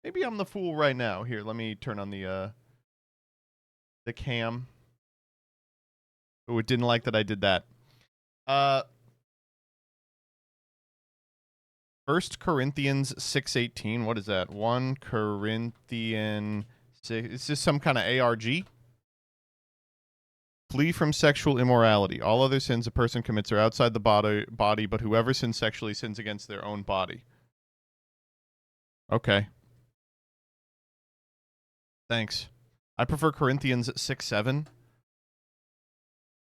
Maybe I'm the fool right now. Here, let me turn on the cam. Oh, it didn't like that I did that. Uh, 1 Corinthians 6:18. What is that? 1 Corinthian 6. Is this some kind of ARG? Flee from sexual immorality. All other sins a person commits are outside the body, but whoever sins sexually sins against their own body. Okay. Thanks. I prefer Corinthians 6:7.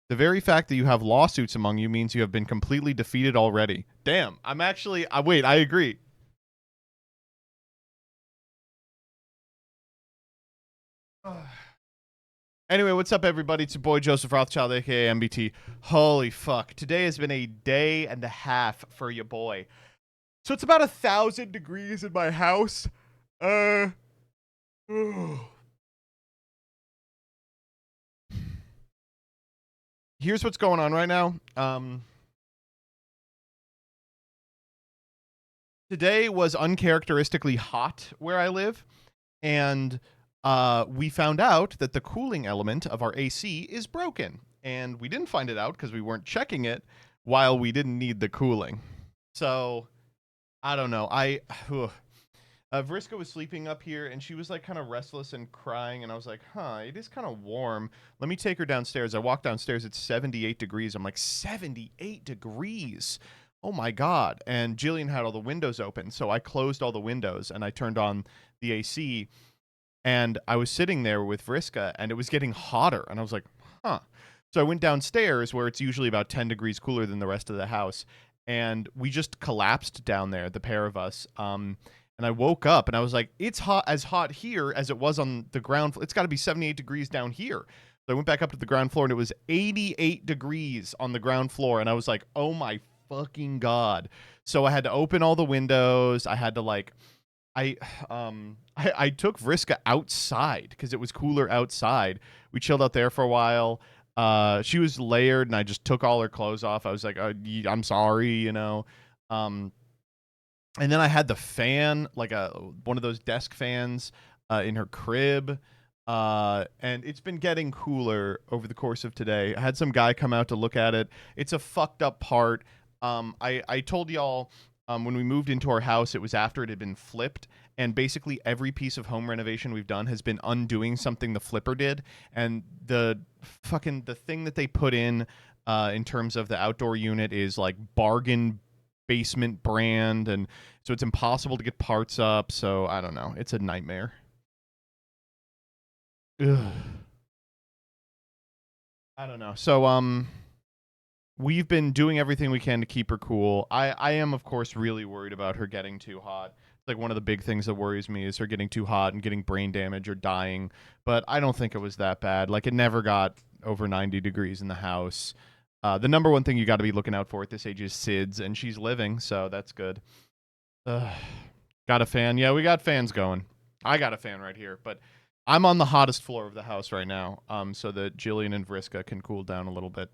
The very fact that you have lawsuits among you means you have been completely defeated already. Damn, I'm actually... wait, I agree. Anyway, what's up, everybody? It's your boy, Joseph Rothschild, a.k.a. MBT. Holy fuck. Today has been a day and a half for your boy. So it's about 1,000 degrees in my house. Here's what's going on right now. Today was uncharacteristically hot where I live, and we found out that the cooling element of our AC is broken. And we didn't find it out because we weren't checking it while we didn't need the cooling. So, I don't know. Vriska was sleeping up here, and she was like kind of restless and crying, and I was like, it is kind of warm. Let me take her downstairs. I walk downstairs. It's 78 degrees. I'm like, 78 degrees? Oh, my God. And Jillian had all the windows open, so I closed all the windows, and I turned on the AC, and I was sitting there with Vriska, and it was getting hotter, and I was like, huh. So I went downstairs, where it's usually about 10 degrees cooler than the rest of the house, and we just collapsed down there, the pair of us. And I woke up and I was like, it's hot here as it was on the ground. It's got to be 78 degrees down here. So I went back up to the ground floor and it was 88 degrees on the ground floor. And I was like, oh my fucking God. So I had to open all the windows. I had to I took Vriska outside because it was cooler outside. We chilled out there for a while. She was layered and I just took all her clothes off. I was like, I'm sorry, you know. And then I had the fan, like one of those desk fans, in her crib. And it's been getting cooler over the course of today. I had some guy come out to look at it. It's a fucked up part. I told y'all when we moved into our house, it was after it had been flipped. And basically every piece of home renovation we've done has been undoing something the flipper did. And the thing that they put in terms of the outdoor unit is like bargain basement brand, and so it's impossible to get parts up. So I don't know, it's a nightmare. Ugh. I don't know. So we've been doing everything we can to keep her cool. I am of course really worried about her getting too hot. Like one of the big things that worries me is her getting too hot and getting brain damage or dying, but I don't think it was that bad. Like it never got over 90 degrees in the house. The number one thing you got to be looking out for at this age is SIDS, and she's living, so that's good. Got a fan? Yeah, we got fans going. I got a fan right here, but I'm on the hottest floor of the house right now, so that Jillian and Vriska can cool down a little bit.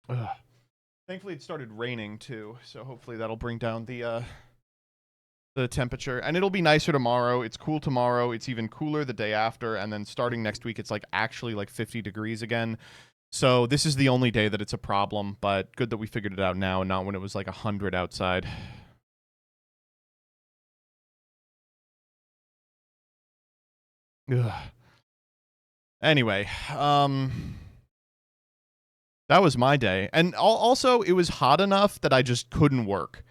Ugh. Thankfully, it started raining too, so hopefully that'll bring down the temperature, and it'll be nicer tomorrow. It's cool tomorrow. It's even cooler the day after, and then starting next week, it's like actually like 50 degrees again. So this is the only day that it's a problem, but good that we figured it out now and not when it was like 100 outside. Ugh. Anyway, that was my day. And also, it was hot enough that I just couldn't work.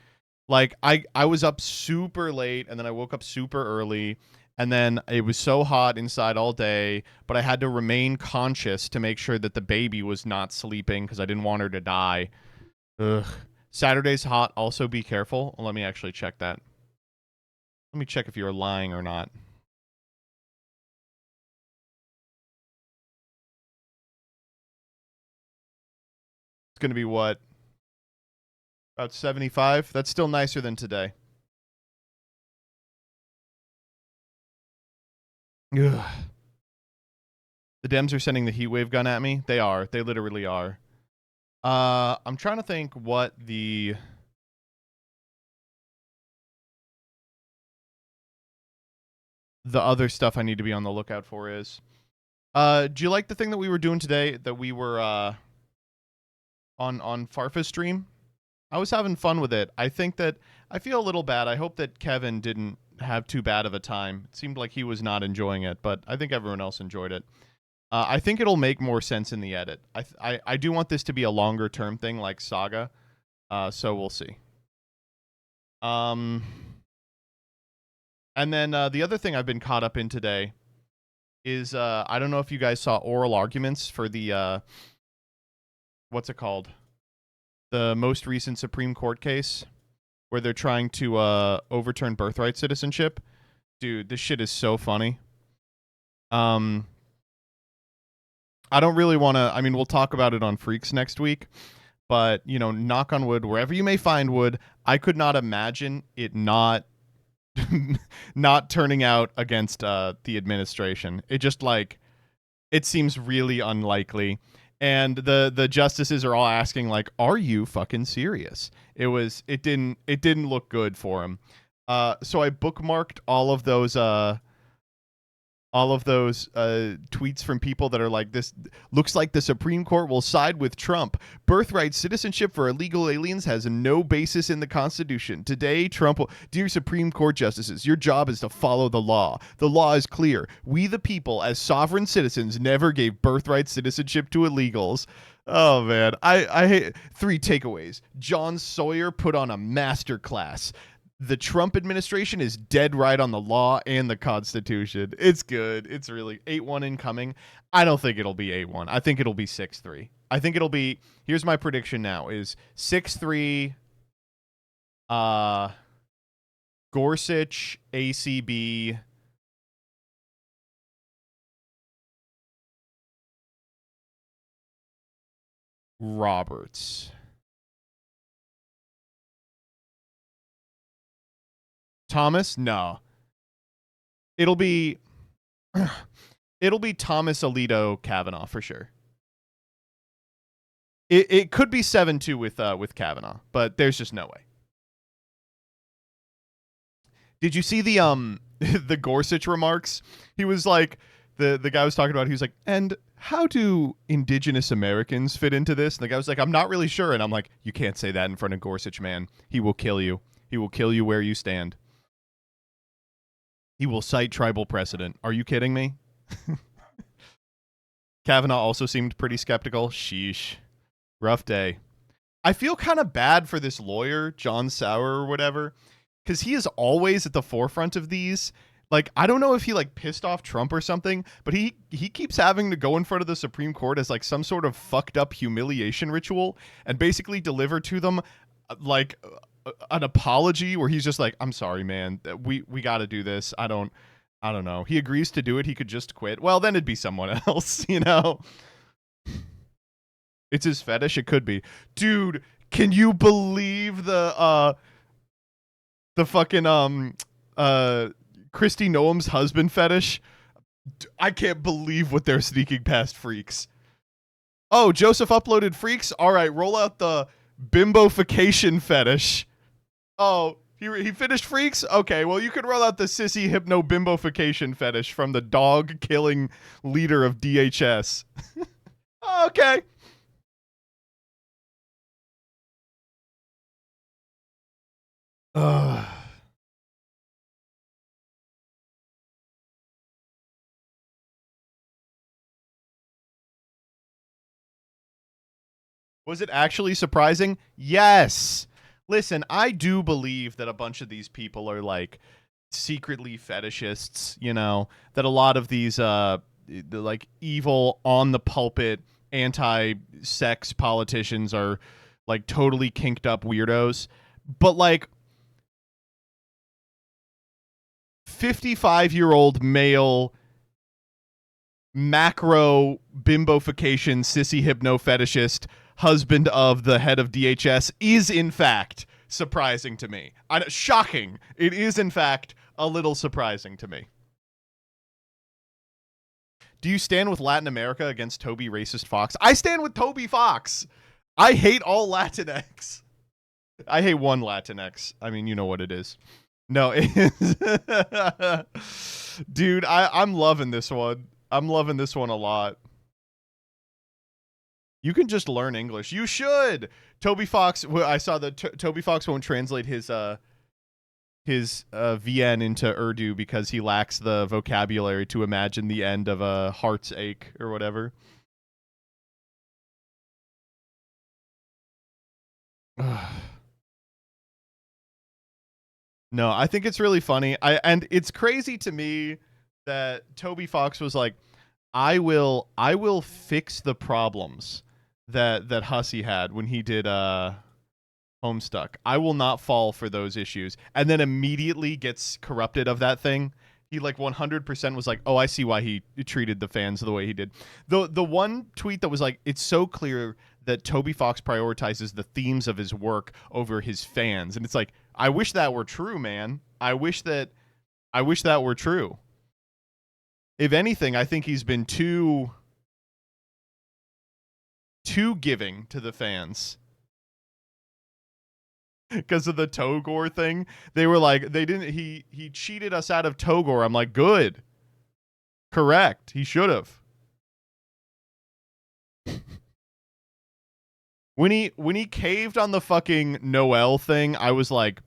Like, I was up super late, and then I woke up super early, and then it was so hot inside all day, but I had to remain conscious to make sure that the baby was not sleeping because I didn't want her to die. Ugh. Saturday's hot. Also, be careful. Let me actually check that. Let me check if you're lying or not. It's going to be what? About 75? That's still nicer than today. Ugh. The Dems are sending the heat wave gun at me. They are. They literally are. I'm trying to think what the... the other stuff I need to be on the lookout for is. Do you like the thing that we were doing today? That we were on Farfa's stream? I was having fun with it. I think that I feel a little bad. I hope that Kevin didn't have too bad of a time. It seemed like he was not enjoying it, but I think everyone else enjoyed it. I think it'll make more sense in the edit. I do want this to be a longer term thing like Saga, so we'll see. And then the other thing I've been caught up in today is I don't know if you guys saw oral arguments for the what's it called? The most recent Supreme Court case where they're trying to overturn birthright citizenship. Dude, this shit is so funny. I don't really want to, I mean, we'll talk about it on Freaks next week, but, you know, knock on wood, wherever you may find wood, I could not imagine it not not turning out against the administration. It just, like, it seems really unlikely. And the justices are all asking, like, are you fucking serious? It didn't look good for him. So I bookmarked all of those tweets from people that are like, this looks like the Supreme Court will side with Trump. Birthright citizenship for illegal aliens has no basis in the Constitution. Today, Trump will... Dear Supreme Court justices, your job is to follow the law. The law is clear. We the people, as sovereign citizens, never gave birthright citizenship to illegals. Oh, man. I hate... 3 takeaways. John Sawyer put on a masterclass. The Trump administration is dead right on the law and the Constitution. It's good. It's really 8-1 incoming. I don't think it'll be 8-1. I think it'll be 6-3. I think it'll be, here's my prediction now, is 6-3 Gorsuch, ACB, Roberts. Thomas? No. It'll be Thomas, Alito, Kavanaugh for sure. It could be 7-2 with Kavanaugh, but there's just no way. Did you see the the Gorsuch remarks? He was like, the guy was talking about, he was like, and how do indigenous Americans fit into this? And the guy was like, I'm not really sure. And I'm like, you can't say that in front of Gorsuch, man. He will kill you. He will kill you where you stand. He will cite tribal precedent. Are you kidding me? Kavanaugh also seemed pretty skeptical. Sheesh. Rough day. I feel kind of bad for this lawyer, John Sauer or whatever, because he is always at the forefront of these. Like, I don't know if he, like, pissed off Trump or something, but he keeps having to go in front of the Supreme Court as, like, some sort of fucked up humiliation ritual and basically deliver to them, like, an apology where he's just like, I'm sorry, man, we got to do this. I don't know. He agrees to do it. He could just quit. Well, then it'd be someone else, you know? It's his fetish. It could be. Dude, can you believe the fucking, Kristi Noem's husband fetish? I can't believe what they're sneaking past Freaks. Oh, Joseph uploaded Freaks? All right, roll out the bimbofication fetish. Oh, he finished Freaks? Okay, well, you could roll out the sissy hypno bimbofication fetish from the dog-killing leader of DHS. Okay. Was it actually surprising? Yes. Listen, I do believe that a bunch of these people are, like, secretly fetishists, you know, that a lot of these the, like, evil on the pulpit anti-sex politicians are, like, totally kinked up weirdos. But, like, 55-year-old male macro bimbofication sissy hypno fetishist husband of the head of DHS is in fact surprising to me. Shocking. It is in fact a little surprising to me. Do you stand with Latin America against Toby Racist Fox? I stand with Toby Fox. I hate all Latinx. I hate one Latinx. I mean, you know what it is. No, it is. Dude, I'm loving this one. I'm loving this one a lot. You can just learn English. You should. Toby Fox. I saw that Toby Fox won't translate his VN into Urdu because he lacks the vocabulary to imagine the end of a heart's ache or whatever. No, I think it's really funny. And it's crazy to me that Toby Fox was like, I will fix the problems that Hussey had when he did Homestuck. I will not fall for those issues. And then immediately gets corrupted of that thing. He like 100% was like, "Oh, I see why he treated the fans the way he did." The one tweet that was like, "It's so clear that Toby Fox prioritizes the themes of his work over his fans." And it's like, I wish that were true, man. I wish that were true. If anything, I think he's been too giving to the fans. Because of the Togor thing. They were like, he cheated us out of Togor. I'm like, good. Correct. He should have. When he caved on the fucking Noel thing, I was like,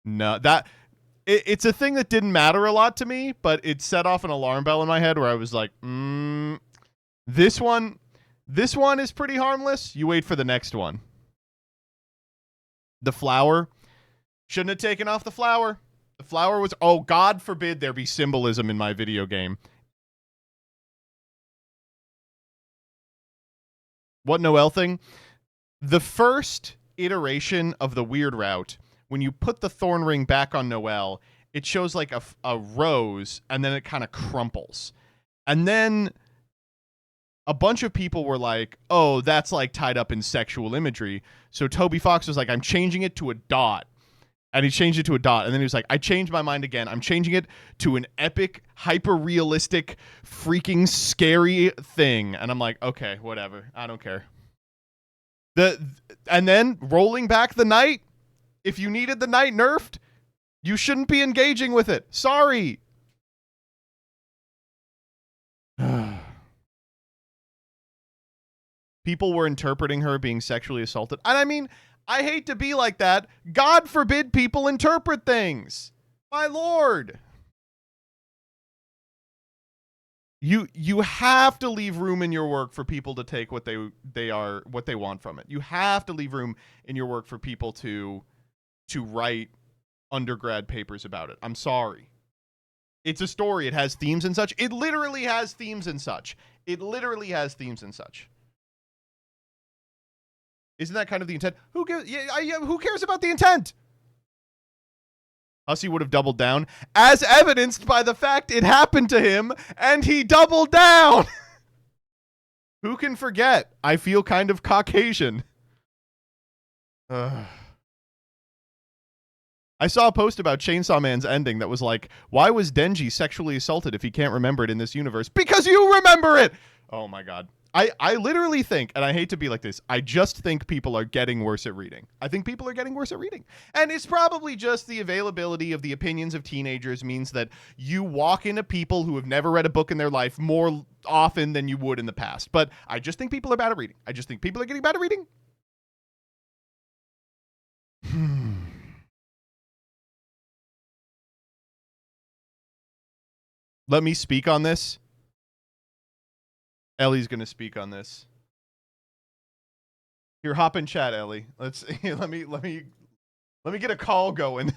no, it's a thing that didn't matter a lot to me, but it set off an alarm bell in my head where I was like, this one is pretty harmless. You wait for the next one. The flower. Shouldn't have taken off the flower. The flower was, oh, God forbid there be symbolism in my video game. What Noel thing? The first iteration of the weird route, when you put the thorn ring back on Noel, it shows like a rose, and then it kind of crumples. And then a bunch of people were like, oh, that's like tied up in sexual imagery. So Toby Fox was like, I'm changing it to a dot. And he changed it to a dot. And then he was like, I changed my mind again. I'm changing it to an epic, hyper-realistic, freaking scary thing. And I'm like, okay, whatever. I don't care. And then rolling back the knight. If you needed the knight nerfed, you shouldn't be engaging with it. Sorry. People were interpreting her being sexually assaulted. And I mean, I hate to be like that. God forbid people interpret things. My lord. You have to leave room in your work for people to take what they want from it. You have to leave room in your work for people to write undergrad papers about it. I'm sorry. It's a story. It has themes and such. It literally has themes and such. Isn't that kind of the intent? Who cares about the intent? Hussey would have doubled down, as evidenced by the fact it happened to him, and he doubled down. Who can forget? I feel kind of Caucasian. I saw a post about Chainsaw Man's ending that was like, why was Denji sexually assaulted if he can't remember it in this universe? Because you remember it! Oh my god. I literally think, and I hate to be like this, I just think people are getting worse at reading. I think people are getting worse at reading. And it's probably just the availability of the opinions of teenagers means that you walk into people who have never read a book in their life more often than you would in the past. But I just think people are bad at reading. I just think people are getting bad at reading. Let me speak on this. Ellie's going to speak on this. Here, hop in chat, Ellie. Let's let me get a call going.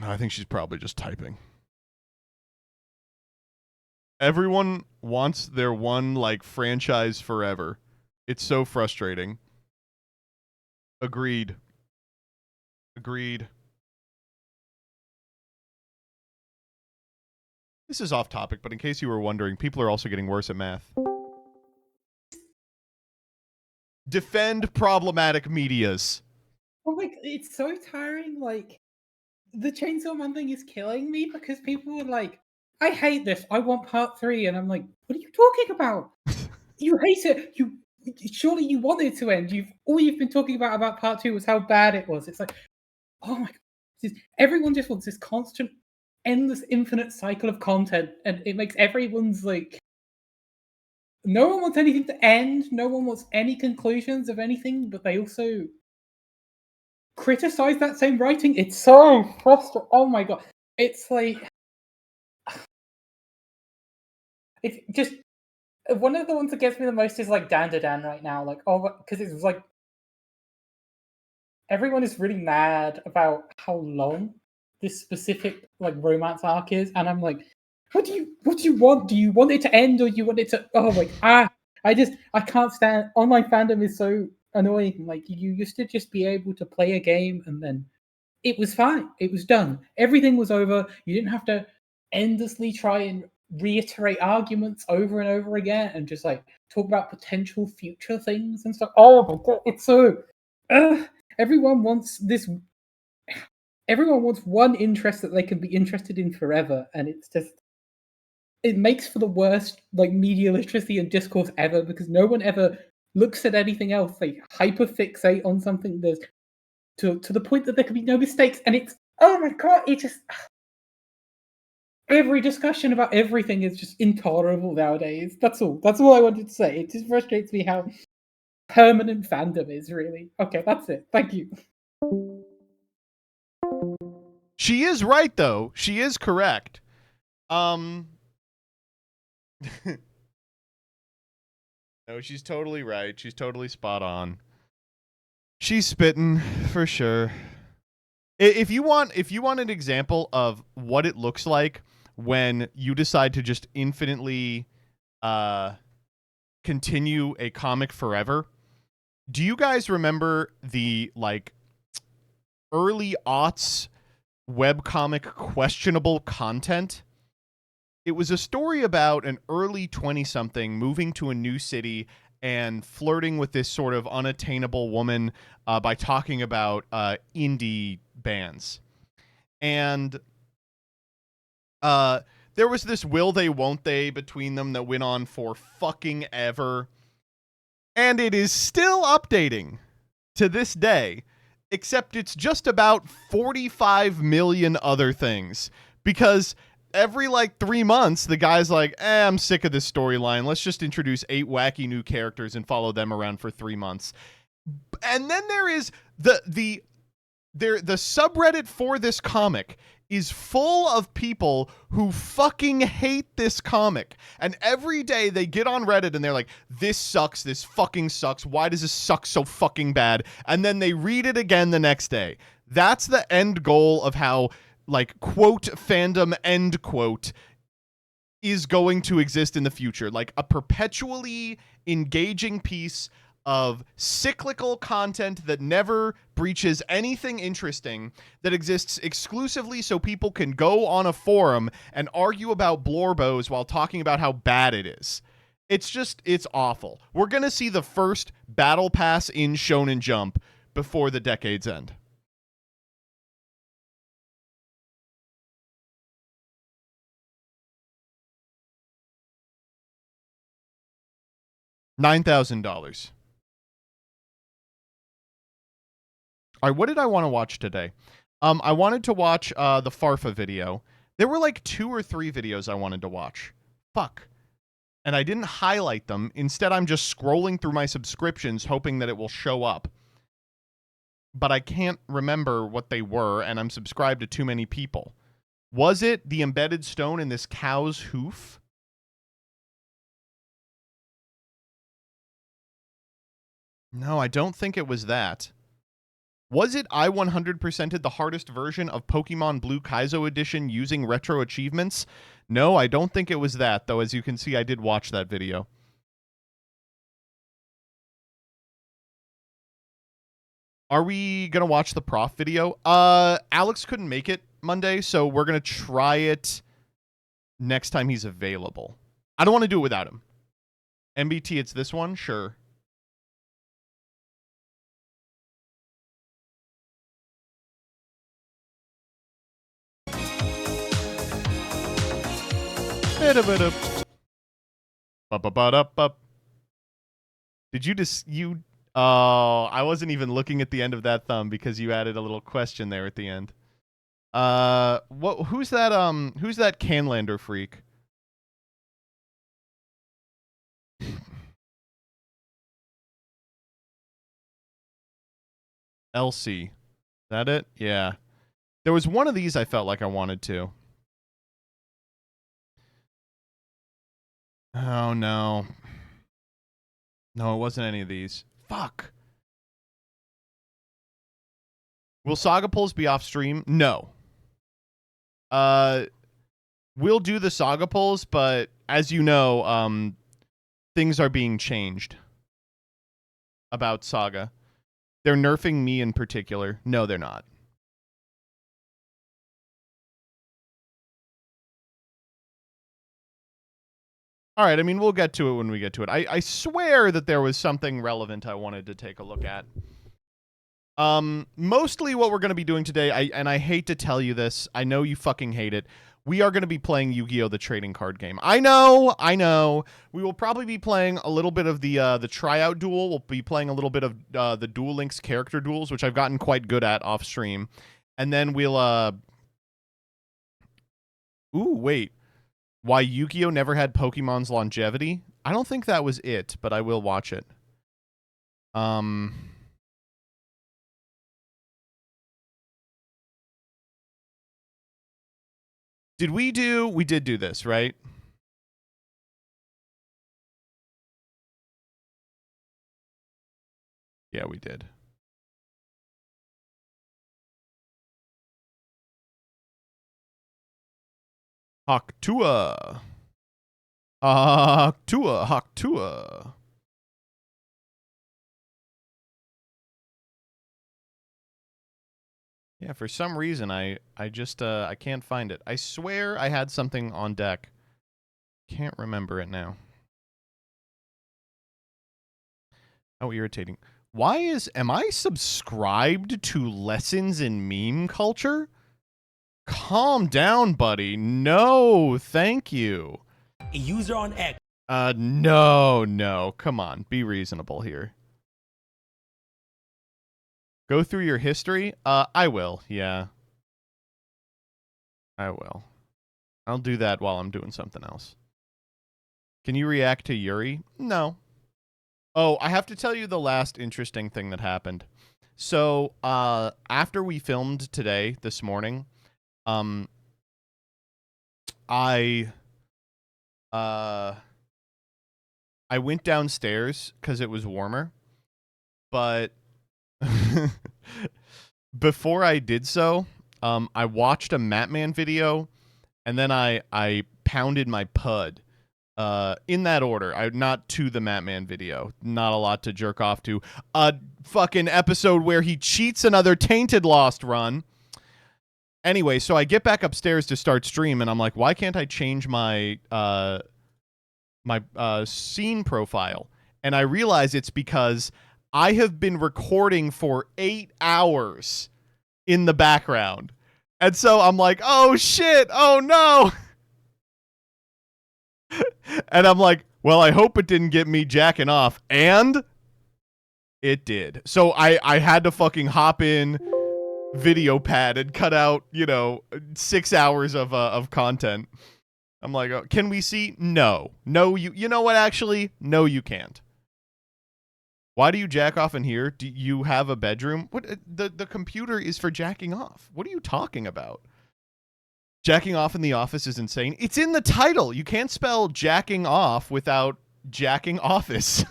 I think she's probably just typing. Everyone wants their one like franchise forever. It's so frustrating. Agreed. This is off topic, but in case you were wondering, people are also getting worse at math. Defend problematic medias. Oh my, it's so tiring. Like, the Chainsaw Man thing is killing me because people are like, I hate this. I want part 3. And I'm like, what are you talking about? You hate it. You surely you want it to end. You've been talking about part two was how bad it was. It's like, oh my god, everyone just wants this constant, endless, infinite cycle of content, and it makes everyone's like, no one wants anything to end. No one wants any conclusions of anything, but they also criticize that same writing. It's so frustrating. Oh my god, it's like it's just one of the ones that gets me the most is like Dan to Dan right now. Like, oh, because it's like everyone is really mad about how long this specific like romance arc is, and I'm like, what do you want? Do you want it to end or do you want it to? Oh, like I can't stand online fandom is so annoying. Like you used to just be able to play a game and then it was fine. It was done. Everything was over. You didn't have to endlessly try and reiterate arguments over and over again and just like talk about potential future things and stuff. Oh my god, it's so. Uh, everyone wants this. Everyone wants one interest that they can be interested in forever, and it's just. It makes for the worst like media literacy and discourse ever because no one ever looks at anything else. They hyper fixate on something that's to the point that there can be no mistakes, and it's oh my god, it just every discussion about everything is just intolerable nowadays. That's all. That's all I wanted to say. It just frustrates me how permanent fandom is. Really. Okay, that's it. Thank you. She is right, though. She is correct. No, she's totally right. She's totally spot on. She's spitting for sure. If you want an example of what it looks like when you decide to just infinitely continue a comic forever, do you guys remember the like early aughts webcomic questionable content? It was a story about an early 20-something moving to a new city and flirting with this sort of unattainable woman by talking about indie bands. And there was this will they, won't they between them that went on for fucking ever. And it is still updating to this day, except it's just about 45 million other things. Because every like 3 months, the guy's like, I'm sick of this storyline. Let's just introduce 8 wacky new characters and follow them around for 3 months. And then there is the subreddit for this comic is full of people who fucking hate this comic. And every day they get on Reddit and they're like, this sucks, this fucking sucks, why does this suck so fucking bad? And then they read it again the next day. That's the end goal of how, like, quote, fandom, end quote, is going to exist in the future. Like, a perpetually engaging piece of cyclical content that never breaches anything interesting, that exists exclusively so people can go on a forum and argue about Blorbos while talking about how bad it is. It's awful. We're going to see the first battle pass in Shonen Jump before the decade's end. $9,000. All right, what did I want to watch today? I wanted to watch the Farfa video. There were like 2 or 3 videos I wanted to watch. Fuck. And I didn't highlight them. Instead, I'm just scrolling through my subscriptions hoping that it will show up. But I can't remember what they were, and I'm subscribed to too many people. Was it the embedded stone in this cow's hoof? No, I don't think it was that. Was it I 100%ed the hardest version of Pokemon Blue Kaizo Edition using retro achievements? No, I don't think it was that, though as you can see, I did watch that video. Are we going to watch the prof video? Alex couldn't make it Monday, so we're going to try it next time he's available. I don't want to do it without him. MBT, it's this one? Sure. Ba-ba-ba-da-ba. Did you just you? Oh, I wasn't even looking at the end of that thumb because you added a little question there at the end. What? Who's that? Who's that Canlander freak? Elsie. That it? Yeah. There was one of these I felt like I wanted to. Oh no. No, it wasn't any of these. Fuck. Will Saga Pulls be off stream? No. Uh, we'll do the Saga Pulls, but as you know, things are being changed about Saga. They're nerfing me in particular. No, they're not. All right, I mean, we'll get to it when we get to it. I swear that there was something relevant I wanted to take a look at. Mostly what we're going to be doing today, I hate to tell you this, I know you fucking hate it. We are going to be playing Yu-Gi-Oh! The trading card game. I know. We will probably be playing a little bit of the tryout duel. We'll be playing a little bit of the Duel Links character duels, which I've gotten quite good at off stream. And then we'll ooh, wait. Why Yu-Gi-Oh! Never had Pokemon's longevity? I don't think that was it, but I will watch it. We did do this, right? Yeah, we did. Haktua. Haktua. Yeah, for some reason I just I can't find it. I swear I had something on deck. Can't remember it now. How irritating. Am I subscribed to Lessons in Meme Culture? Calm down, buddy. No, thank you. A user on X. No. Come on. Be reasonable here. Go through your history? I will. Yeah. I will. I'll do that while I'm doing something else. Can you react to Yuri? No. Oh, I have to tell you the last interesting thing that happened. So, after we filmed today, this morning, I went downstairs because it was warmer, but before I did so, I watched a Matman video, and then I pounded my pud. In that order. Not to the Matman video. Not a lot to jerk off to. A fucking episode where he cheats another Tainted Lost run. Anyway, so I get back upstairs to start stream, and I'm like, why can't I change my scene profile? And I realize it's because I have been recording for 8 hours in the background. And so I'm like, oh shit, oh no. And I'm like, well, I hope it didn't get me jacking off. And it did. So I had to fucking hop in video pad and cut out, 6 hours of content. I'm like, oh, can we see? No, you know what? Actually, no, you can't. Why do you jack off in here? Do you have a bedroom? What? The computer is for jacking off. What are you talking about? Jacking off in the office is insane. It's in the title. You can't spell jacking off without jacking office.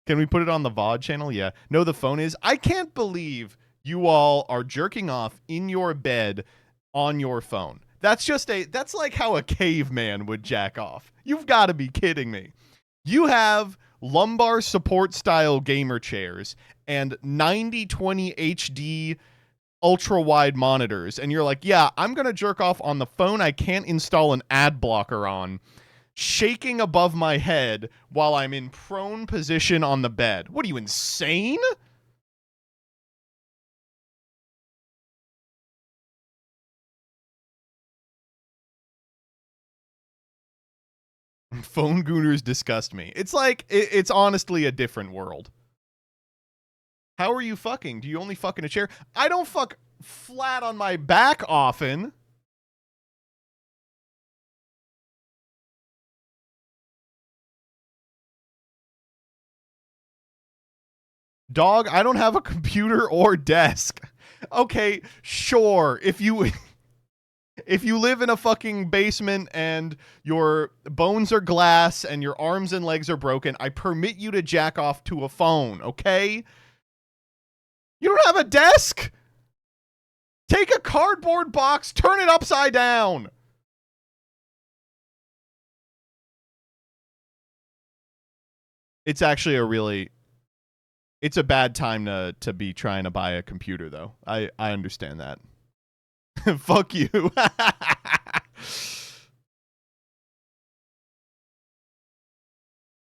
Can we put it on the VOD channel? Yeah. No, the phone is. I can't believe you all are jerking off in your bed on your phone. That's like how a caveman would jack off. You've got to be kidding me. You have lumbar support style gamer chairs and 90/20 HD ultra wide monitors, and you're like, yeah, I'm gonna jerk off on the phone I can't install an ad blocker on, shaking above my head while I'm in prone position on the bed. What are you, insane? Phone gooners disgust me. It's like, it's honestly a different world. How are you fucking? Do you only fuck in a chair? I don't fuck flat on my back often. Dog, I don't have a computer or desk. Okay, sure. If you live in a fucking basement and your bones are glass and your arms and legs are broken, I permit you to jack off to a phone, okay? You don't have a desk? Take a cardboard box, turn it upside down. It's actually it's a bad time to be trying to buy a computer, though. I understand that. Fuck you.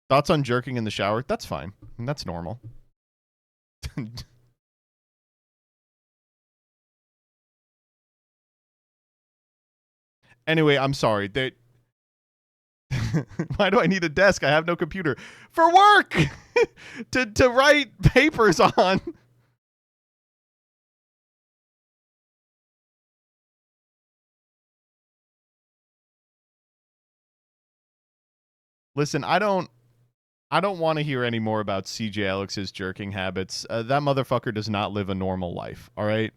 Thoughts on jerking in the shower? That's fine. That's normal. Anyway, I'm sorry. Why do I need a desk? I have no computer. For work! to write papers on. Listen, I don't want to hear any more about CJ Alex's jerking habits. That motherfucker does not live a normal life, all right?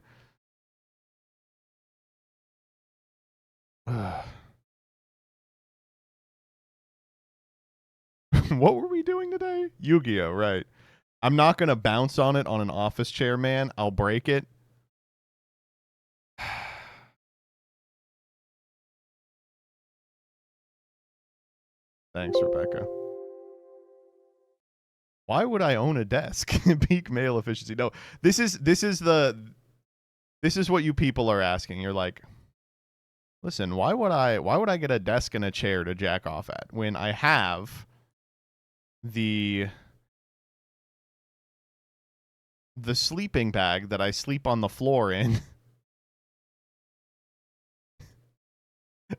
What were we doing today? Yu-Gi-Oh, right. I'm not going to bounce on it on an office chair, man. I'll break it. Thanks, Rebecca. Why would I own a desk? Peak male efficiency. No, this is what you people are asking. You're like, listen, why would I get a desk and a chair to jack off at when I have the sleeping bag that I sleep on the floor in,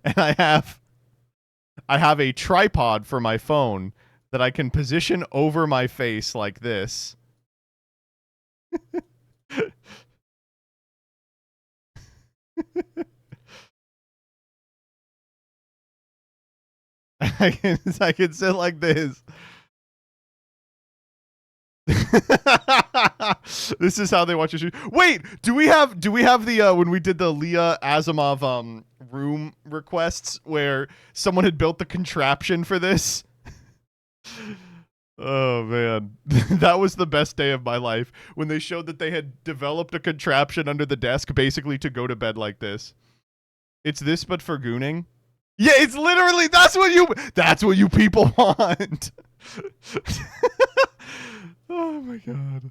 and I have a tripod for my phone that I can position over my face like this. I can sit like this. This is how they watch your shoot. Wait, do we have the when we did the Leah Asimov room requests where someone had built the contraption for this? Oh man, that was the best day of my life when they showed that they had developed a contraption under the desk basically to go to bed like this. It's this but for gooning. Yeah, it's literally that's what you people want. Oh my god.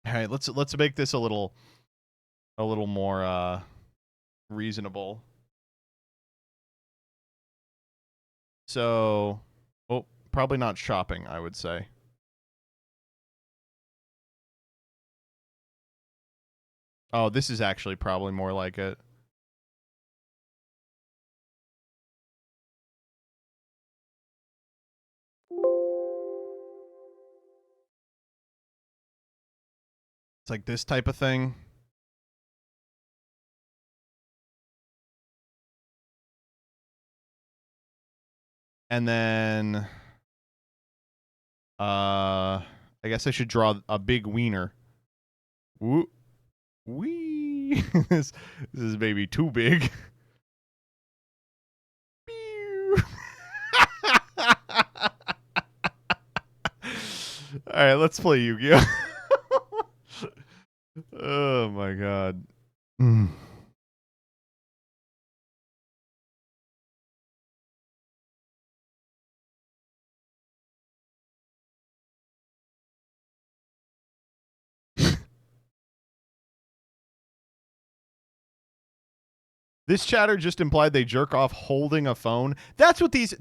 All right, let's make this a little more reasonable. So, oh, probably not shopping, I would say. Oh, this is actually probably more like it. It's like this type of thing. And then I guess I should draw a big wiener. Woo. Wee. This is maybe too big. All right, let's play Yu-Gi-Oh. Oh my god. This chatter just implied they jerk off holding a phone. That's what these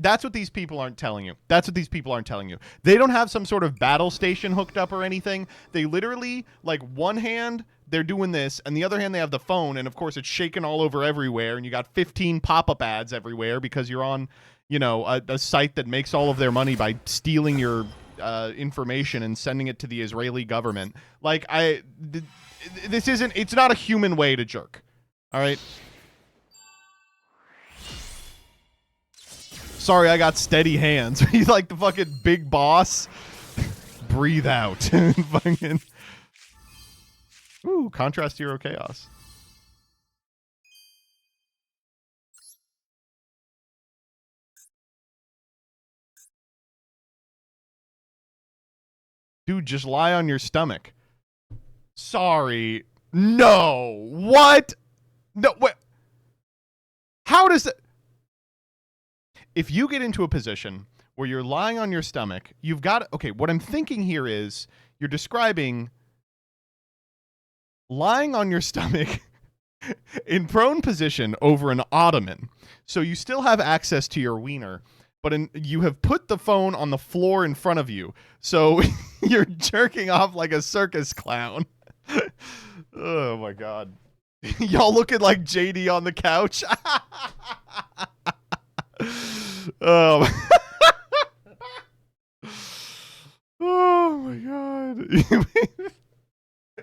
people aren't telling you. That's what these people aren't telling you. They don't have some sort of battle station hooked up or anything. They literally, like, one hand they're doing this, and the other hand, they have the phone, and of course, it's shaking all over everywhere, and you got 15 pop-up ads everywhere because you're on, you know, a site that makes all of their money by stealing your information and sending it to the Israeli government. Like, this isn't, it's not a human way to jerk. All right? Sorry, I got steady hands. He's like the fucking big boss. Breathe out. Fucking. Ooh, contrast hero chaos. Dude, just lie on your stomach. Sorry. No. What? No, what? How does it? If you get into a position where you're lying on your stomach, you've got, okay, what I'm thinking here is you're describing lying on your stomach in prone position over an ottoman. So you still have access to your wiener, but you have put the phone on the floor in front of you. So you're jerking off like a circus clown. Oh my God. Y'all looking like JD on the couch. Oh. Oh my God.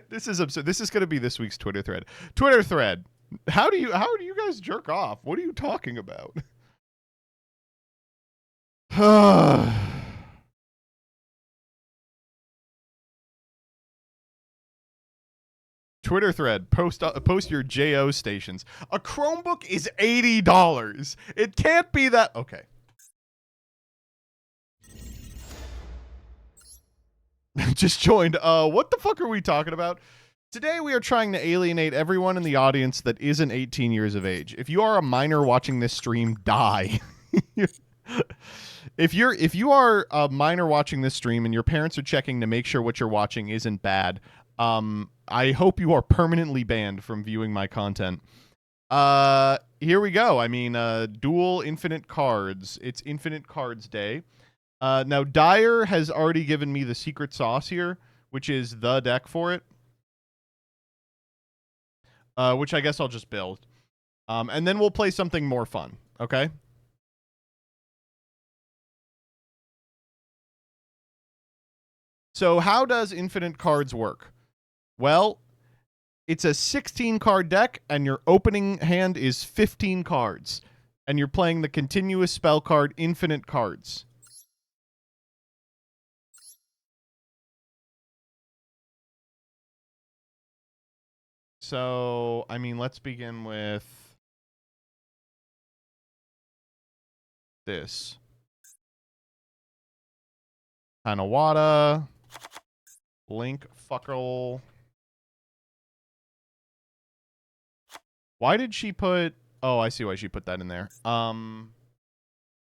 This is absurd. This is going to be this week's Twitter thread. Twitter thread. How do you guys jerk off? What are you talking about? Twitter thread. Post your JO stations. A Chromebook is $80. It can't be that. Okay. Just joined. What the fuck are we talking about? Today we are trying to alienate everyone in the audience that isn't 18 years of age. If you are a minor watching this stream, die. If you are a minor watching this stream and your parents are checking to make sure what you're watching isn't bad, I hope you are permanently banned from viewing my content. Here we go. I mean, dual infinite cards. It's Infinite Cards Day. Now, Dyer has already given me the secret sauce here, which is the deck for it. Which I guess I'll just build. And then we'll play something more fun, okay? So how does Infinite Cards work? Well, it's a 16-card deck, and your opening hand is 15 cards. And you're playing the continuous spell card Infinite Cards. So, I mean, let's begin with this. Hanawada. Link Fuckle. Why did she put... Oh, I see why she put that in there.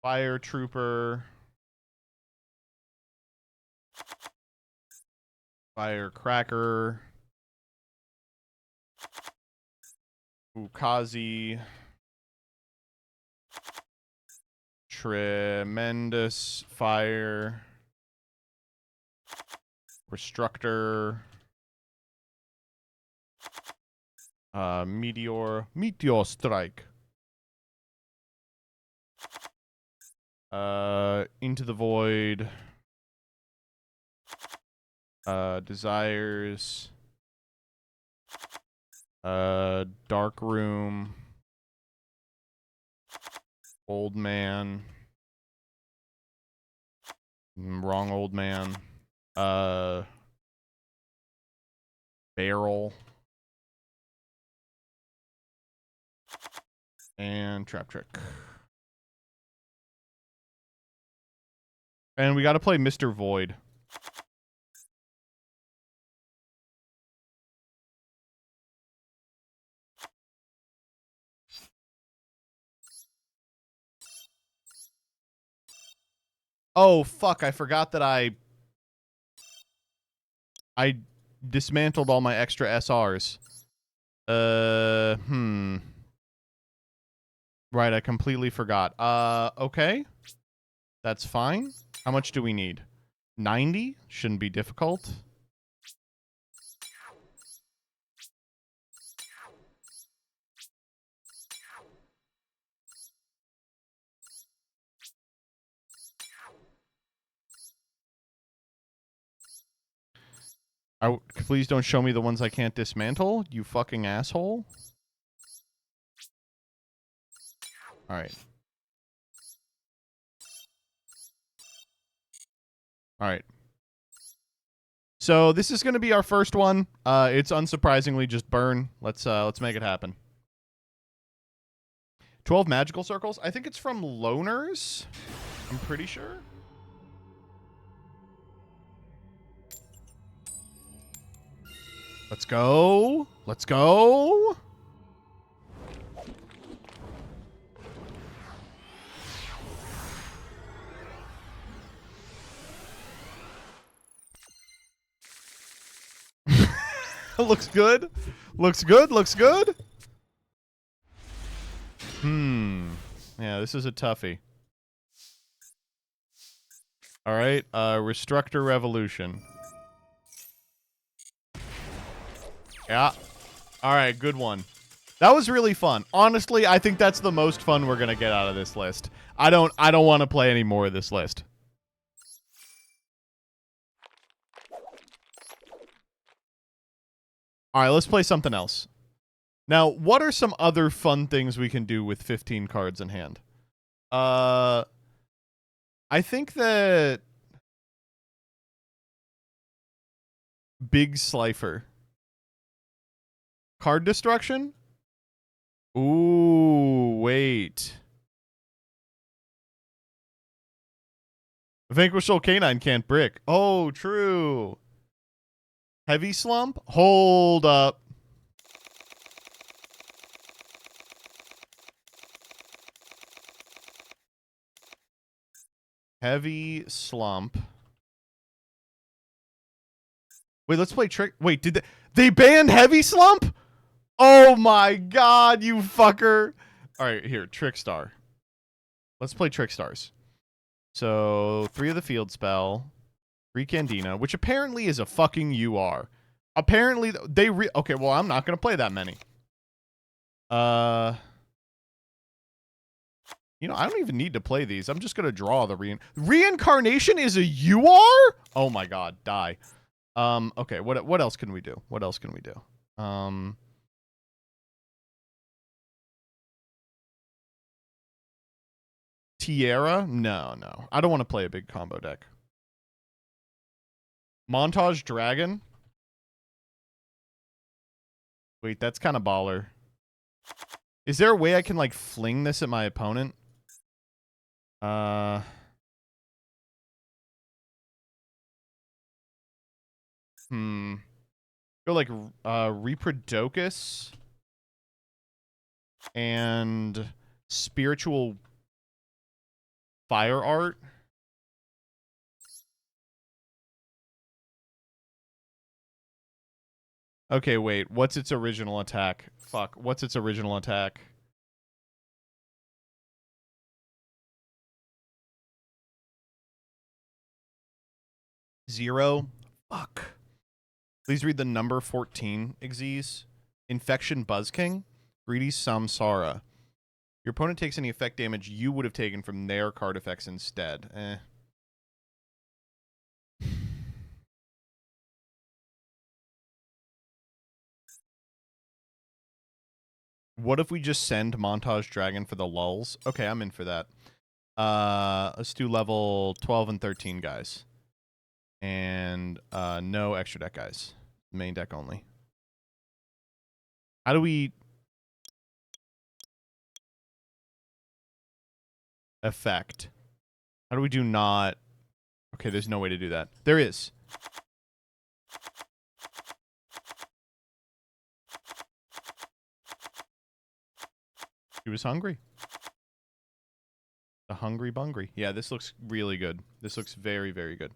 Fire Trooper. Firecracker. Ukazi. Tremendous Fire. Restructor. Meteor Strike. Into the Void. Desires. Dark Room. Old Man. Wrong Old Man. Barrel. And Trap Trick. And we got to play Mr. Void. Oh, fuck, I forgot that I dismantled all my extra SRs. Right, I completely forgot. Okay. That's fine. How much do we need? 90? Shouldn't be difficult. Please don't show me the ones I can't dismantle, you fucking asshole. Alright. Alright. So this is going to be our first one. It's unsurprisingly just burn. Let's make it happen. 12 magical circles. I think it's from loners. I'm pretty sure. Let's go. Let's go. Looks good. Looks good. Looks good. Yeah, this is a toughie. All right. Restructure Revolution. Yeah. All right. Good one. That was really fun. Honestly, I think that's the most fun we're gonna get out of this list. I don't want to play any more of this list. All right, let's play something else. Now, what are some other fun things we can do with 15 cards in hand? I think that Big Slifer. Card destruction? Ooh, wait. Vanquishal Canine can't brick. Oh, true. Heavy Slump? Hold up. Heavy Slump. Wait, let's play Trick. Wait, did they banned Heavy Slump? Oh my god, you fucker. All right, here, Trickstar. Let's play Trickstars. So, 3 of the field spell, 3 Candina, which apparently is a fucking UR. Apparently, okay, well, I'm not going to play that many. You know, I don't even need to play these. I'm just going to draw the Reincarnation is a UR? Oh my god, die. Okay, what else can we do? What else can we do? Tierra? No. I don't want to play a big combo deck. Montage Dragon? Wait, that's kind of baller. Is there a way I can, like, fling this at my opponent? Go, like, Reproducus and Spiritual Fire Art. Okay, wait. What's its original attack? Fuck. What's its original attack? Zero? Fuck. Please read the number 14, Xyz. Infection Buzzking. Greedy Samsara. Your opponent takes any effect damage you would have taken from their card effects instead. What if we just send Montage Dragon for the lulls? Okay, I'm in for that. Let's do level 12 and 13 guys. And no extra deck guys. Main deck only. How do we... Effect. How do we do not... Okay, there's no way to do that. There is. He was hungry. The Hungry Bungry. Yeah, this looks really good. This looks very, very good.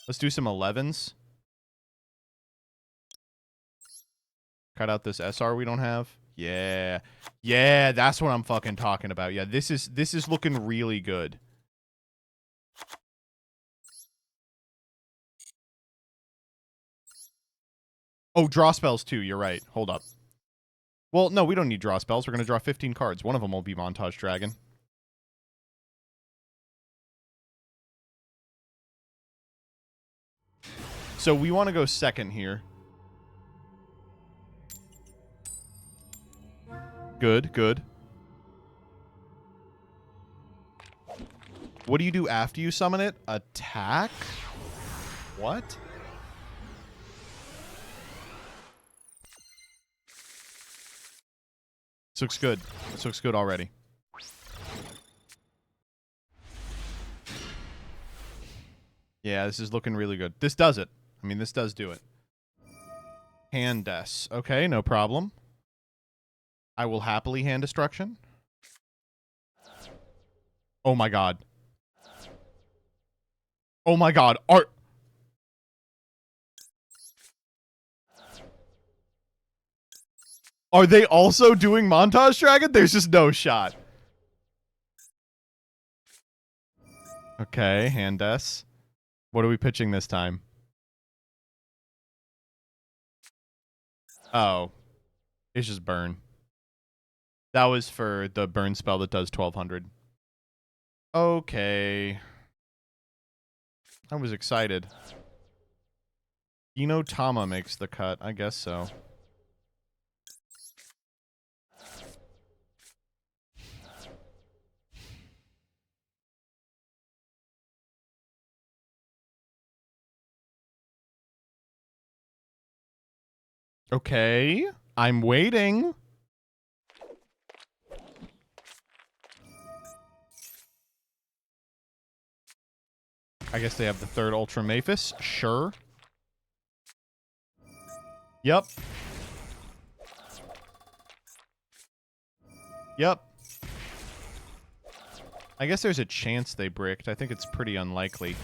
Let's do some 11s. Cut out this SR we don't have. Yeah. Yeah, that's what I'm fucking talking about. Yeah, this is looking really good. Oh, draw spells too. You're right. Hold up. Well, no, we don't need draw spells. We're going to draw 15 cards. One of them will be Montage Dragon. So we want to go second here. Good, good. What do you do after you summon it? Attack? What? This looks good. This looks good already. Yeah, this is looking really good. This does it. I mean, this does do it. Hand des. Okay, no problem. I will happily hand destruction. Oh my god. Oh my god. Are they also doing Montage Dragon? There's just no shot. Okay, hand des. What are we pitching this time? Oh. It's just burn. That was for the burn spell that does 1200. Okay. I was excited. Tama makes the cut. I guess so. Okay. I'm waiting. I guess they have the third Ultra Maphis. Sure. Yep. Yep. I guess there's a chance they bricked. I think it's pretty unlikely.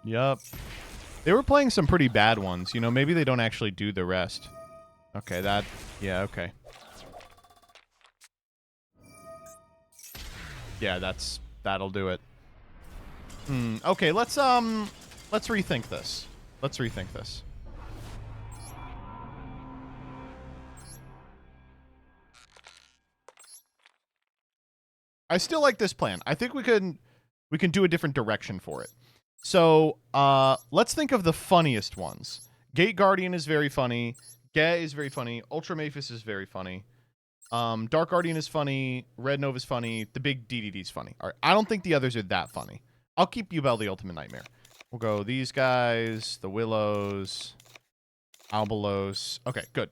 Yep. They were playing some pretty bad ones. Maybe they don't actually do the rest. Okay, yeah, okay. Yeah, that'll do it. Okay, let's rethink this. Let's rethink this. I still like this plan. I think we can do a different direction for it. So, let's think of the funniest ones. Gate Guardian is very funny. Ge is very funny. Ultra Maphis is very funny. Dark Guardian is funny. Red Nova is funny. The big DDD is funny. All right. I don't think the others are that funny. I'll keep Yubel the Ultimate Nightmare. We'll go these guys, the Willows, Albalos. Okay, good.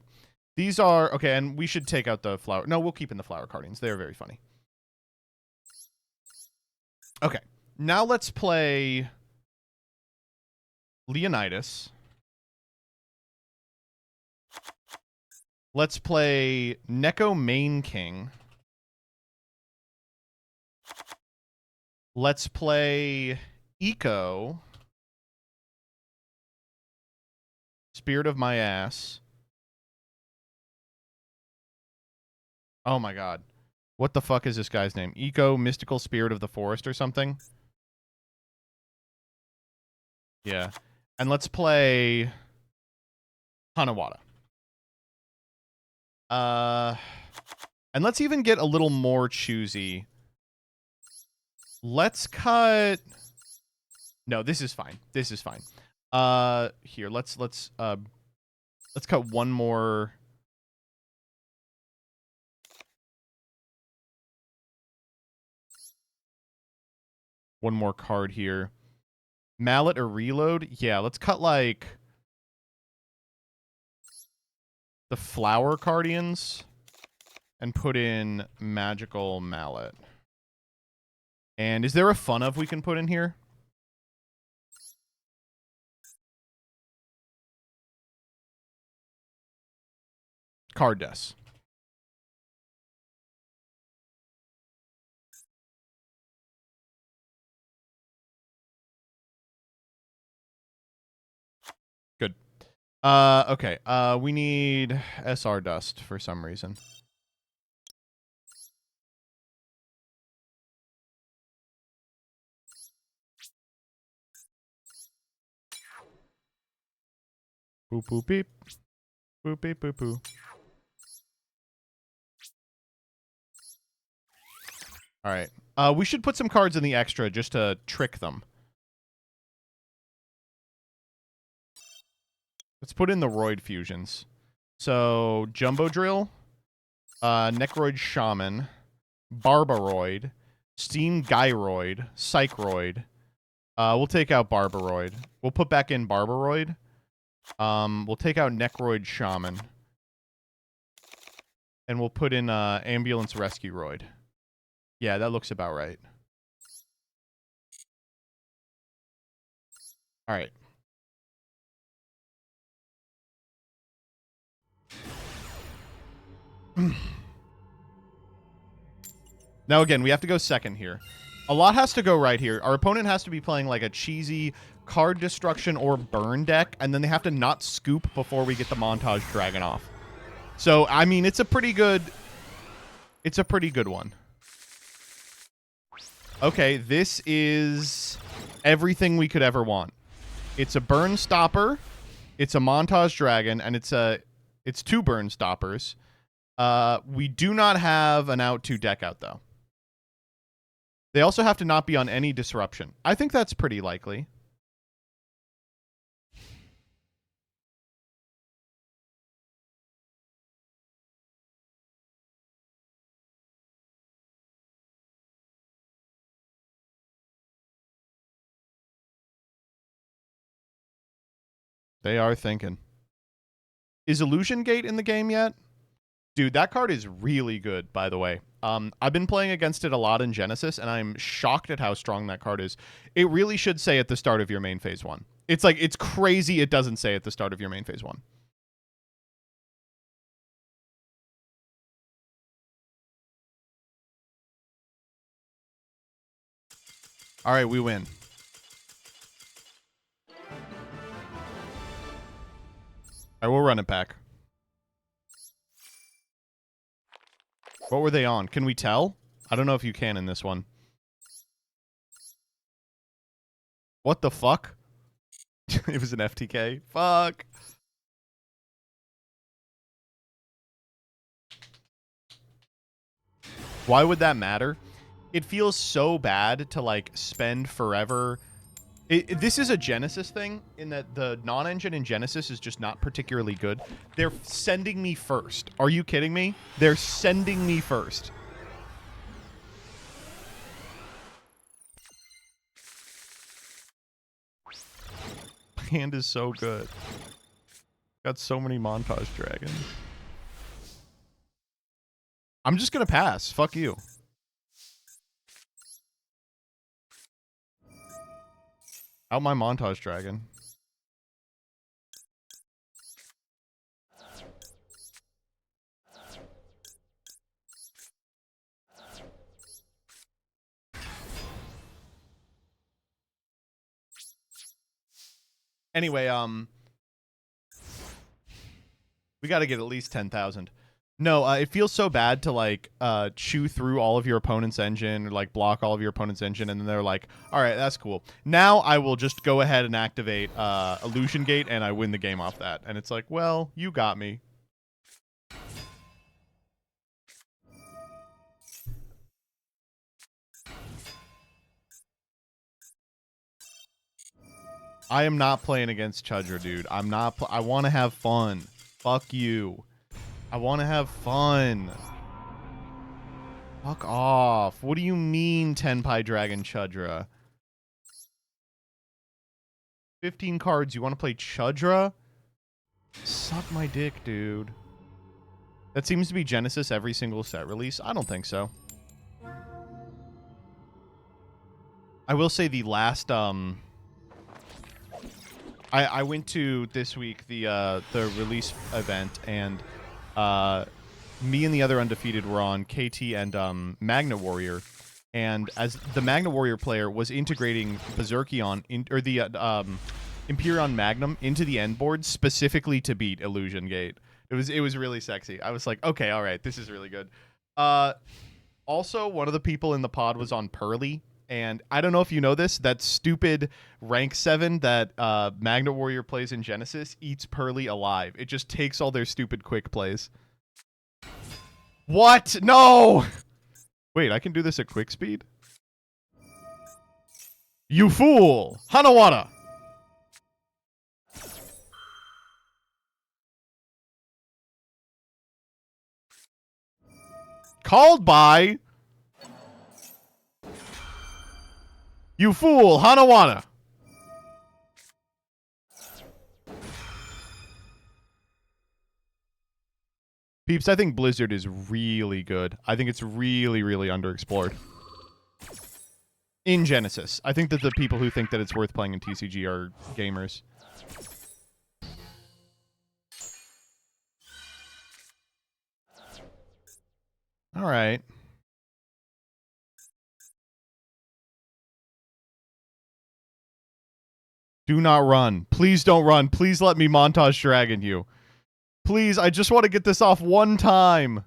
These are... Okay, and we should take out the flower... No, we'll keep in the Flower Guardians. They're very funny. Okay. Now let's play Leonidas. Let's play Neko Main King. Let's play Eco. Spirit of my ass. Oh my god. What the fuck is this guy's name? Eco, Mystical Spirit of the Forest or something? Yeah. And let's play Hanawada. And let's even get a little more choosy. Let's cut... No, this is fine. This is fine. Here, let's cut one more... One more card here. Mallet or reload? Yeah, let's cut, like... the Flower Guardians and put in Magical Mallet. And is there a fun of we can put in here? Card des. Good. Okay. We need SR Dust for some reason. Boop boop beep. Boop beep boop boop. Alright. We should put some cards in the extra just to trick them. Let's put in the Roid Fusions. So, Jumbo Drill, Necroid Shaman, Barbaroid, Steam Gyroid, Psychroid. We'll take out Barbaroid. We'll put back in Barbaroid. We'll take out Necroid Shaman. And we'll put in Ambulance Rescue Roid. Yeah, that looks about right. All right. Now, again, we have to go second here. A lot has to go right here. Our opponent has to be playing like a cheesy card destruction or burn deck, and then they have to not scoop before we get the Montage Dragon off. So, I mean, it's a pretty good one. Okay, this is everything we could ever want. It's a burn stopper, it's a Montage Dragon, and it's 2 burn stoppers. We do not have an out 2 deck out, though. They also have to not be on any disruption. I think that's pretty likely. They are thinking. Is Illusion Gate in the game yet? Dude, that card is really good, by the way. I've been playing against it a lot in Genesis, and I'm shocked at how strong that card is. It really should say at the start of your main phase 1. It's like, it's crazy it doesn't say at the start of your main phase 1. All right, we win. All right, we'll run it back. What were they on? Can we tell? I don't know if you can in this one. What the fuck? It was an FTK. Fuck. Why would that matter? It feels so bad to, like, spend forever. This is a Genesis thing, in that the non-engine in Genesis is just not particularly good. They're sending me first. Are you kidding me? They're sending me first. My hand is so good. Got so many Montage Dragons. I'm just gonna pass. Fuck you. Out my Montage Dragon. Anyway, we got to get at least 10,000. No, it feels so bad to, like, chew through all of your opponent's engine, or, like, block all of your opponent's engine, and then they're like, all right, that's cool. Now I will just go ahead and activate Illusion Gate, and I win the game off that. And it's like, well, you got me. I am not playing against Chudra, dude. I'm not. I want to have fun. Fuck you. I want to have fun. Fuck off. What do you mean, Tenpai Dragon Chudra? 15 cards. You want to play Chudra? Suck my dick, dude. That seems to be Genesis every single set release. I don't think so. I will say the last I went to this week the release event, and me and the other undefeated were on KT and Magna Warrior, and as the Magna Warrior player was integrating Berserkion or the Imperion Magnum into the end board specifically to beat Illusion Gate. It was really sexy. I was like, okay, all right, this is really good. Also, one of the people in the pod was on Pearly. And I don't know if you know this, that stupid rank 7 that Magna Warrior plays in Genesis eats Pearly alive. It just takes all their stupid quick plays. What? No! Wait, I can do this at quick speed? You fool! Hanawada! Called by... You fool, Hanawana. Peeps, I think Blizzard is really good. I think it's really, really underexplored. In Genesis. I think that the people who think that it's worth playing in TCG are gamers. All right. Do not run. Please don't run. Please let me montage dragon you. Please, I just want to get this off one time.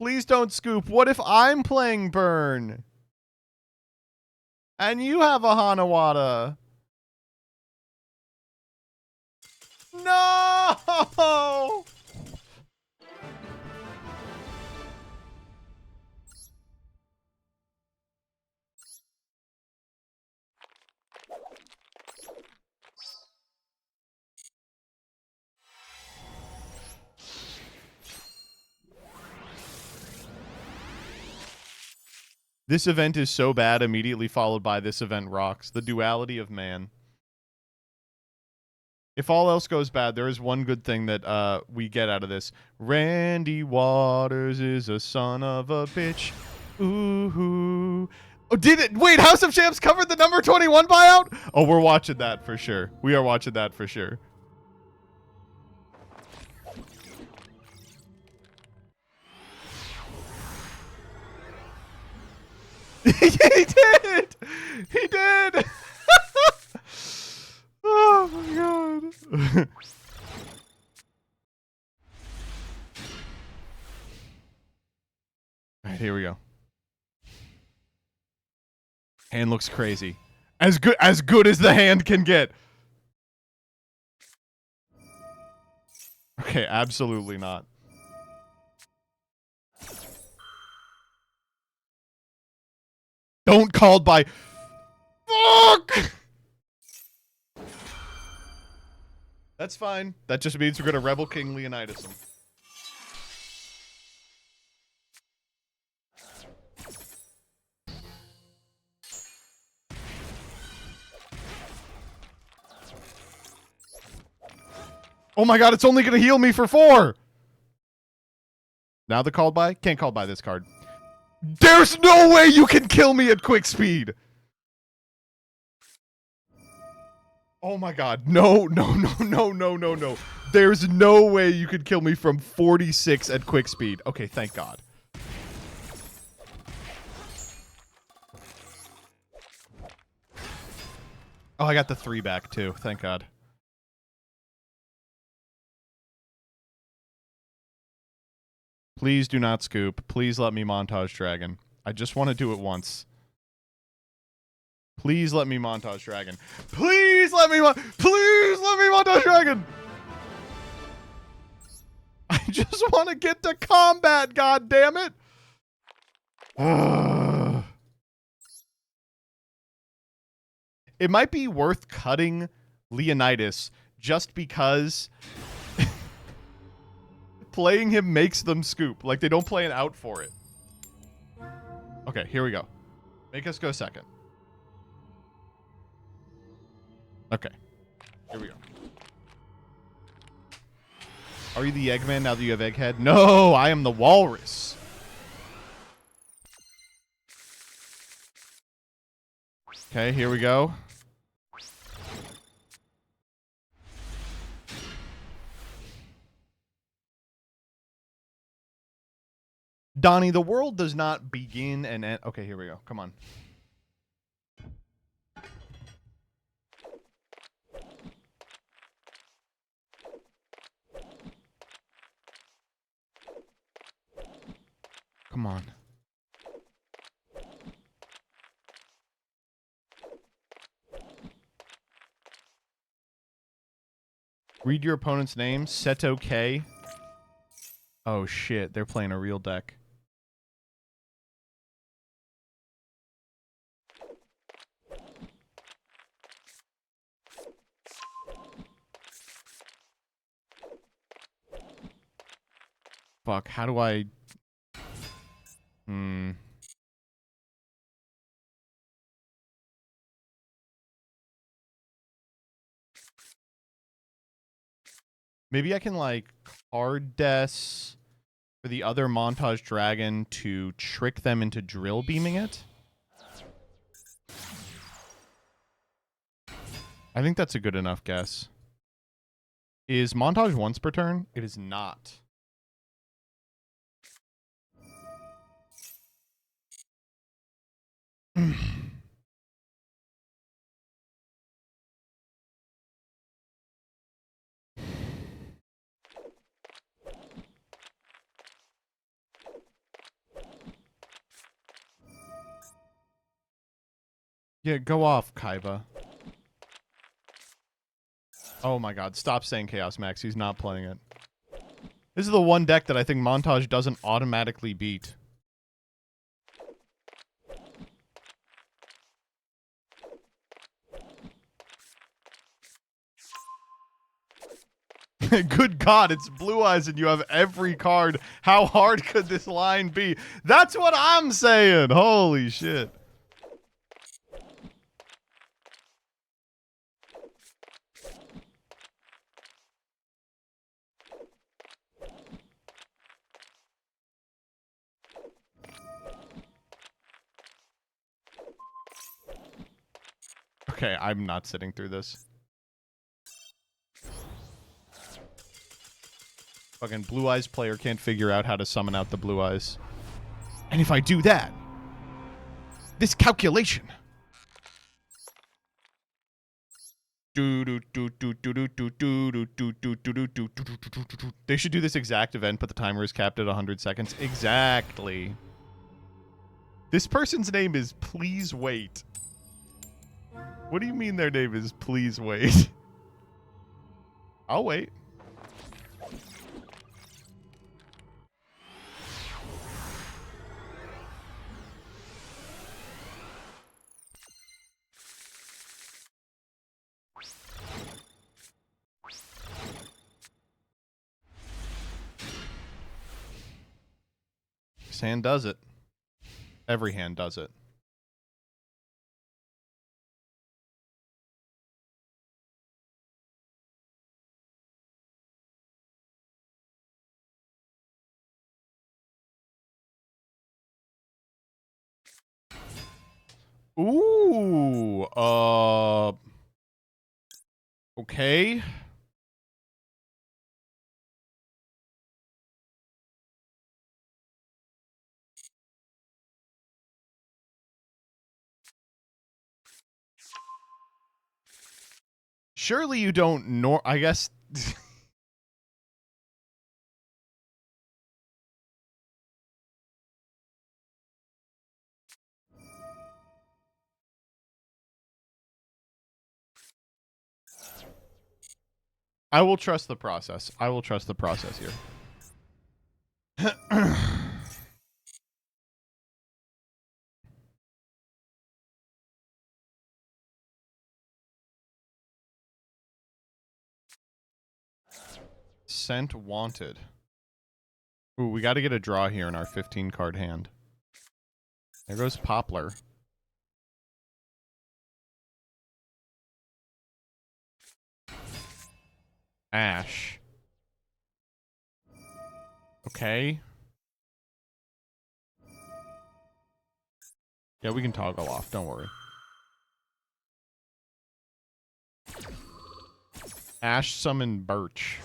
Please don't scoop. What if I'm playing Burn? And you have a Hanawata? No! This event is so bad, immediately followed by this event rocks. The duality of man. If all else goes bad, there is one good thing that we get out of this. Randy Waters is a son of a bitch. Ooh. Oh, did it? Wait, House of Champs covered the number 21 buyout? Oh, we're watching that for sure. We are watching that for sure. He did! He did! Oh my god. Alright, here we go. Hand looks crazy. As good as the hand can get. Okay, absolutely not. Don't called by. Fuck! That's fine. That just means we're gonna Rebel King Leonidas him. Oh my god, it's only gonna heal me for 4! Now the called by? Can't call by this card. There's no way you can kill me at quick speed! Oh my god. No. There's no way you could kill me from 46 at quick speed. Okay, thank god. Oh, I got the 3 back too. Thank god. Please do not scoop. Please let me montage dragon. I just want to do it once. Please let me montage dragon. Please let me montage dragon. I just want to get to combat, god damn it. It might be worth cutting Leonidas just because playing him makes them scoop. Like, they don't play an out for it. Okay, here we go. Make us go second. Okay. Here we go. Are you the Eggman now that you have Egghead? No, I am the Walrus. Okay, here we go. Donnie, the world does not begin and end. Okay, here we go. Come on. Come on. Read your opponent's name. Seto K. Oh shit, they're playing a real deck. Fuck, how do I... Maybe I can, like, hard des for the other montage dragon to trick them into drill beaming it. I think that's a good enough guess. Is montage once per turn? It is not. Yeah, go off, Kaiba. Oh my god, stop saying Chaos Max. He's not playing it. This is the one deck that I think Montage doesn't automatically beat. Good god, it's Blue Eyes and you have every card. How hard could this line be? That's what I'm saying! Holy shit. Okay, I'm not sitting through this. Fucking Blue Eyes player can't figure out how to summon out the Blue Eyes. And if I do that, this calculation. They should do this exact event, but the timer is capped at 100 seconds. Exactly. This person's name is Please Wait. What do you mean their name is Please Wait? I'll wait. This hand does it. Every hand does it. Ooh, okay. Surely you don't I guess... I will trust the process. I will trust the process here. Scent wanted. Ooh, we got to get a draw here in our 15-card hand. There goes Poplar. Ash. Okay. Yeah, we can toggle off. Don't worry. Ash summon Birch.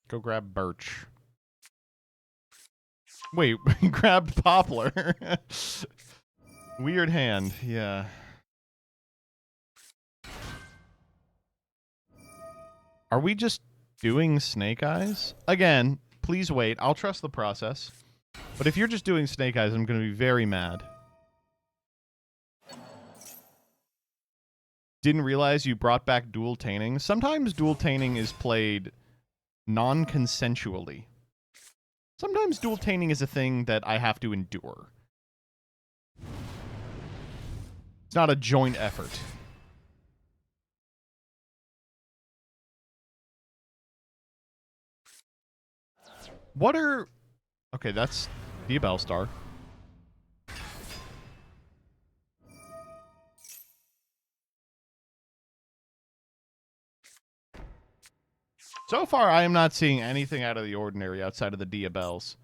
Go grab Birch. Wait, we grabbed Poplar. Weird hand, yeah. Are we just doing Snake Eyes? Again, please wait. I'll trust the process. But if you're just doing Snake Eyes, I'm going to be very mad. Didn't realize you brought back dual taining. Sometimes dual taining is played non-consensually. Sometimes dual taining is a thing that I have to endure. It's not a joint effort. What are... Okay, that's Diabell Star. So far, I am not seeing anything out of the ordinary outside of the Diabells.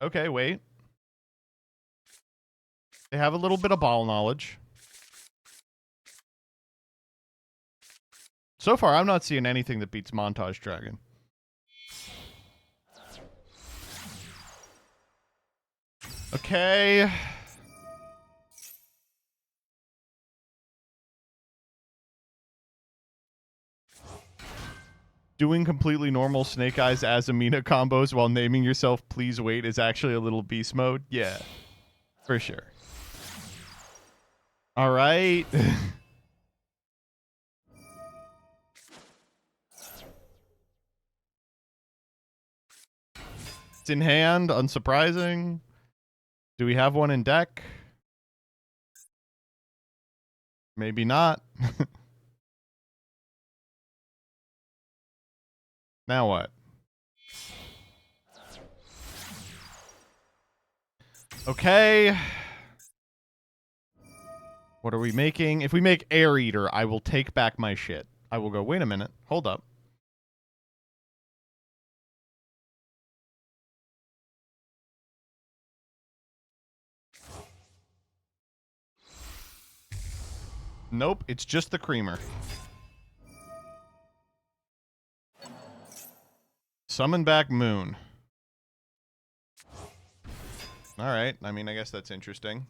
Okay, wait. They have a little bit of ball knowledge. So far, I'm not seeing anything that beats Montage Dragon. Okay. Doing completely normal Snake Eyes as Amina combos while naming yourself Please Wait is actually a little beast mode. Yeah, for sure. All right. It's in hand, unsurprising. Do we have one in deck? Maybe not. Now what? Okay. What are we making? If we make Air Eater, I will take back my shit. I will go, wait a minute. Hold up. Nope, it's just the creamer. Summon back Moon. Alright, I mean, I guess that's interesting.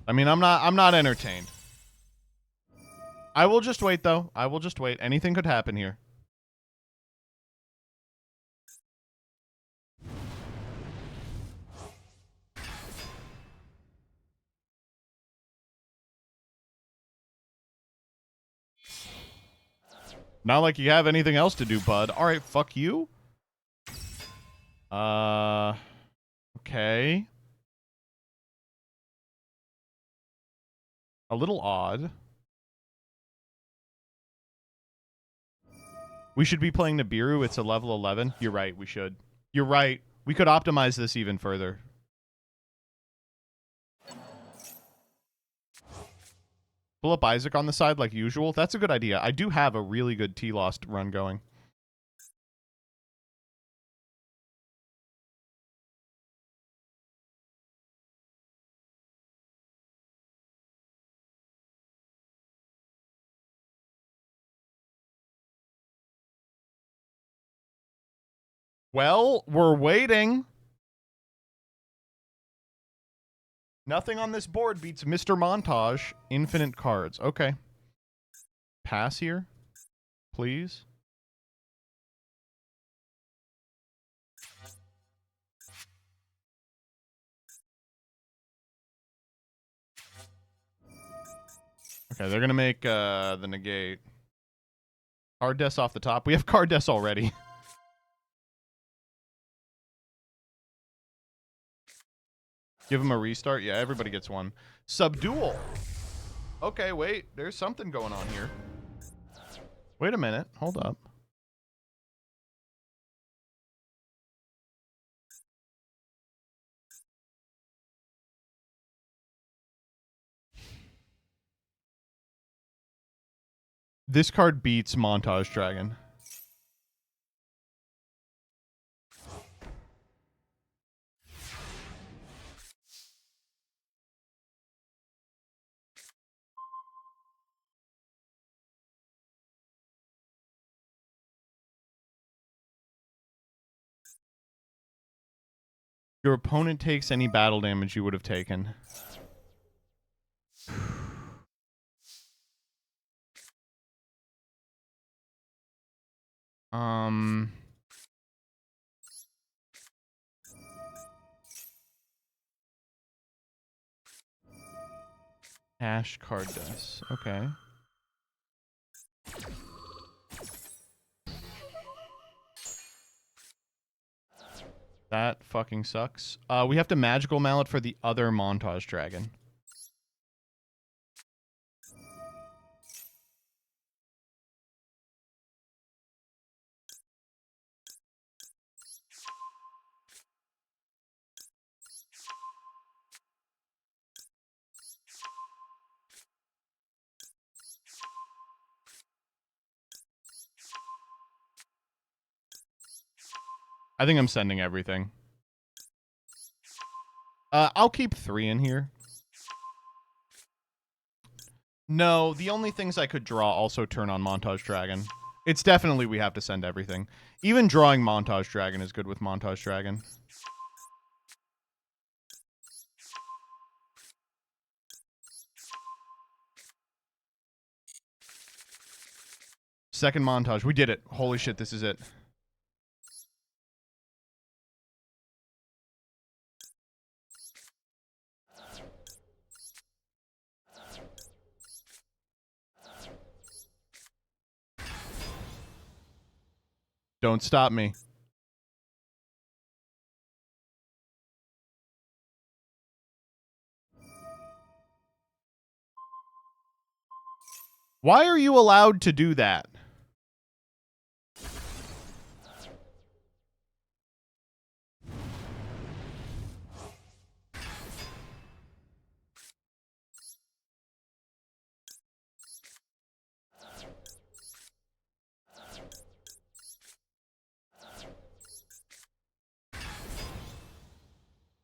I mean, I'm not entertained. I will just wait, though. I will just wait. Anything could happen here. Not like you have anything else to do, bud. Alright, fuck you. Okay. A little odd. We should be playing Nibiru. It's a level 11. You're right, we should. You're right. We could optimize this even further. Pull up Isaac on the side like usual. That's a good idea. I do have a really good T-Lost run going. Well, we're waiting. Nothing on this board beats Mr. Montage. Infinite cards. Okay. Pass here, please. Okay, they're going to make the negate. Card desk off the top. We have card desk already. Give him a restart. Yeah, everybody gets one. Subdual. Okay, wait. There's something going on here. Wait a minute. Hold up. This card beats Montage Dragon. Your opponent takes any battle damage you would have taken. Cash card desk. Okay. That fucking sucks. We have to magical mallet for the other montage dragon. I think I'm sending everything. I'll keep 3 in here. No, the only things I could draw also turn on Montage Dragon. It's definitely we have to send everything. Even drawing Montage Dragon is good with Montage Dragon. Second montage. We did it. Holy shit, this is it. Don't stop me. Why are you allowed to do that?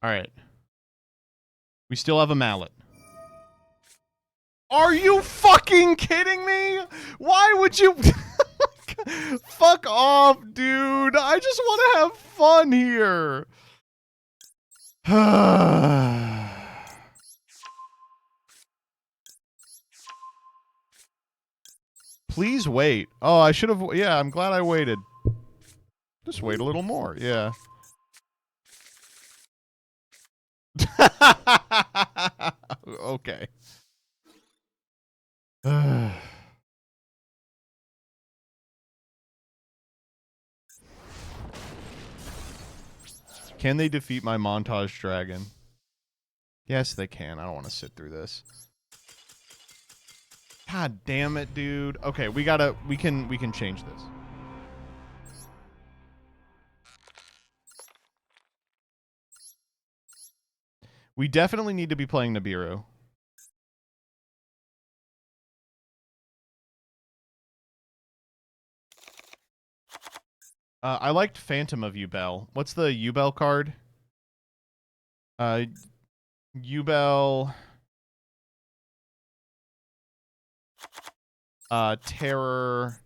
All right. We still have a mallet. Are you fucking kidding me? Why would you... Fuck off, dude. I just want to have fun here. Please wait. Oh, I should have... Yeah, I'm glad I waited. Just wait a little more. Yeah. Okay. Can they defeat my montage dragon? Yes, they can. I don't want to sit through this. God damn it, dude. Okay, we can change this. We definitely need to be playing Nibiru. I liked Phantom of Ubel. What's the Ubel card? Ubel. Terror.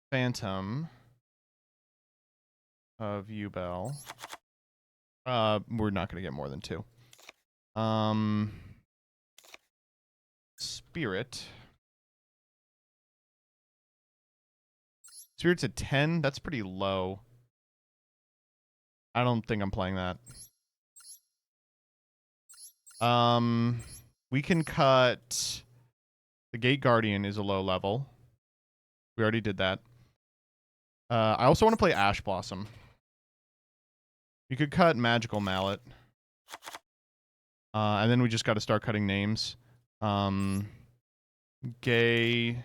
Phantom of Ubel. We're not going to get more than 2. Spirit. Spirit's at 10. That's pretty low. I don't think I'm playing that. We can cut... The Gate Guardian is a low level. We already did that. I also want to play Ash Blossom. You could cut Magical Mallet. And then we just got to start cutting names. Gay...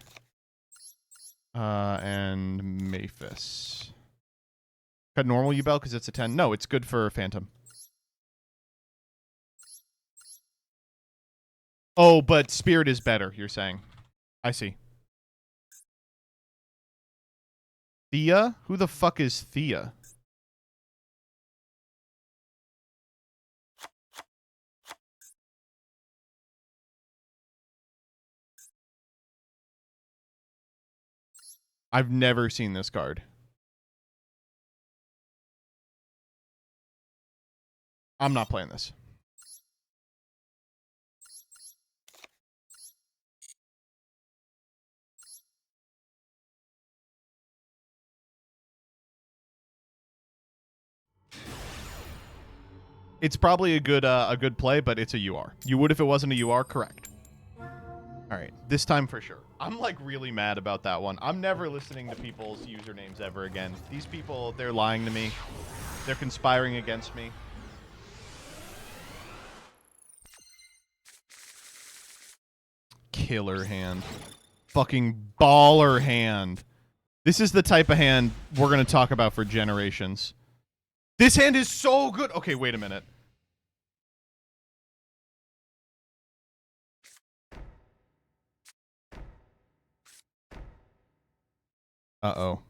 and Maphis. Cut normal Ubel because it's a 10. No, it's good for Phantom. Oh, but Spirit is better, you're saying. I see. Thea? Who the fuck is Thea? I've never seen this card. I'm not playing this. It's probably a good play, but it's a UR. You would if it wasn't a UR, correct. All right, this time for sure. I'm like really mad about that one. I'm never listening to people's usernames ever again. These people, they're lying to me. They're conspiring against me. Killer hand. Fucking baller hand. This is the type of hand we're going to talk about for generations. This hand is so good. Okay, wait a minute. Uh-oh.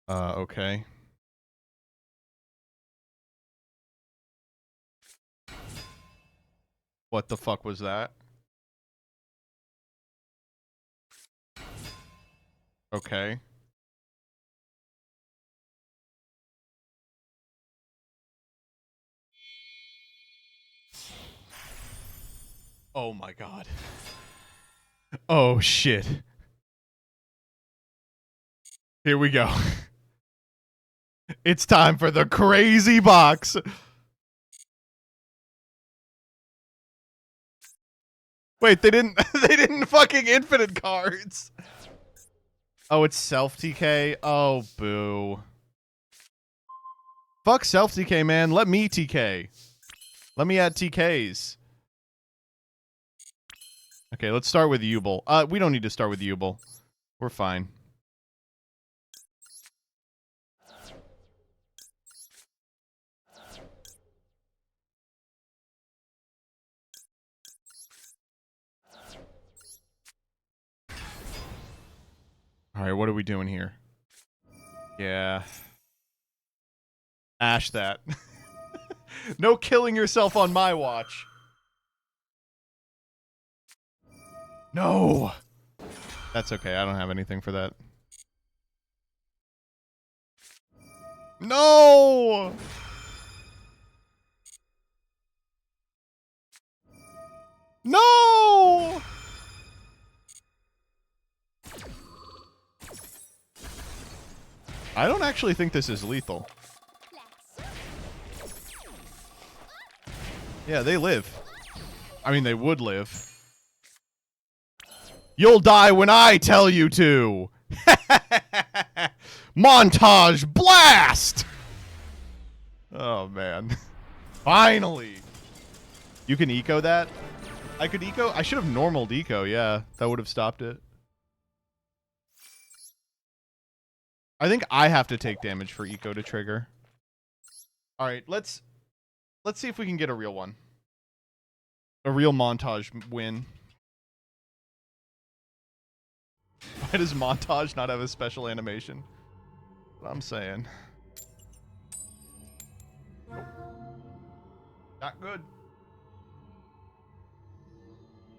Okay. What the fuck was that? Okay. Oh my god. Oh shit. Here we go. It's time for the crazy box. Wait, they didn't they didn't fucking infinite cards. Oh, it's self TK. Oh, boo. Fuck self TK, man. Let me TK. Let me add TKs. Okay, let's start with Yubel. We don't need to start with Yubel. We're fine. Alright, what are we doing here? Yeah. Ash that. No killing yourself on my watch. No! That's okay, I don't have anything for that. No! No! I don't actually think this is lethal. Yeah, they live. I mean, they would live. You'll die when I tell you to! Montage blast! Oh, man. Finally! You can eco that? I could eco? I should have normaled eco, yeah. That would have stopped it. I think I have to take damage for eco to trigger. Alright, let's see if we can get a real one. A real montage win. Why does montage not have a special animation? What I'm saying. Nope. Not good.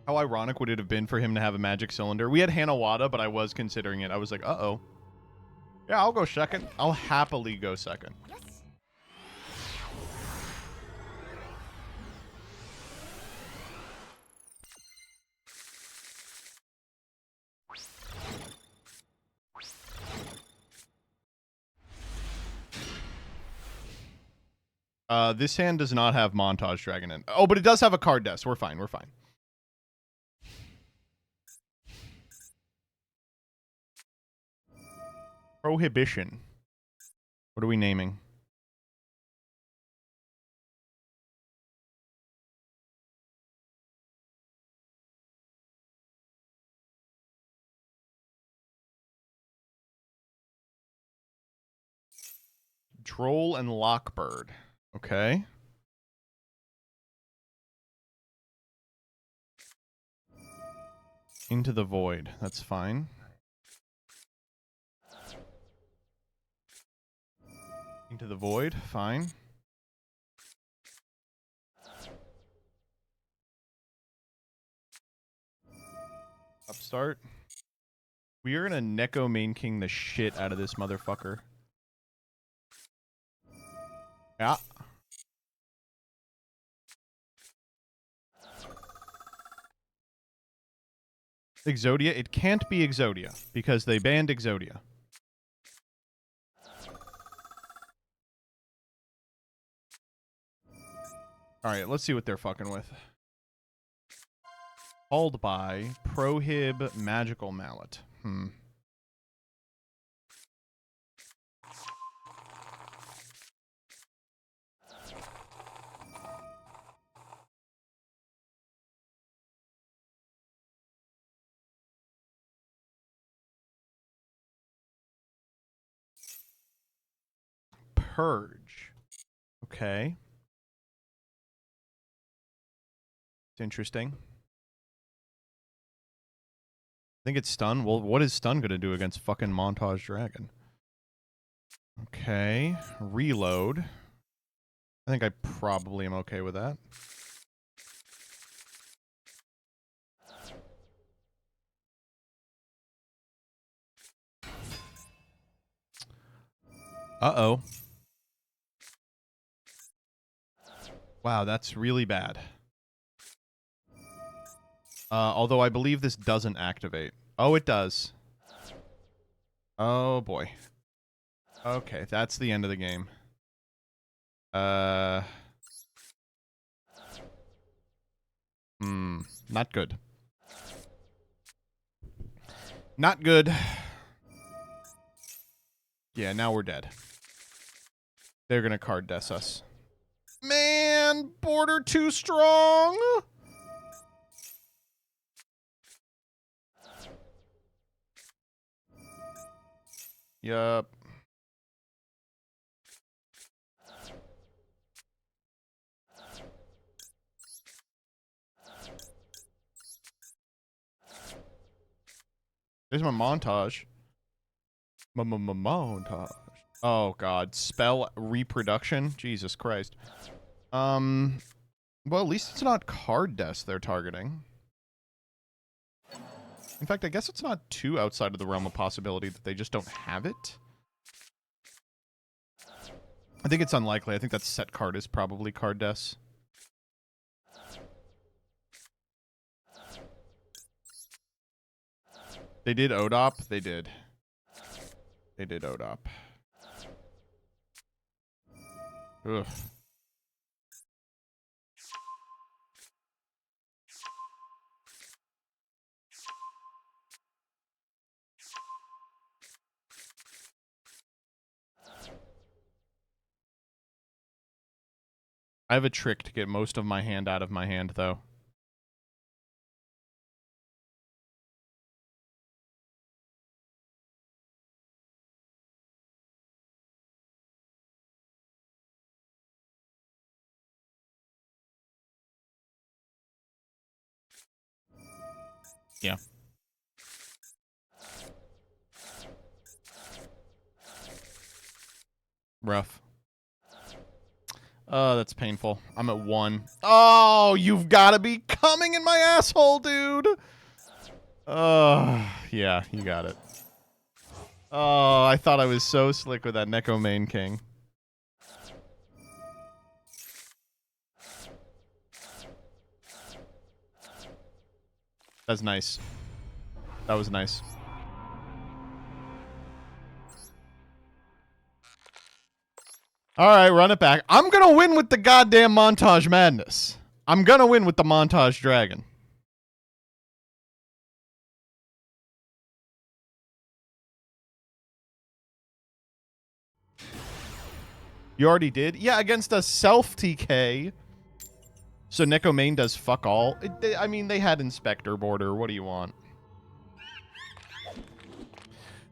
How ironic would it have been for him to have a magic cylinder? We had Hanawada, but I was considering it. I was like, uh-oh. Yeah, I'll go second. I'll happily go second. This hand does not have Montage Dragon in. Oh, but it does have a card desk. We're fine. We're fine. Prohibition. What are we naming? Troll and Lockbird. Okay. Into the Void. That's fine. Into the Void. Fine. Upstart. We are gonna Neko Main King the shit out of this motherfucker. Yeah. Exodia? It can't be Exodia, because they banned Exodia. All right, let's see what they're fucking with. Called by Prohib Magical Mallet. Purge. Okay. It's interesting. I think it's stun. Well, what is stun going to do against fucking Montage Dragon? Okay. Reload. I think I probably am okay with that. Uh-oh. Wow, that's really bad. Although I believe this doesn't activate. Oh, it does. Oh, boy. Okay, that's the end of the game. Not good. Not good. Yeah, now we're dead. They're gonna card death us. Man, border too strong. Yup. There's my montage. Montage. Oh god, spell reproduction. Jesus Christ. Well, at least it's not card deaths they're targeting. In fact, I guess it's not too outside of the realm of possibility that they just don't have it. I think it's unlikely. I think that set card is probably card deaths. They did ODOP? They did. They did ODOP. Ugh. I have a trick to get most of my hand out of my hand, though. Yeah. Rough. Oh, that's painful. I'm at 1. Oh, you've got to be coming in my asshole, dude. Oh, yeah, you got it. Oh, I thought I was so slick with that Neko main king. That's nice. That was nice. All right, run it back. I'm going to win with the goddamn Montage Madness. I'm going to win with the Montage Dragon. You already did? Yeah, against a self-TK. So Neko main does fuck all. I mean, they had Inspector Border. What do you want?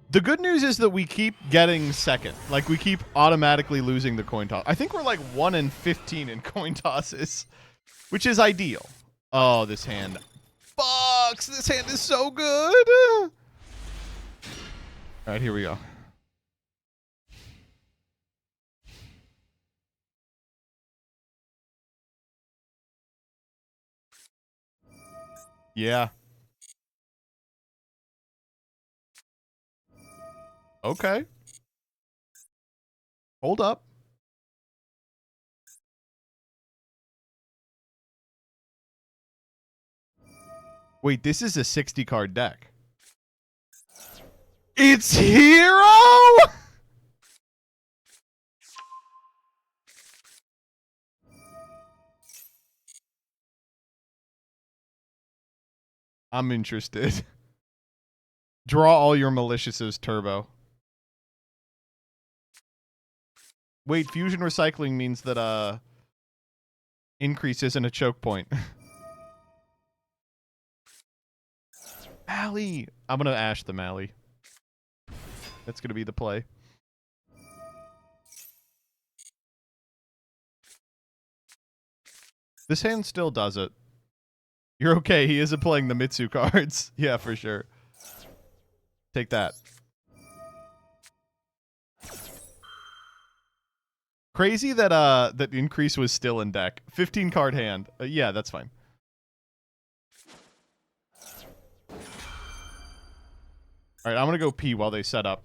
The good news is that we keep getting second. Like, we keep automatically losing the coin toss. I think we're like 1 in 15 in coin tosses, which is ideal. Oh, this hand. Fucks! This hand is so good! All right, here we go. Yeah. Okay. Hold up. Wait, this is a 60-card deck. It's Hero? I'm interested. Draw all your maliciouses, Turbo. Wait, fusion recycling means that increase isn't a choke point. Mally! I'm gonna Ash the Mally. That's gonna be the play. This hand still does it. You're okay, he isn't playing the Mitsu cards. Yeah, for sure. Take that. Crazy that that increase was still in deck. 15 card hand. Yeah, that's fine. Alright, I'm gonna go pee while they set up.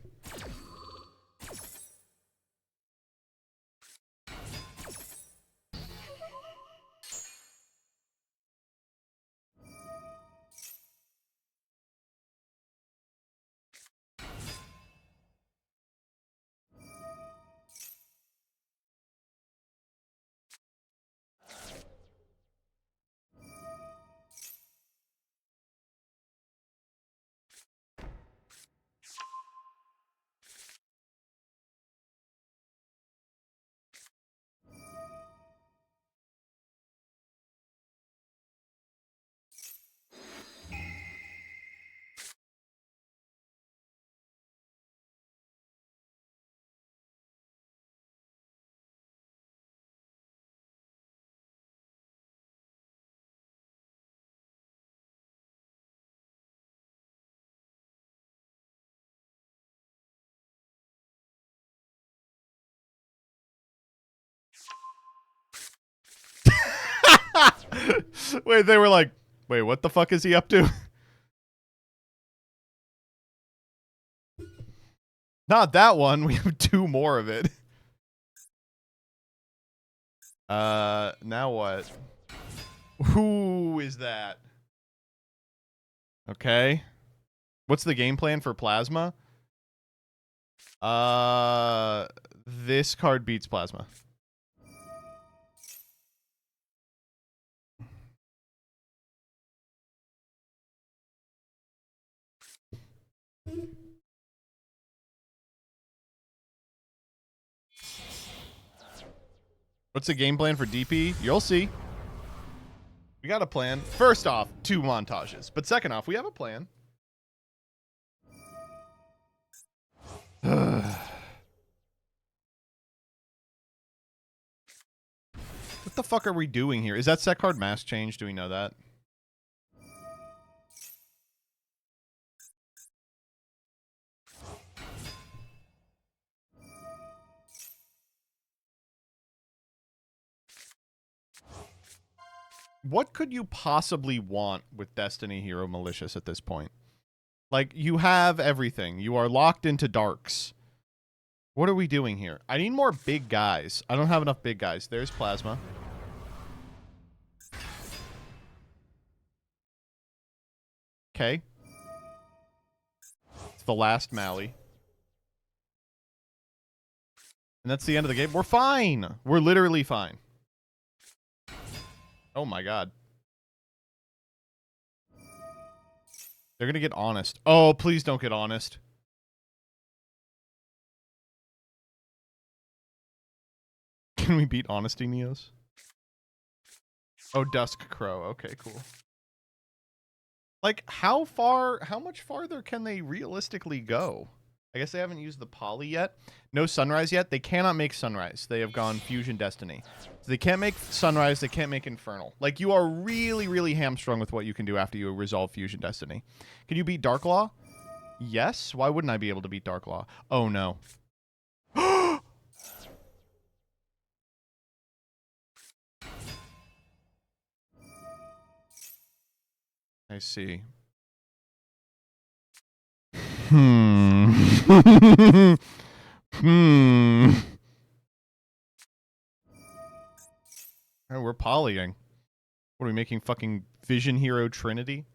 Wait, they were like, wait, what the fuck is he up to? Not that one. We have 2 more of it. Now what? Who is that? Okay. What's the game plan for Plasma? This card beats Plasma. What's the game plan for DP? You'll see. We got a plan. First off, 2 montages. But second off, we have a plan. What the fuck are we doing here? Is that set card mass change? Do we know that? What could you possibly want with Destiny Hero Malicious at this point? Like, you have everything. You are locked into darks. What are we doing here? I need more big guys. I don't have enough big guys. There's Plasma. Okay. It's the last Mally. And that's the end of the game. We're fine. We're literally fine. Oh my god. They're gonna get honest. Oh, please don't get honest. Can we beat Honesty Neos? Oh, Dusk Crow. Okay, cool. Like, how much farther can they realistically go? I guess they haven't used the poly yet. No Sunrise yet. They cannot make Sunrise. They have gone Fusion Destiny. So they can't make Sunrise. They can't make Infernal. Like, you are really, really hamstrung with what you can do after you resolve Fusion Destiny. Can you beat Dark Law? Yes. Why wouldn't I be able to beat Dark Law? Oh, no. I see. Hmm. Oh, we're polying. What are we making? Fucking Vision Hero Trinity?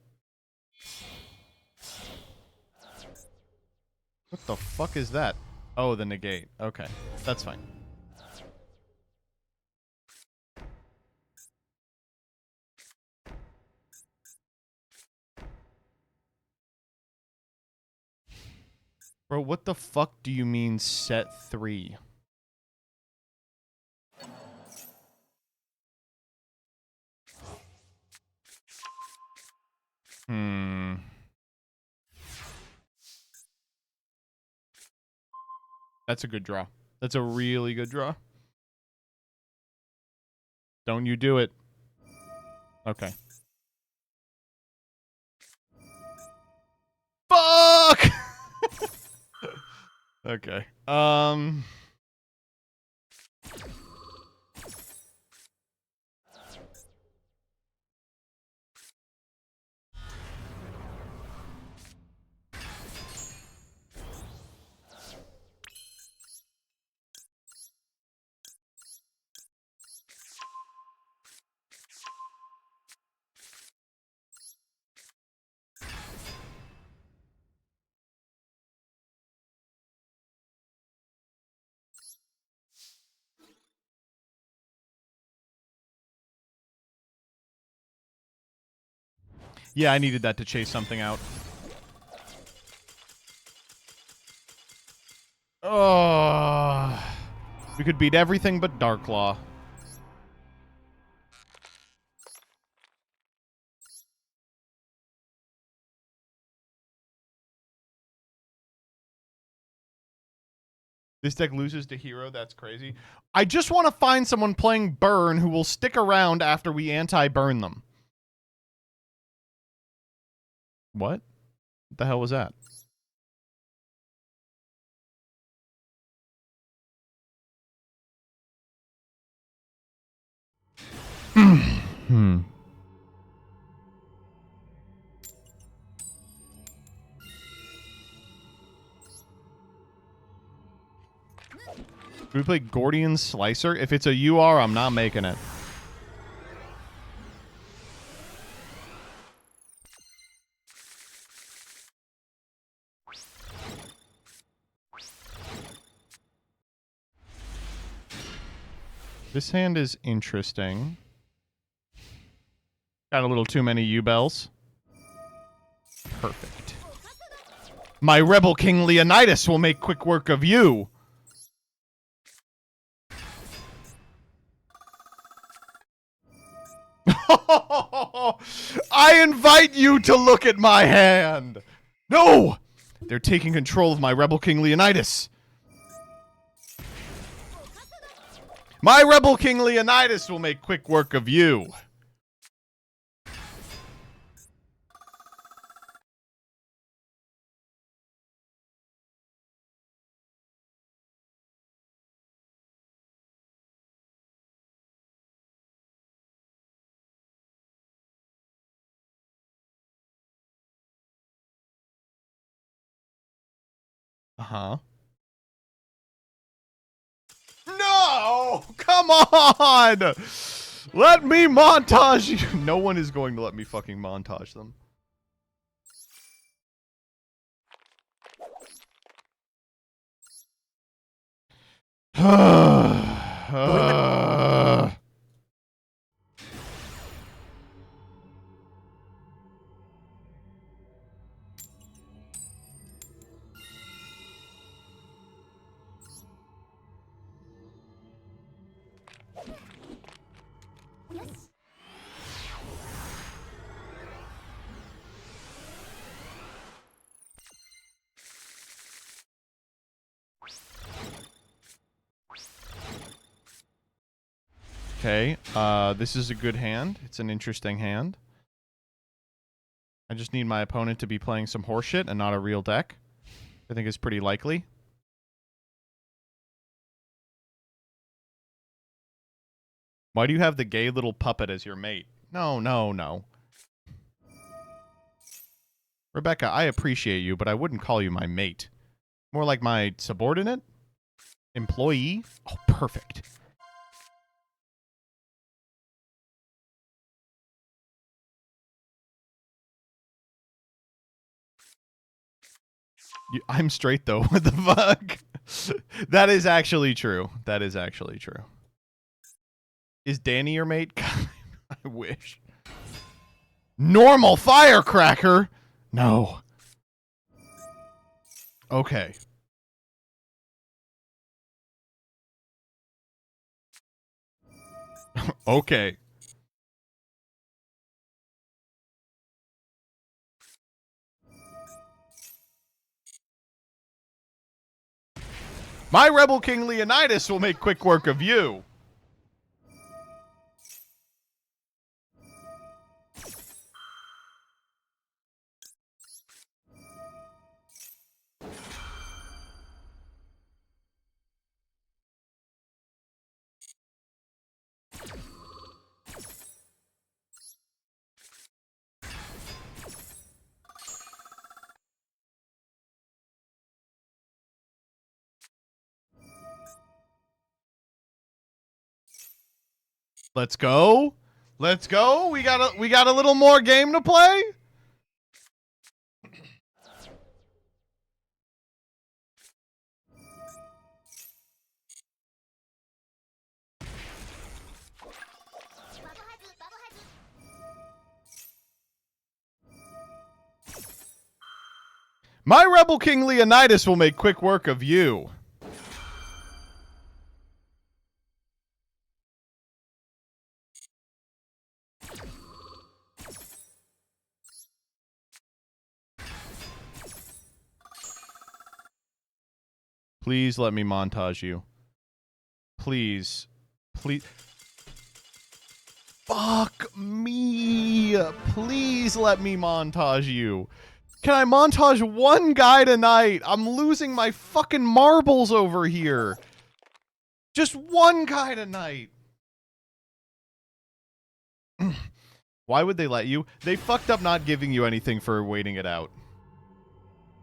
What the fuck is that? Oh, the negate. Okay, that's fine. Bro, what the fuck do you mean set 3? That's a good draw. That's a really good draw. Don't you do it. Okay. Fuck! Okay. Yeah, I needed that to chase something out. Oh, we could beat everything but Darklaw. This deck loses to Hero. That's crazy. I just want to find someone playing Burn who will stick around after we anti-burn them. What? What the hell was that? Hmm. Do we play Gordian Slicer? If it's a UR, I'm not making it. This hand is interesting. Got a little too many U-bells. Perfect. My Rebel King Leonidas will make quick work of you. I invite you to look at my hand. No! They're taking control of my Rebel King Leonidas. My Rebel King Leonidas will make quick work of you. Uh-huh. No! Come on! Let me montage you. No one is going to let me fucking montage them. Okay, this is a good hand. It's an interesting hand. I just need my opponent to be playing some horseshit and not a real deck. I think it's pretty likely. Why do you have the gay little puppet as your mate? No, no, no. Rebecca, I appreciate you, but I wouldn't call you my mate. More like my subordinate? Employee? Oh, perfect. I'm straight, though. What the fuck? That is actually true. That is actually true. Is Danny your mate? I wish. Normal firecracker? No. Okay. Okay. My Rebel King Leonidas will make quick work of you. Let's go. Let's go. We got a little more game to play. My Rebel King Leonidas will make quick work of you. Please let me montage you. Please. Please. Fuck me. Please let me montage you. Can I montage one guy tonight? I'm losing my fucking marbles over here. Just one guy tonight. Why would they let you? They fucked up not giving you anything for waiting it out.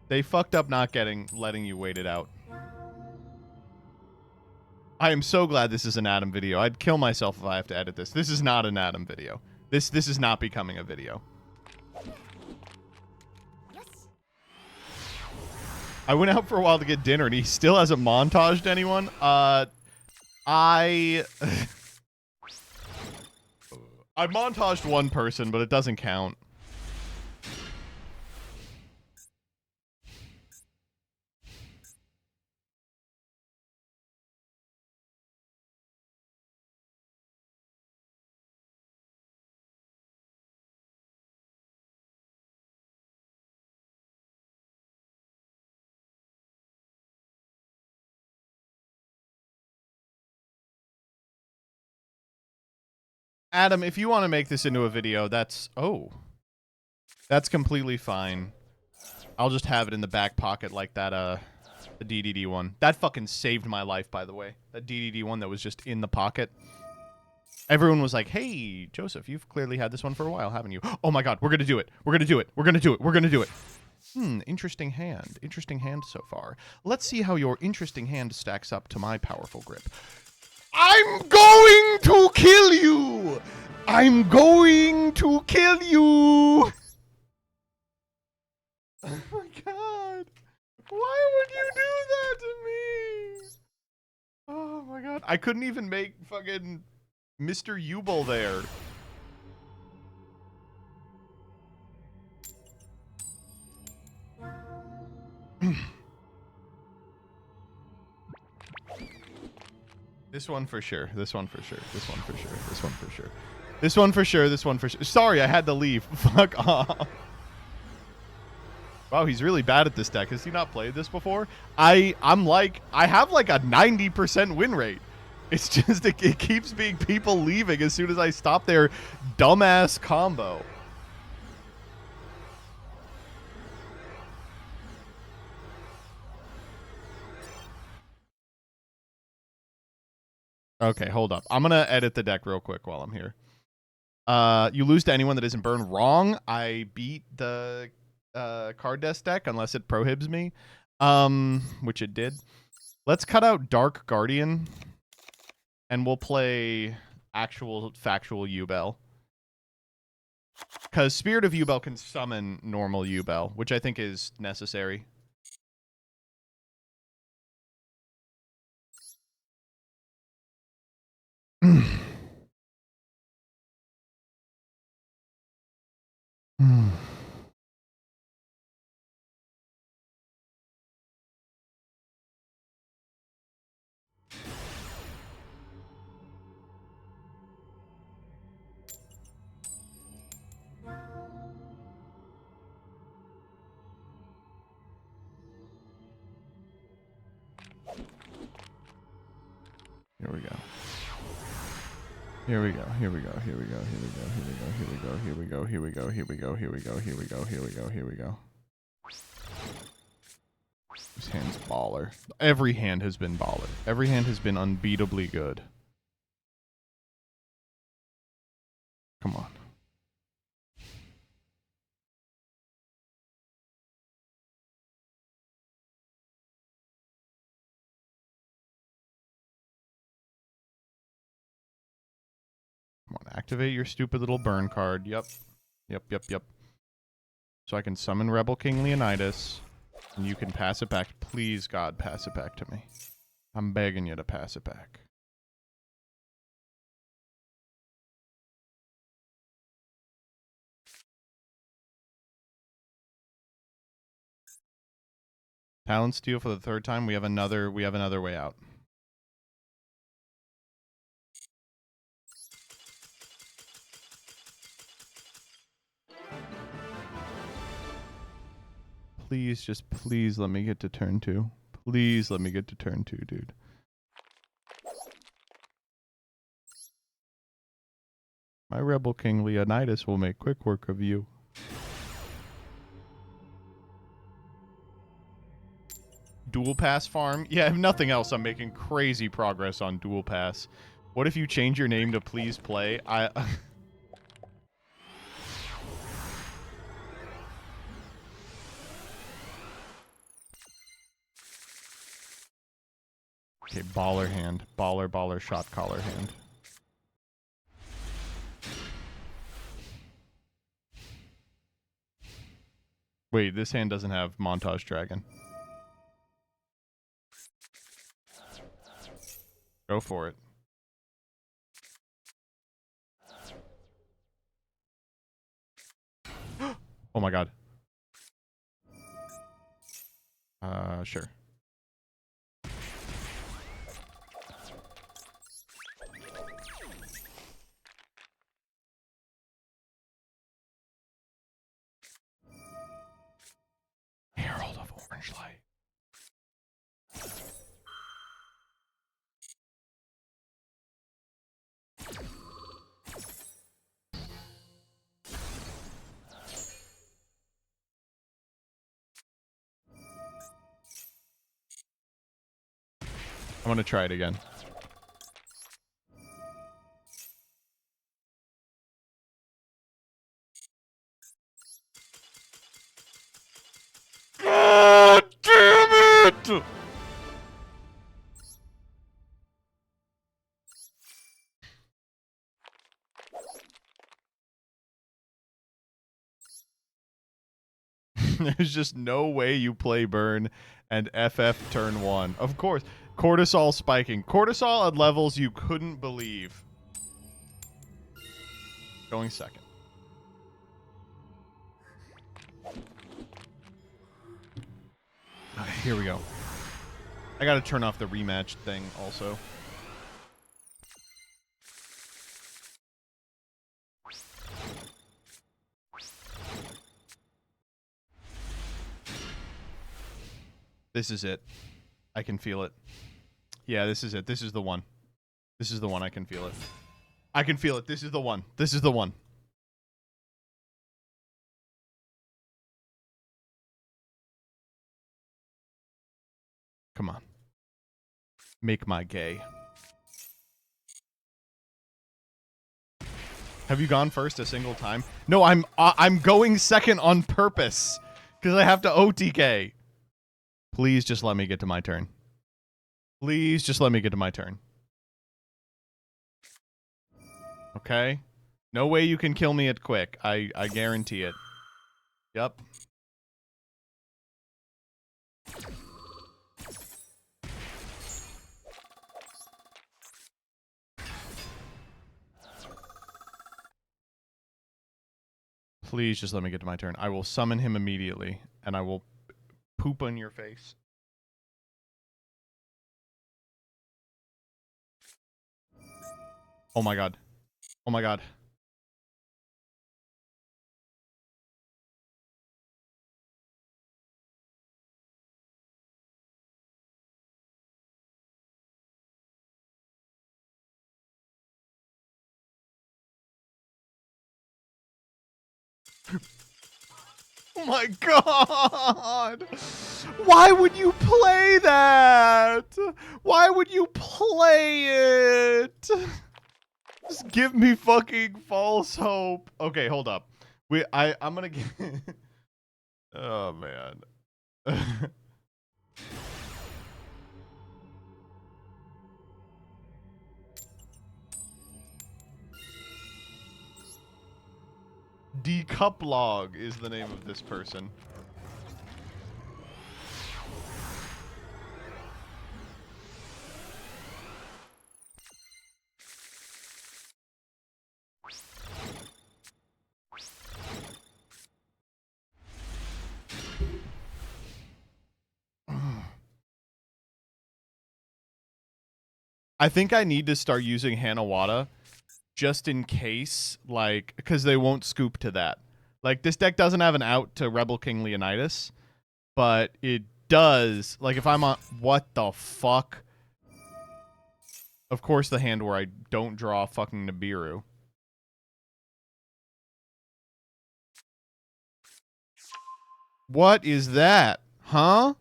They fucked up not letting you wait it out. I am so glad this is an Adam video. I'd kill myself if I have to edit this. This is not an Adam video. This is not becoming a video. I went out for a while to get dinner, and he still hasn't montaged anyone. I montaged one person, but it doesn't count. Adam, if you want to make this into a video, that's completely fine. I'll just have it in the back pocket like that, the DDD one. That fucking saved my life, by the way. That DDD one that was just in the pocket. Everyone was like, hey, Joseph, you've clearly had this one for a while, haven't you? Oh my god, we're gonna do it. We're gonna do it. We're gonna do it. We're gonna do it. Interesting hand. Interesting hand so far. Let's see how your interesting hand stacks up to my powerful grip. I'm going to kill you! I'm going to kill you! Oh my god. Why would you do that to me? Oh my god. I couldn't even make fucking Mr. Ubel there. This one for sure. This one for sure. This one for sure. This one for sure. This one for sure. This one for sure. Sorry, I had to leave. Fuck off. Wow, he's really bad at this deck. Has he not played this before? I have like a 90% win rate. It's just it keeps being people leaving as soon as I stop their dumbass combo. Okay, hold up. I'm gonna edit the deck real quick while I'm here. You lose to anyone that isn't burned. Wrong. I beat the card deck unless it prohibits me, which it did. Let's cut out Dark Guardian, and we'll play actual factual Ubel. Because Spirit of Ubel can summon normal Ubel, which I think is necessary. Here we go. Here we go. Here we go. Here we go. Here we go. Here we go. Here we go. Here we go. Here we go. Here we go. Here we go. Here we go. Here we go. This hand's baller. Every hand has been baller. Every hand has been unbeatably good. Come on. Come on, activate your stupid little burn card. Yep. Yep. So I can summon Rebel King Leonidas, and you can pass it back. Please, God, pass it back to me. I'm begging you to pass it back. Talon Steel for the third time. We have another way out. Please let me get to turn 2. Please let me get to turn 2, dude. My Rebel King Leonidas will make quick work of you. Dual Pass farm? Yeah, if nothing else, I'm making crazy progress on Dual Pass. What if you change your name to Please Play? Okay, baller hand. Baller shot collar hand. Wait, this hand doesn't have Montage Dragon. Go for it. Oh my god. Sure. Herald of Orange Light. I'm gonna try it again. God damn it! There's just no way you play burn and FF turn 1. Of course. Cortisol spiking. Cortisol at levels you couldn't believe. Going second. Here we go. I gotta turn off the rematch thing also. This is it. I can feel it. Yeah, this is it. This is the one. This is the one. I can feel it. I can feel it. This is the one. This is the one. Come on. Make my gay. Have you gone first a single time? No, I'm going second on purpose because I have to OTK. Please just let me get to my turn. Please just let me get to my turn. Okay? No way you can kill me at quick. I guarantee it. Yep. Please just let me get to my turn. I will summon him immediately, and I will poop on your face. Oh my god. Oh my god. Oh my god! Why would you play that? Why would you play it? Just give me fucking false hope. Okay, hold up. I'm gonna get. Oh man. Decuplog is the name of this person. I think I need to start using Hanawata just in case, like, because they won't scoop to that. Like, this deck doesn't have an out to Rebel King Leonidas, but it does. Like, if I'm on... What the fuck? Of course, the hand where I don't draw fucking Nibiru. What is that? Huh?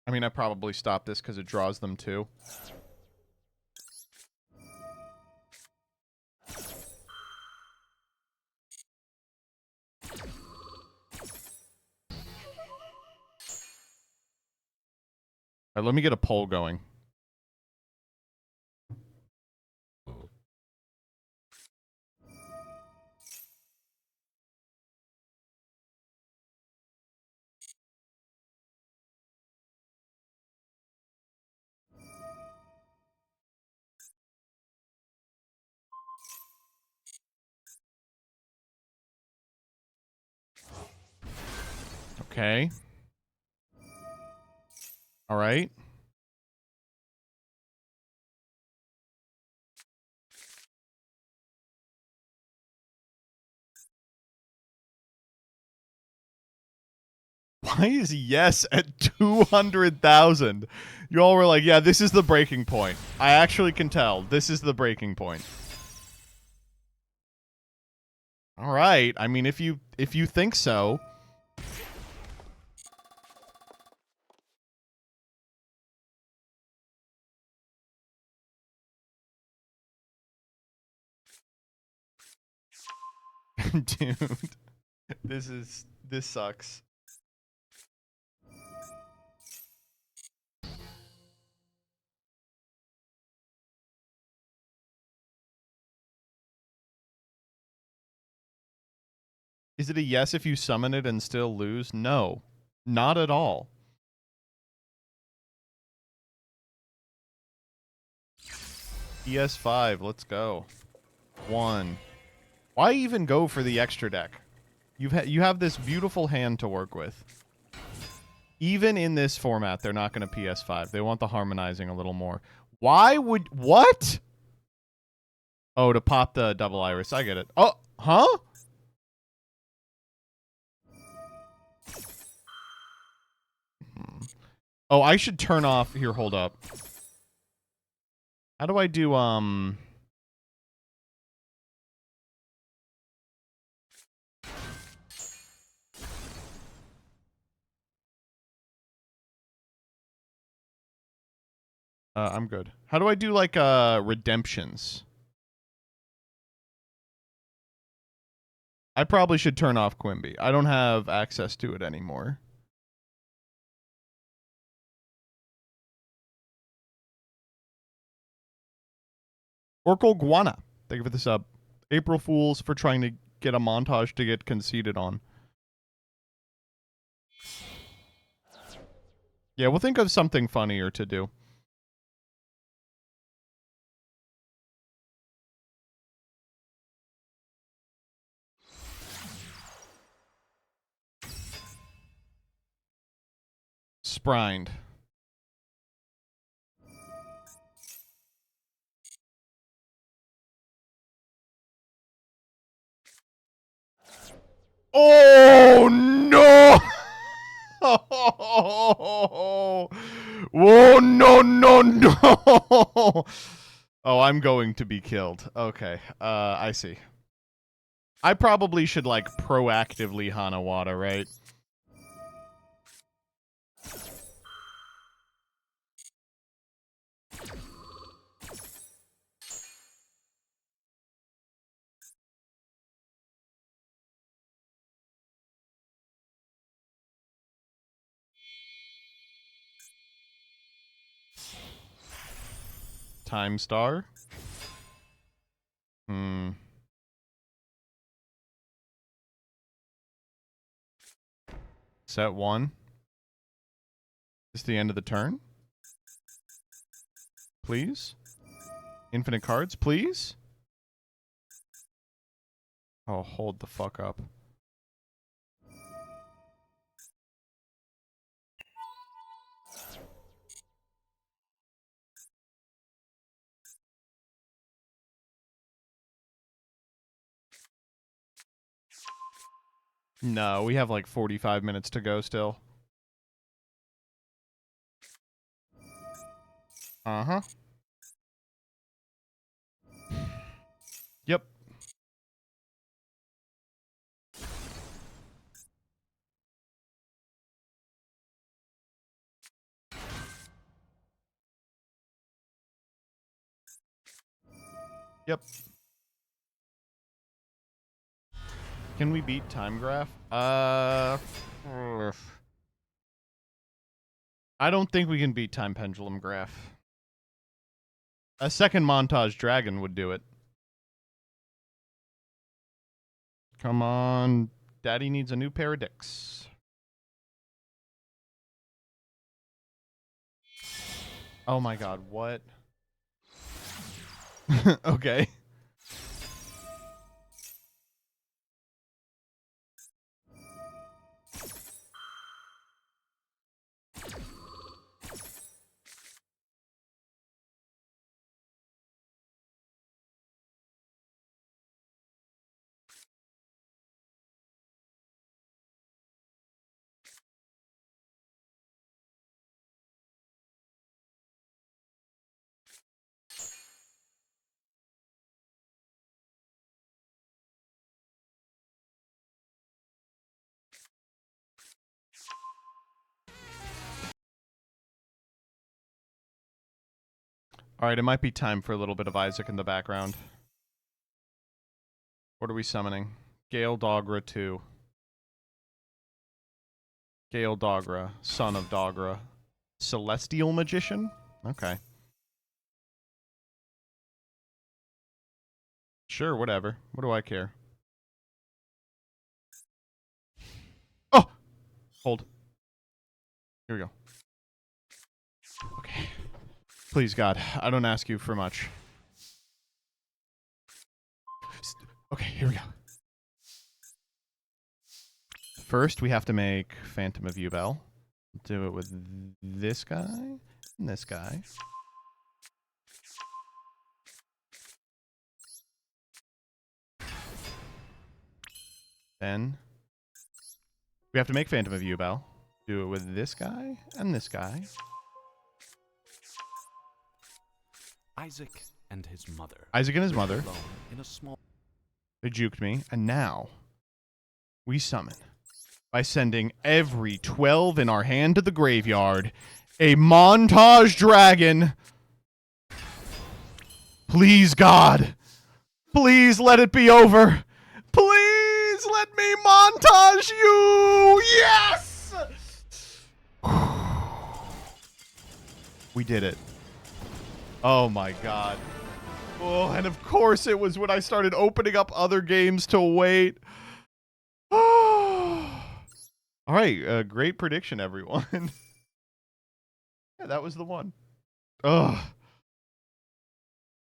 I mean, I probably stopped this because it draws them too. All right, let me get a poll going. Okay. All right. Why is yes at 200,000? You all were like, yeah, this is the breaking point. I actually can tell. This is the breaking point. All right. I mean, if you think so. Dude, this sucks. Is it a yes if you summon it and still lose? No, not at all. ES5, let's go. 1. Why even go for the extra deck? You have this beautiful hand to work with. Even in this format, they're not going to PS5. They want the harmonizing a little more. Why would... What? Oh, to pop the double iris. I get it. Oh, huh? Oh, I should turn off... Here, hold up. How do I do, I'm good. How do I do, like, redemptions? I probably should turn off Quimby. I don't have access to it anymore. Oracle Guana. Thank you for the sub. April Fools for trying to get a montage to get conceited on. Yeah, we'll think of something funnier to do. Sprined. Oh no! Whoa, no, no, no! Oh, I'm going to be killed. Okay, I see. I probably should, like, proactively Hanawada, right? Time star? Hmm. Set 1. Is this the end of the turn? Please? Infinite cards, please? Oh, hold the fuck up. No, we have like 45 minutes to go still. Uh-huh. Yep. Yep. Can we beat Time Graph? I don't think we can beat Time Pendulum Graph. A second Montage Dragon would do it. Come on. Daddy needs a new pair of dicks. Oh my god, what? Okay. Alright, it might be time for a little bit of Isaac in the background. What are we summoning? Gale Dogra 2. Gale Dogra, son of Dogra. Celestial Magician? Okay. Sure, whatever. What do I care? Oh! Hold. Here we go. Okay. Please, God, I don't ask you for much. Okay, here we go. First, we have to make Phantom of Yubel. Do it with this guy and this guy. Then we have to make Phantom of Yubel. Do it with this guy and this guy. Isaac and his mother. Isaac and his mother. In a small... They juked me, and now we summon, by sending every 12 in our hand to the graveyard, a Montage Dragon. Please, God. Please let it be over. Please let me montage you. Yes! We did it. Oh my god. Oh, and of course it was when I started opening up other games to wait. All right, great prediction, everyone. Yeah, that was the one. Ugh.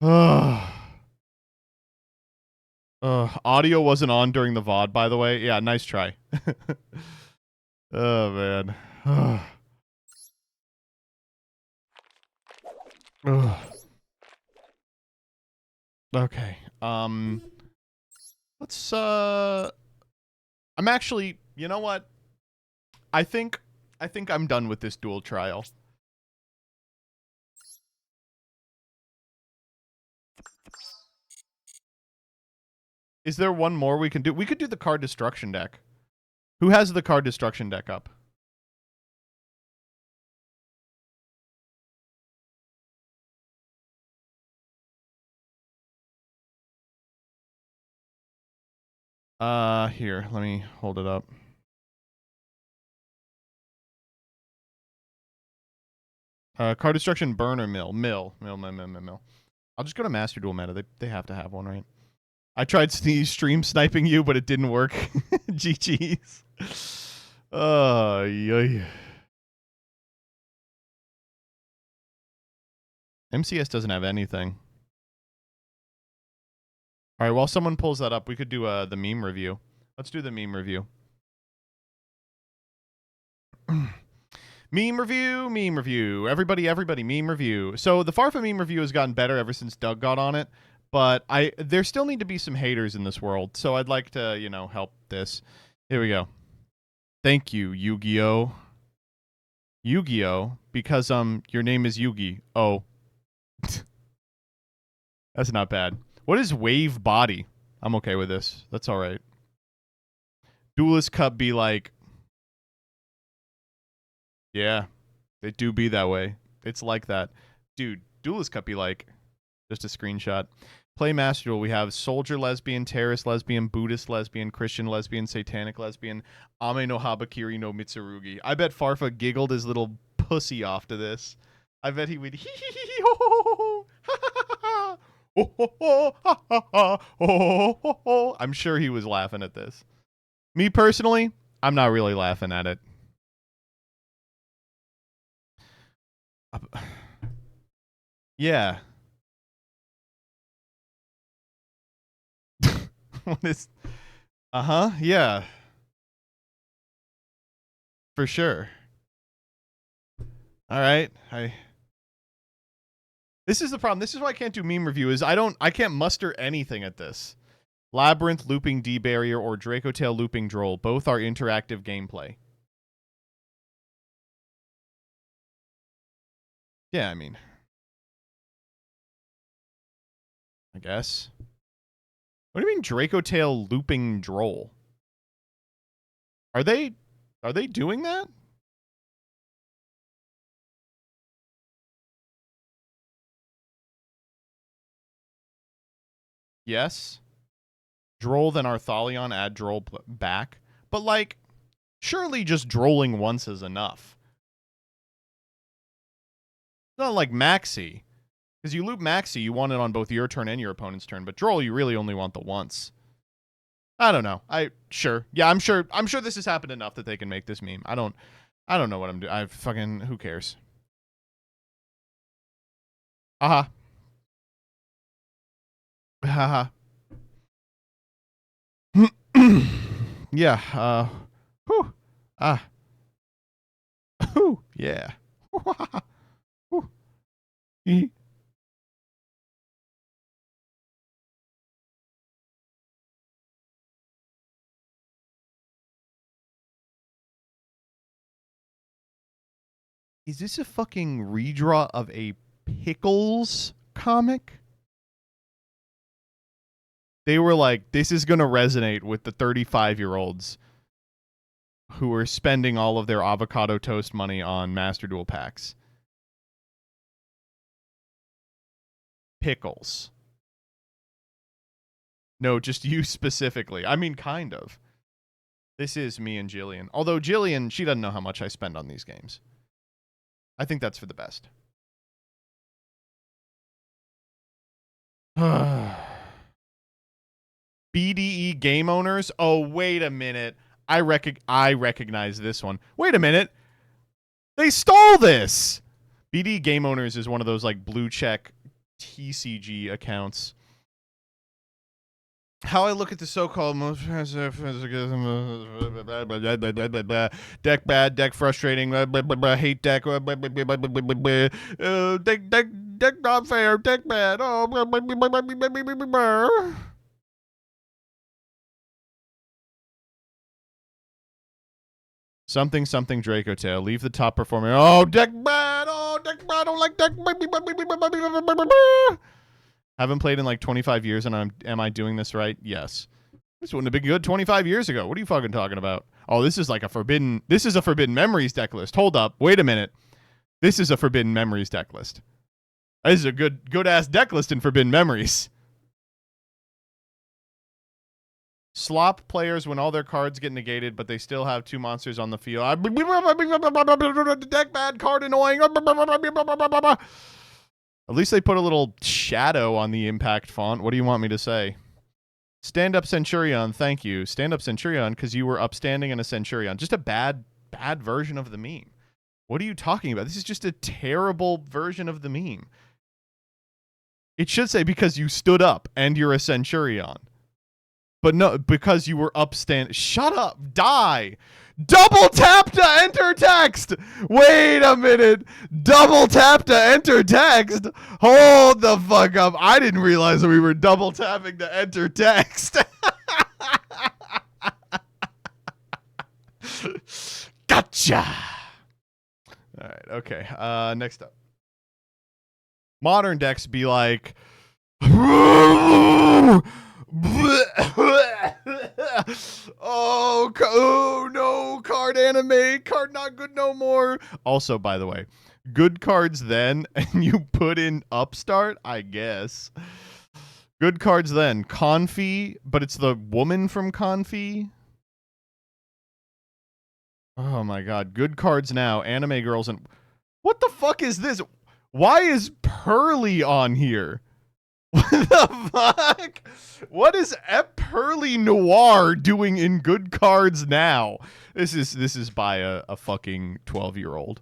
Ugh. Audio wasn't on during the VOD, by the way. Yeah, nice try. Oh, man. Ugh. Okay. Let's I'm actually, you know what? I think I'm done with this duel trial. Is there one more we can do? We could do the card destruction deck. Who has the card destruction deck up? Here, let me hold it up. Card destruction, burner, mill. I'll just go to Master Duel Meta. They have to have one, right? I tried stream sniping you, but it didn't work. GG's. Yeah. MCS doesn't have anything. All right, while someone pulls that up, we could do the meme review. Let's do the meme review. Meme review. Everybody, meme review. So the Farfa meme review has gotten better ever since Doug got on it, but there still need to be some haters in this world, so I'd like to, help this. Here we go. Thank you, Yu-Gi-Oh! Yu-Gi-Oh! Because, your name is Yugi. Oh. That's not bad. What is Wave Body? I'm okay with this. That's all right. Duelist Cup be like... Yeah, they do be that way. It's like that. Dude, Duelist Cup be like... Just a screenshot. Play Master Duel. We have Soldier Lesbian, Terrorist Lesbian, Buddhist Lesbian, Christian Lesbian, Satanic Lesbian, Ame no Habakiri no Mitsurugi. I bet Farfa giggled his little pussy off to this. I bet he would hee hee hee ho ho ho ho ho ha ha ha ho ho ho. I'm sure he was laughing at this. Me personally, I'm not really laughing at it. Yeah. What is... yeah. For sure. All right. This is the problem. This is why I can't do meme review, is I can't muster anything at this. Labyrinth, Looping D-Barrier, or Dracotail Looping Droll. Both are interactive gameplay. Yeah, I mean... I guess. What do you mean Dracotail Looping Droll? Are they doing that? Yes. Droll, then Arthalion, add Droll back. But, like, surely just drolling once is enough. It's not like Maxi. Because you loop Maxi, you want it on both your turn and your opponent's turn. But Droll, you really only want the once. I don't know. Sure. Yeah, I'm sure this has happened enough that they can make this meme. I don't know what I'm doing. Who cares? Haha. Haha. Yeah, whew. Whew. Yeah. Whew. Is this a fucking redraw of a Pickles comic? They were like, this is going to resonate with the 35-year-olds who are spending all of their avocado toast money on Master Duel packs. Pickles. No, just you specifically. I mean, kind of. This is me and Jillian. Although Jillian, she doesn't know how much I spend on these games. I think that's for the best. BDE game owners? Oh, wait a minute. I recognize this one. Wait a minute. They stole this. BDE game owners is one of those like blue check TCG accounts. How I look at the so-called most deck bad, deck frustrating, hate deck, deck not fair, deck bad. Oh, Something something Draco Tail. Leave the top performer. Oh, deck bad. Oh, deck bad. I don't like deck. Haven't played in like 25 years, and am I doing this right? Yes. This wouldn't have been good 25 years ago. What are you fucking talking about? Oh, this is like a forbidden. This is a Forbidden Memories deck list. Hold up. Wait a minute. This is a Forbidden Memories deck list. This is a good ass deck list in Forbidden Memories. Slop players when all their cards get negated, but they still have 2 monsters on the field. Deck bad, card annoying. At least they put a little shadow on the impact font. What do you want me to say? Stand up Centurion, thank you. Stand up Centurion because you were upstanding in a Centurion. Just a bad version of the meme. What are you talking about? This is just a terrible version of the meme. It should say because you stood up and you're a Centurion. But no, because you were upstand. Shut up. Die. Double tap to enter text. Wait a minute. Double tap to enter text. Hold the fuck up. I didn't realize that we were double tapping to enter text. Gotcha. All right. Okay. Next up. Modern decks be like. Oh no, card anime, card not good no more. Also, by the way, good cards then, and you put in Upstart, I guess. Good cards then, Confi, but it's the woman from Confi. Oh my god, good cards now, anime girls, and what the fuck is this? Why is Pearly on here? What the fuck? What is Pearly Noir doing in good cards now? This is by a fucking 12-year-old.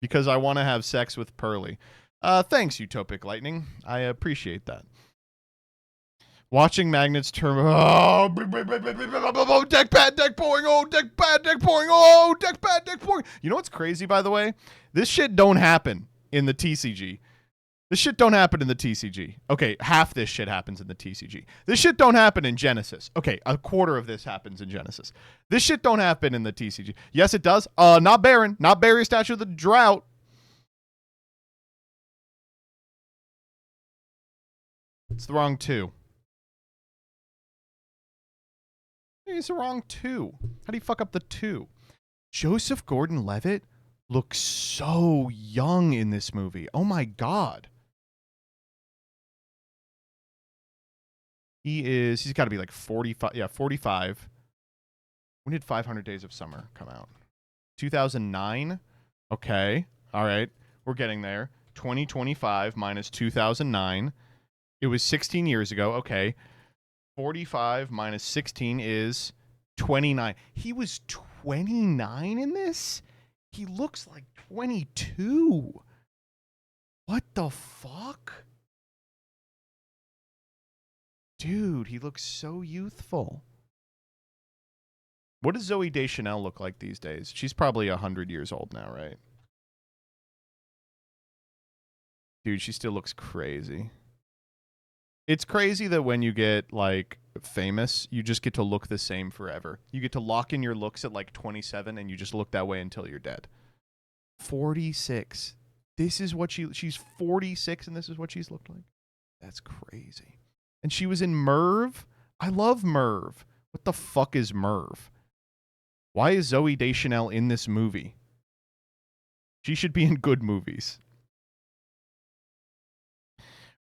Because I want to have sex with Pearly. Thanks, Utopic Lightning. I appreciate that. Watching Magnets turn. Oh, deck bad, deck pouring. Oh, deck bad, deck pouring. Oh, deck bad, deck pouring. You know what's crazy, by the way? This shit don't happen in the TCG. This shit don't happen in the TCG. Okay, half this shit happens in the TCG. This shit don't happen in Genesis. Okay, a quarter of this happens in Genesis. This shit don't happen in the TCG. Yes, it does. Not Baron. Not Barry Statue of the Drought. It's the wrong 2. It's the wrong 2. How do you fuck up the 2? Joseph Gordon-Levitt looks so young in this movie. Oh my god. He's got to be like 45. Yeah, 45. When did 500 Days of Summer come out? 2009? Okay. All right. We're getting there. 2025 minus 2009. It was 16 years ago. Okay. 45 minus 16 is 29. He was 29 in this? He looks like 22. What the fuck? Dude, he looks so youthful. What does Zoe Deschanel look like these days? She's probably 100 years old now, right? Dude, she still looks crazy. It's crazy that when you get, like, famous, you just get to look the same forever. You get to lock in your looks at, like, 27, and you just look that way until you're dead. 46. This is what she's 46, and this is what she's looked like. That's crazy. And she was in Merv. I love Merv. What the fuck is Merv? Why is Zoe Deschanel in this movie? She should be in good movies.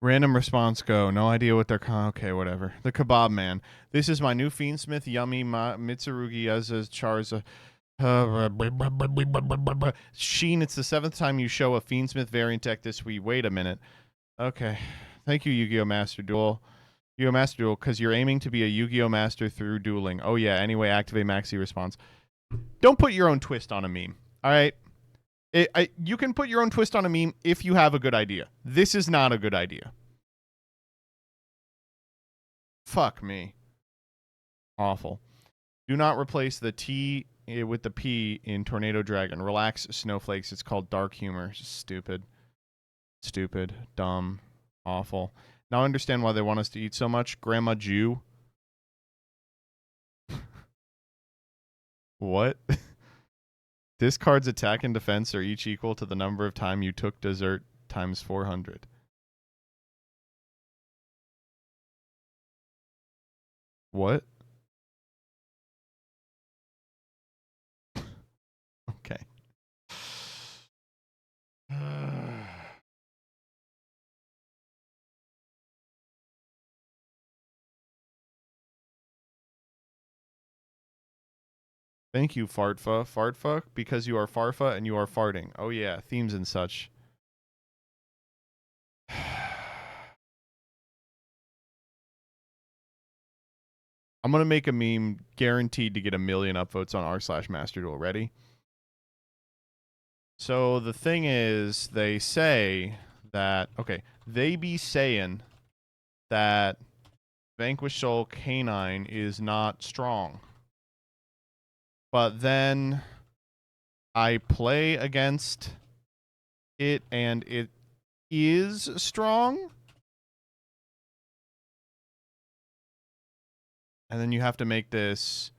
Random response go. No idea what they're okay, whatever. The Kebab Man. This is my new Fiendsmith Yummy Mitsurugi as a Charza. Sheen, it's the 7th time you show a Fiendsmith variant deck this week. Wait a minute. Okay. Thank you, Yu-Gi-Oh! Master Duel. Yu-Gi-Oh! Master Duel, because you're aiming to be a Yu-Gi-Oh! Master through dueling. Oh, yeah. Anyway, activate Maxi response. Don't put your own twist on a meme. All right? You can put your own twist on a meme if you have a good idea. This is not a good idea. Fuck me. Awful. Do not replace the T with the P in Tornado Dragon. Relax, snowflakes. It's called dark humor. Stupid. Stupid. Dumb. Awful. Now I understand why they want us to eat so much. Grandma Jew. What? This card's attack and defense are each equal to the number of time you took dessert times 400. What? Okay. Thank you, Fartfa. Fartfa, because you are Farfa and you are farting. Oh yeah, themes and such. I'm going to make a meme guaranteed to get 1 million upvotes on r/Master Duel. Ready? So the thing is, they say that, okay, they be saying that Vanquish Soul Canine is not strong. But then I play against it and it is strong. And then you have to make this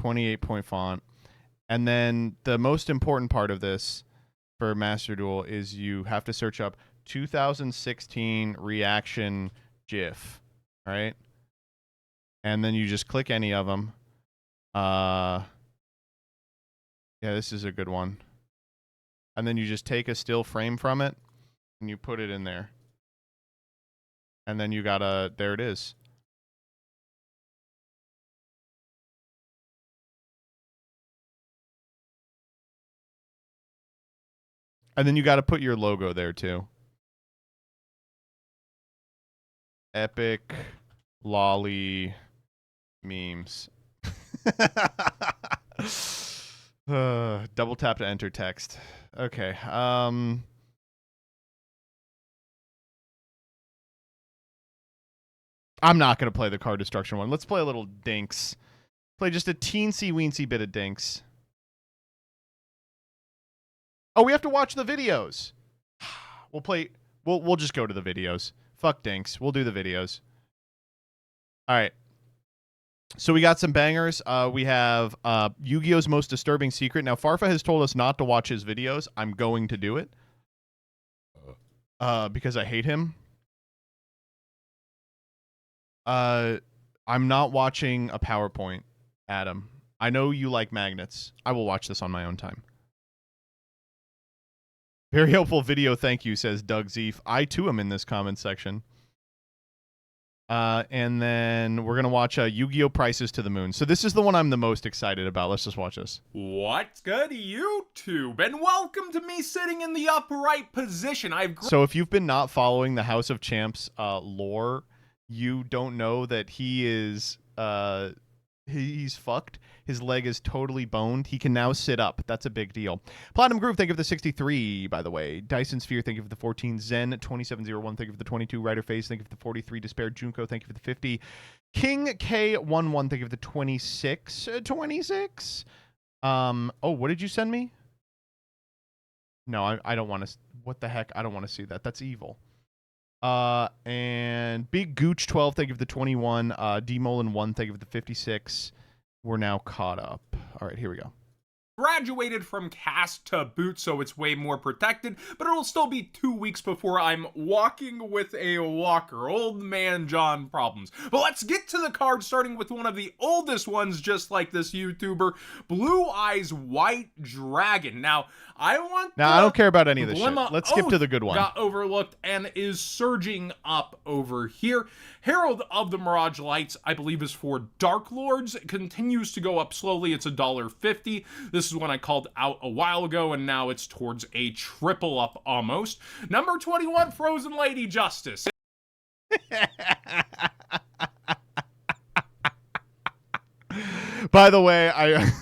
28-point font. And then the most important part of this for Master Duel is you have to search up 2016 reaction GIF, right? And then you just click any of them. Yeah, this is a good one. And then you just take a still frame from it and you put it in there. And then you gotta, there it is. And then you got to put your logo there too. Epic lolly memes. Double tap to enter text. Okay. I'm not going to play the card destruction one. Let's play a little dinks. Play just a teensy weensy bit of dinks. Oh, we have to watch the videos. We'll play. We'll just go to the videos. Fuck dinks. We'll do the videos. All right. So we got some bangers. We have Yu-Gi-Oh's Most Disturbing Secret. Now, Farfa has told us not to watch his videos. I'm going to do it. Because I hate him. I'm not watching a PowerPoint, Adam. I know you like magnets. I will watch this on my own time. Very helpful video, thank you, says Doug Zeef. I, too, am in this comment section. And then we're going to watch Yu-Gi-Oh! Prices to the Moon. So this is the one I'm the most excited about. Let's just watch this. What's good, YouTube? And welcome to me sitting in the upright position. So if you've been not following the House of Champs lore, you don't know that he is... he's fucked. His leg is totally boned. He can now sit up. That's a big deal. Platinum Groove, thank you for the 63, by the way. Dyson Sphere, thank you for the 14. Zen 2701, thank you for the 22. Rider Face, thank you for the 43. Despair Junko, thank you for the 50. King K11, thank you for the 26. 26? Oh, what did you send me? No, I don't want to. What the heck? I don't want to see that. That's evil. And Big Gooch 12, thank you for the 21. D-Molin 1, thank you for the 56. We're now caught up. All right, here we go. Graduated from cast to boot, so it's way more protected, but it'll still be 2 weeks before I'm walking with a walker. Old man John problems. But let's get to the card, starting with one of the oldest ones, just like this YouTuber, Blue Eyes White Dragon. Now, I don't care about any of this shit. Let's skip to the good one. Got overlooked and is surging up over here. Herald of the Mirage Lights, I believe, is for Dark Lords. It continues to go up slowly. It's $1.50. This is one I called out a while ago, and now it's towards a triple up almost. Number 21, Frozen Lady Justice. By the way, I...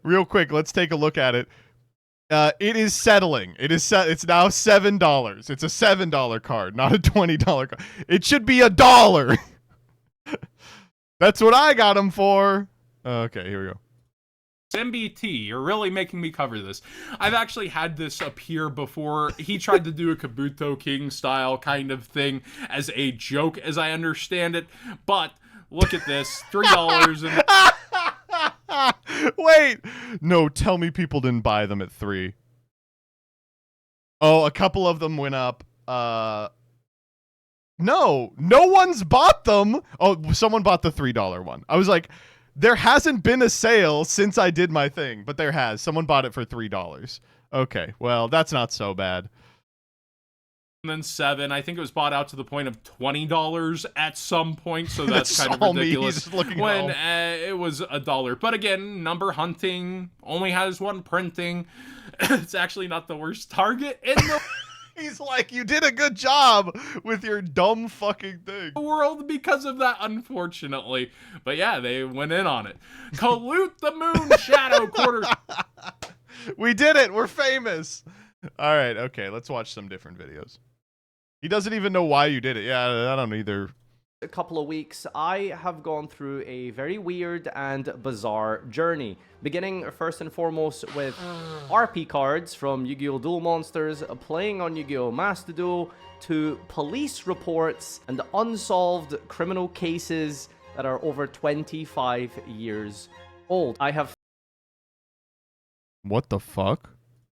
Real quick, let's take a look at it. It is settling. It's now $7. It's a $7 card, not a $20 card. It should be $1. That's what I got them for. Okay, here we go. MBT, you're really making me cover this. I've actually had this appear before. He tried to do a Kabuto King style kind of thing as a joke, as I understand it. But look at this, $3 and Wait, no, tell me people didn't buy them at 3. Oh, a couple of them went up. No one's bought them. Oh, someone bought the $3 one. I was like, there hasn't been a sale since I did my thing, but there has. Someone bought it for $3. Okay, well, that's not so bad. And then 7. I think it was bought out to the point of $20 at some point, so that's kind of all me. ridiculous. He's just looking when home. it was $1. But again, number hunting only has one printing. It's actually not the worst target in the He's like, you did a good job with your dumb fucking thing. world because of that, unfortunately. But yeah, they went in on it. Colute the Moon Shadow Quarter. We did it. We're famous. All right. Okay. Let's watch some different videos. He doesn't even know why you did it. Yeah, I don't either. A couple of weeks, I have gone through a very weird and bizarre journey. Beginning first and foremost with RP cards from Yu-Gi-Oh! Duel Monsters, playing on Yu-Gi-Oh! Master Duel, to police reports and unsolved criminal cases that are over 25 years old. I have What the fuck?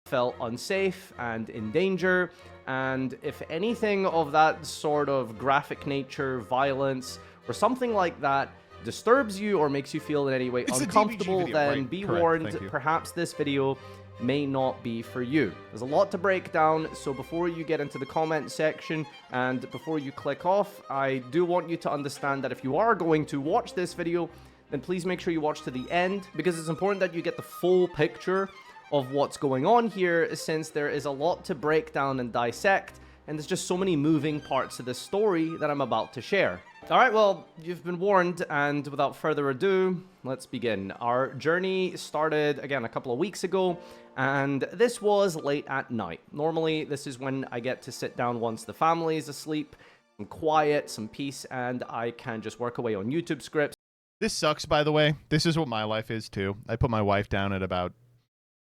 felt unsafe and in danger, and if anything of that sort of graphic nature, violence, or something like that disturbs you or makes you feel in any way It's a DBG uncomfortable, video, then right? be Correct, warned, thank you. perhaps this video may not be for you. There's a lot to break down, so before you get into the comment section and before you click off, I do want you to understand that if you are going to watch this video, then please make sure you watch to the end, because it's important that you get the full picture of what's going on here, since there is a lot to break down and dissect, and there's just so many moving parts to this story that I'm about to share. Alright, well, you've been warned, and without further ado, let's begin. Our journey started, again, a couple of weeks ago, and this was late at night. Normally, this is when I get to sit down once the family is asleep, some quiet, some peace, and I can just work away on YouTube scripts. This sucks, by the way. This is what my life is, too. I put my wife down at about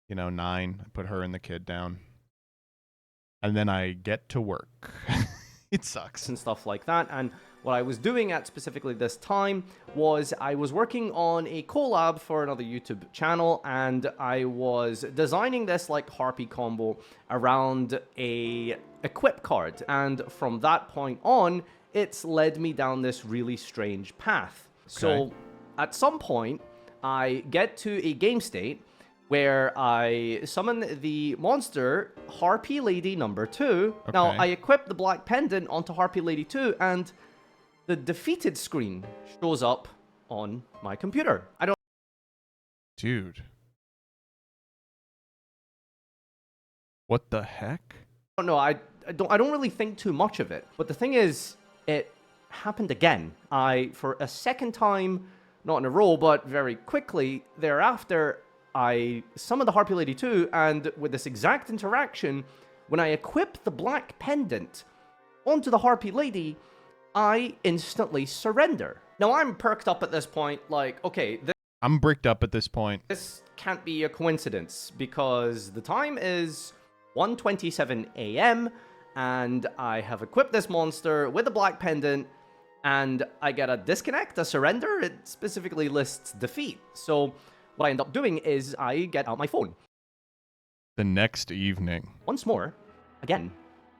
9. I put her and the kid down. And then I get to work. It sucks. And stuff like that. And what I was doing at specifically this time was I was working on a collab for another YouTube channel, and I was designing this like Harpy combo around a equip card. And from that point on, it's led me down this really strange path. So at some point, I get to a game state where I summon the monster Harpy Lady number 2. Now, Okay. I equip the black pendant onto Harpy Lady 2, and the defeated screen shows up on my computer. I don't Dude. What the heck? know, I don't really think too much of it. But the thing is, it happened again. For a second time, not in a row, but very quickly thereafter, I summoned the Harpy Lady 2, and with this exact interaction, when I equip the black pendant onto the Harpy Lady, I instantly surrender. Now, I'm perked up at this point, like, okay, I'm bricked up at this point. this can't be a coincidence, because the time is 1:27 a.m., and I have equipped this monster with the black pendant, and I get a disconnect, a surrender. It specifically lists defeat. So what I end up doing is I get out my phone. The next evening. Once more, again,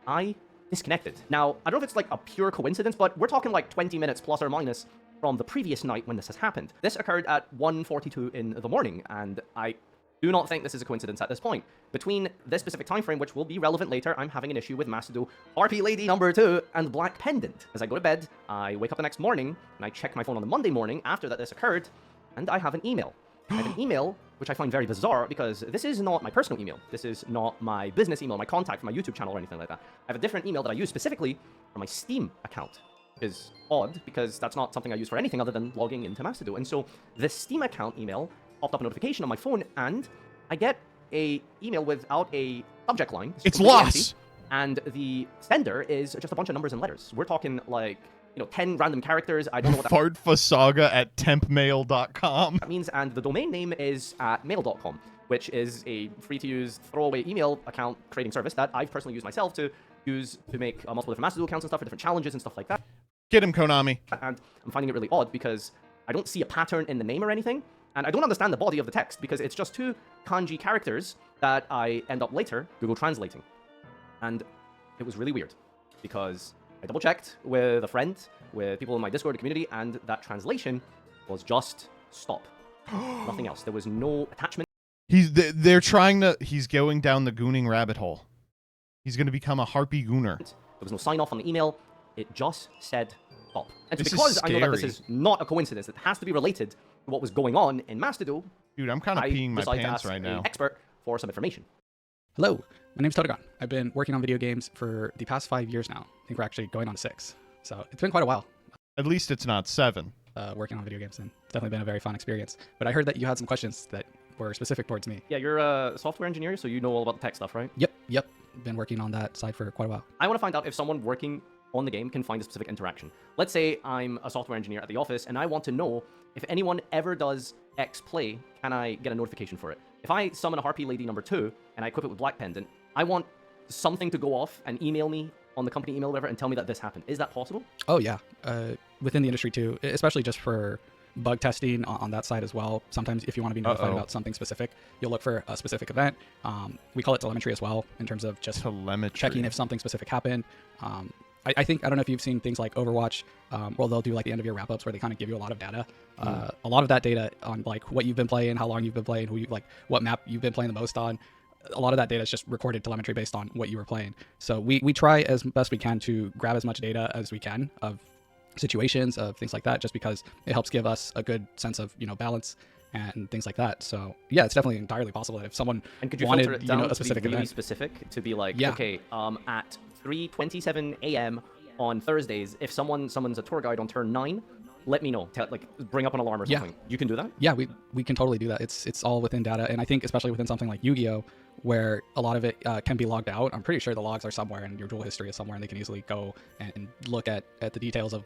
I disconnected. Now, I don't know if it's like a pure coincidence, but we're talking like 20 minutes plus or minus from the previous night when this has happened. This occurred at 1:42 in the morning, and I do not think this is a coincidence at this point. Between this specific time frame, which will be relevant later, I'm having an issue with Master Duel Harpy Lady number 2 and Black Pendant. As I go to bed, I wake up the next morning, and I check my phone on the Monday morning after that this occurred, and I have an email. I have an email, which I find very bizarre, because this is not my personal email. This is not my business email, my contact for my YouTube channel or anything like that. I have a different email that I use specifically for my Steam account. Which is odd, because that's not something I use for anything other than logging into Master Duel. And so this Steam account email popped up a notification on my phone, and I get a email without a subject line. It's completely lost! empty, and the sender is just a bunch of numbers and letters. We're talking like 10 random characters. I don't know what that Fartfasaga at tempmail.com. means, and the domain name is at mail.com, which is a free-to-use throwaway email account creating service that I've personally used myself to use to make multiple different Master Duel accounts and stuff for different challenges and stuff like that. Get him, Konami. And I'm finding it really odd because I don't see a pattern in the name or anything, and I don't understand the body of the text because it's just 2 kanji characters that I end up later Google translating. And it was really weird because I double-checked with a friend, with people in my Discord community, and that translation was just stop. Nothing else. There was no attachment. They're trying to... He's going down the gooning rabbit hole. He's going to become a harpy gooner. There was no sign-off on the email. It just said stop. And This is because I know that this scary. is not a coincidence, it has to be related to what was going on in Master Duel, Dude, I'm kind of I peeing my decided to pants ask right now. an expert for some information. Hello, my name's Totagon. I've been working on video games for the past 5 years now. I think we're actually going on 6. So it's been quite a while At least it's not 7. working on video games, and it's definitely been a very fun experience. But I heard that you had some questions that were specific towards me. Yeah, you're a software engineer, so you know all about the tech stuff, right? Yep. Been working on that side for quite a while. I want to find out if someone working on the game can find a specific interaction. Let's say I'm a software engineer at the office, and I want to know if anyone ever does X play, can I get a notification for it? If I summon a Harpy Lady number 2, and I equip it with Black Pendant, I want something to go off and email me on the company email or whatever and tell me that this happened. Is that possible? Oh yeah, within the industry too, especially just for bug testing on that side as well. Sometimes if you want to be notified about something specific, you'll look for a specific event. We call it telemetry as well, in terms of just Telemetry. checking if something specific happened. I don't know if you've seen things like Overwatch, where they'll do like the end of year wrap-ups where they kind of give you a lot of data. A lot of that data on like what you've been playing, how long you've been playing, what map you've been playing the most on. A lot of that data is just recorded telemetry based on what you were playing. So we try as best we can to grab as much data as we can of situations, of things like that, just because it helps give us a good sense of, balance and things like that. So yeah, it's definitely entirely possible that if someone And could you wanted, filter it down a to specific be really event. specific, to be like, Yeah. okay, at 3:27 a.m. on Thursdays, if someone summons a tour guide on turn 9, let me know. Bring up an alarm or Yeah. something. You can do that? Yeah, we can totally do that. It's all within data, and I think especially within something like Yu-Gi-Oh, where a lot of it can be logged out. I'm pretty sure the logs are somewhere, and your duel history is somewhere, and they can easily go and look at the details of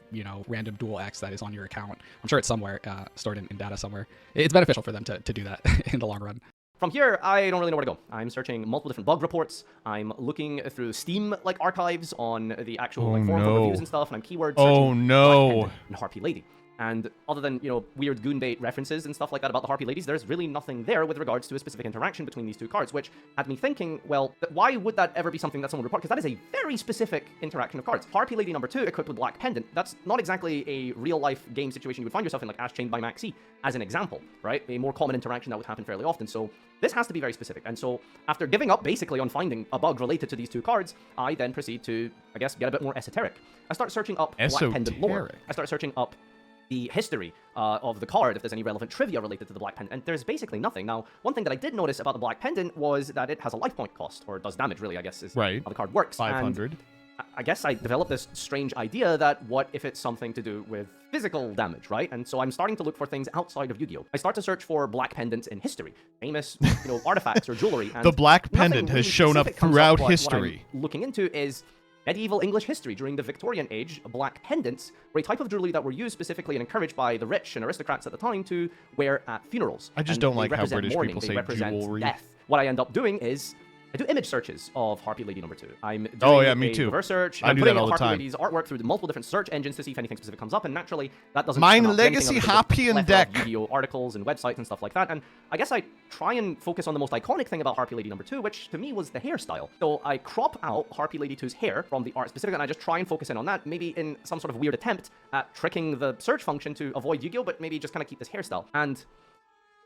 random duel X that is on your account. I'm sure it's somewhere stored in data somewhere. It's beneficial for them to do that in the long run. From here, I don't really know where to go. I'm searching multiple different bug reports. I'm looking through Steam archives on the actual forum for no. reviews and stuff, and I'm keyword Oh, searching no. Black Pendant and Harpy Lady. And other than, weird goonbait references and stuff like that about the Harpy Ladies, there's really nothing there with regards to a specific interaction between these 2 cards, which had me thinking, well, why would that ever be something that someone would report? Because that is a very specific interaction of cards. Harpy Lady number 2 equipped with Black Pendant, that's not exactly a real-life game situation you would find yourself in, like Ash Chained by Maxi, as an example, right? A more common interaction that would happen fairly often. So this has to be very specific. And so after giving up basically on finding a bug related to these 2 cards, I then proceed to, I guess, get a bit more esoteric. I start searching up Black Pendant lore. Esoteric. I start searching up the history of the card, if there's any relevant trivia related to the Black Pendant, and there's basically nothing. Now, one thing that I did notice about the Black Pendant was that it has a life point cost, or does damage, really, I guess, is Right. how the card works. 500. And I guess I developed this strange idea that what if it's something to do with physical damage, right? And so I'm starting to look for things outside of Yu-Gi-Oh! I start to search for Black Pendants in history, famous, artifacts or jewelry. And The Black nothing Pendant has really shown up specific comes throughout What history. I'm looking into is medieval English history. During the Victorian age, Black pendants were a type of jewelry that were used specifically and encouraged by the rich and aristocrats at the time to wear at funerals. I just And don't they like how represent British mourning, people they say represent jewelry. death. What I end up doing is I do image searches of Harpy Lady number 2. I'm doing Oh, yeah, me a too. reverse search. I I'm do putting that all the Harpy time. Lady's artwork through multiple different search engines to see if anything specific comes up, and naturally that doesn't Mine come up. Anything Legacy other than Happy the and plethora of Deck. Yu-Gi-Oh! Articles and websites and stuff like that. And I guess I try and focus on the most iconic thing about Harpy Lady number 2, which to me was the hairstyle. So I crop out Harpy Lady 2's hair from the art specific, and I just try and focus in on that, maybe in some sort of weird attempt at tricking the search function to avoid Yu-Gi-Oh! But maybe just kind of keep this hairstyle. And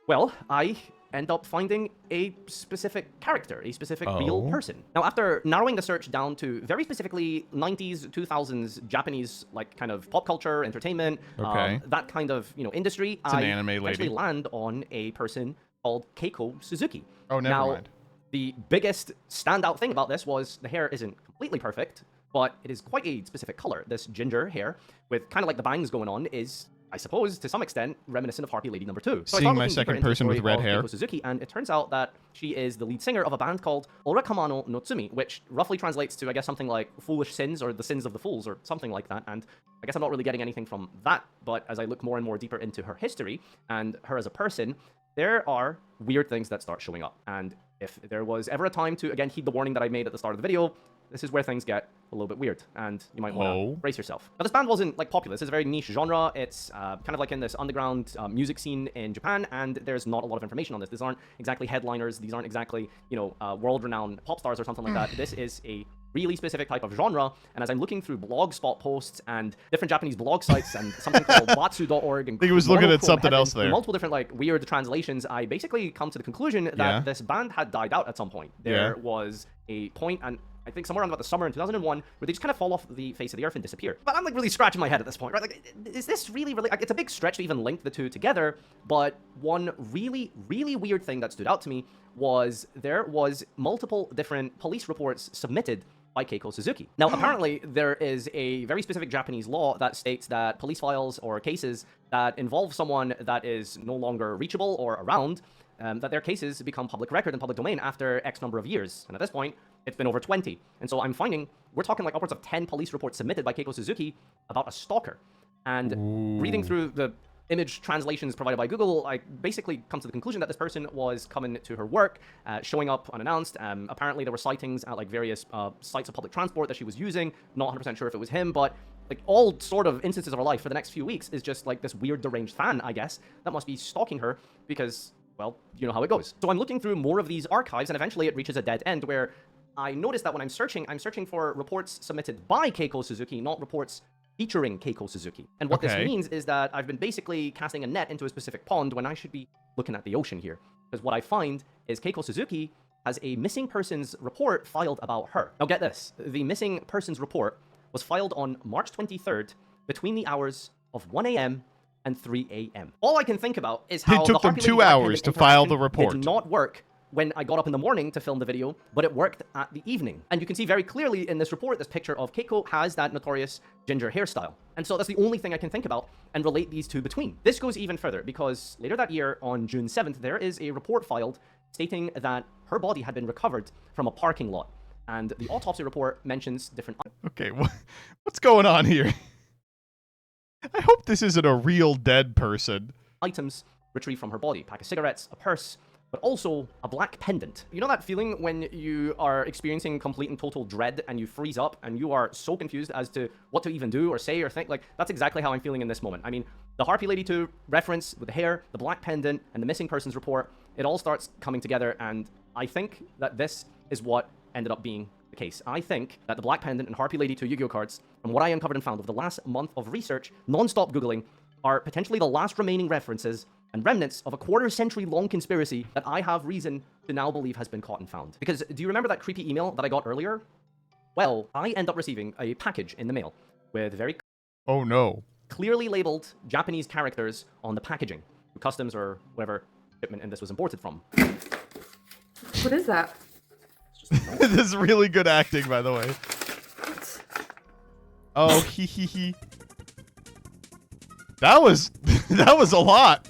well, I end up finding a specific character, a specific real person. Now, after narrowing the search down to very specifically 90s, 2000s Japanese, kind of pop culture, entertainment, Okay. that kind of, industry, It's an I anime lady. actually land on a person called Keiko Suzuki. Oh, never now, mind. The biggest standout thing about this was the hair isn't completely perfect, but it is quite a specific color. This ginger hair with kind of like the bangs going on is I suppose, to some extent, reminiscent of Harpy Lady number 2. So Seeing I started my looking deeper second into the person with story red of hair. Keiko Suzuki, and it turns out that she is the lead singer of a band called Orakamano no Tsumi, which roughly translates to, I guess, something like Foolish Sins or The Sins of the Fools or something like that. And I guess I'm not really getting anything from that, but as I look more and more deeper into her history and her as a person, there are weird things that start showing up. And if there was ever a time to, again, heed the warning that I made at the start of the video, this is where things get a little bit weird, and you might want to brace yourself. Now, this band wasn't, like, popular. This is a very niche genre. It's kind of like in this underground music scene in Japan, and there's not a lot of information on this. These aren't exactly headliners. These aren't exactly, you know, world-renowned pop stars or something like that. This is a really specific type of genre, and as I'm looking through blogspot posts and different Japanese blog sites and something called batsu.org and I think he was looking at something else there. Multiple different, like, weird translations, I basically come to the conclusion that this band had died out at some point. There was a point, and I think somewhere around about the summer in 2001, where they just kind of fall off the face of the earth and disappear. But I'm, like, really scratching my head at this point, right? Like, is this really, like, it's a big stretch to even link the two together, but one really, really weird thing that stood out to me was there was multiple different police reports submitted by Keiko Suzuki. Now, apparently, there is a very specific Japanese law that states that police files or cases that involve someone that is no longer reachable or around, that their cases become public record and public domain after X number of years. And at this point, it's been over 20. And so I'm finding, we're talking like upwards of 10 police reports submitted by Keiko Suzuki about a stalker. And reading through the image translations provided by Google, I basically come to the conclusion that this person was coming to her work, showing up unannounced. Apparently there were sightings at like various sites of public transport that she was using. Not 100% sure if it was him, but like all sort of instances of her life for the next few weeks is just like this weird deranged fan, I guess, that must be stalking her because, well, you know how it goes. So I'm looking through more of these archives, and eventually it reaches a dead end where I noticed that when I'm searching for reports submitted by Keiko Suzuki, not reports featuring Keiko Suzuki. And what this means is that I've been basically casting a net into a specific pond when I should be looking at the ocean here. Because what I find is Keiko Suzuki has a missing persons report filed about her. Now get this, the missing persons report was filed on March 23rd between the hours of 1 a.m. and 3 a.m. All I can think about is how it took them 2 hours to file the report. Did not work when I got up in the morning to film the video, but it worked at the evening. And you can see very clearly in this report, this picture of Keiko has that notorious ginger hairstyle. And so that's the only thing I can think about and relate these two between. This goes even further because later that year, on June 7th, there is a report filed stating that her body had been recovered from a parking lot. And the autopsy report mentions different... Okay, what's going on here? I hope this isn't a real dead person. ...items retrieved from her body. A pack of cigarettes, a purse, but also a black pendant. You know that feeling when you are experiencing complete and total dread and you freeze up and you are so confused as to what to even do or say or think? Like, that's exactly how I'm feeling in this moment. I mean, the Harpy Lady 2 reference with the hair, the black pendant, and the missing persons report, it all starts coming together, and I think that this is what ended up being the case. I think that the black pendant and Harpy Lady 2 Yu-Gi-Oh cards, from what I uncovered and found over the last month of research, non-stop Googling, are potentially the last remaining references and remnants of a quarter-century-long conspiracy that I have reason to now believe has been caught and found. Because do you remember that creepy email that I got earlier? Well, I end up receiving a package in the mail with very clearly labeled Japanese characters on the packaging, customs or whatever shipment and this was imported from. What is that? This is really good acting, by the way. Oh, hee hee hee. That was a lot.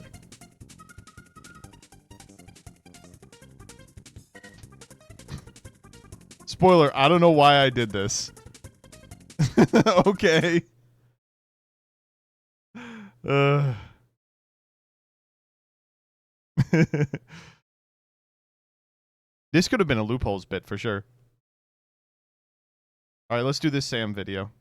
Spoiler, I don't know why I did this. Okay. This could have been a loopholes bit for sure. All right, let's do this Sam video.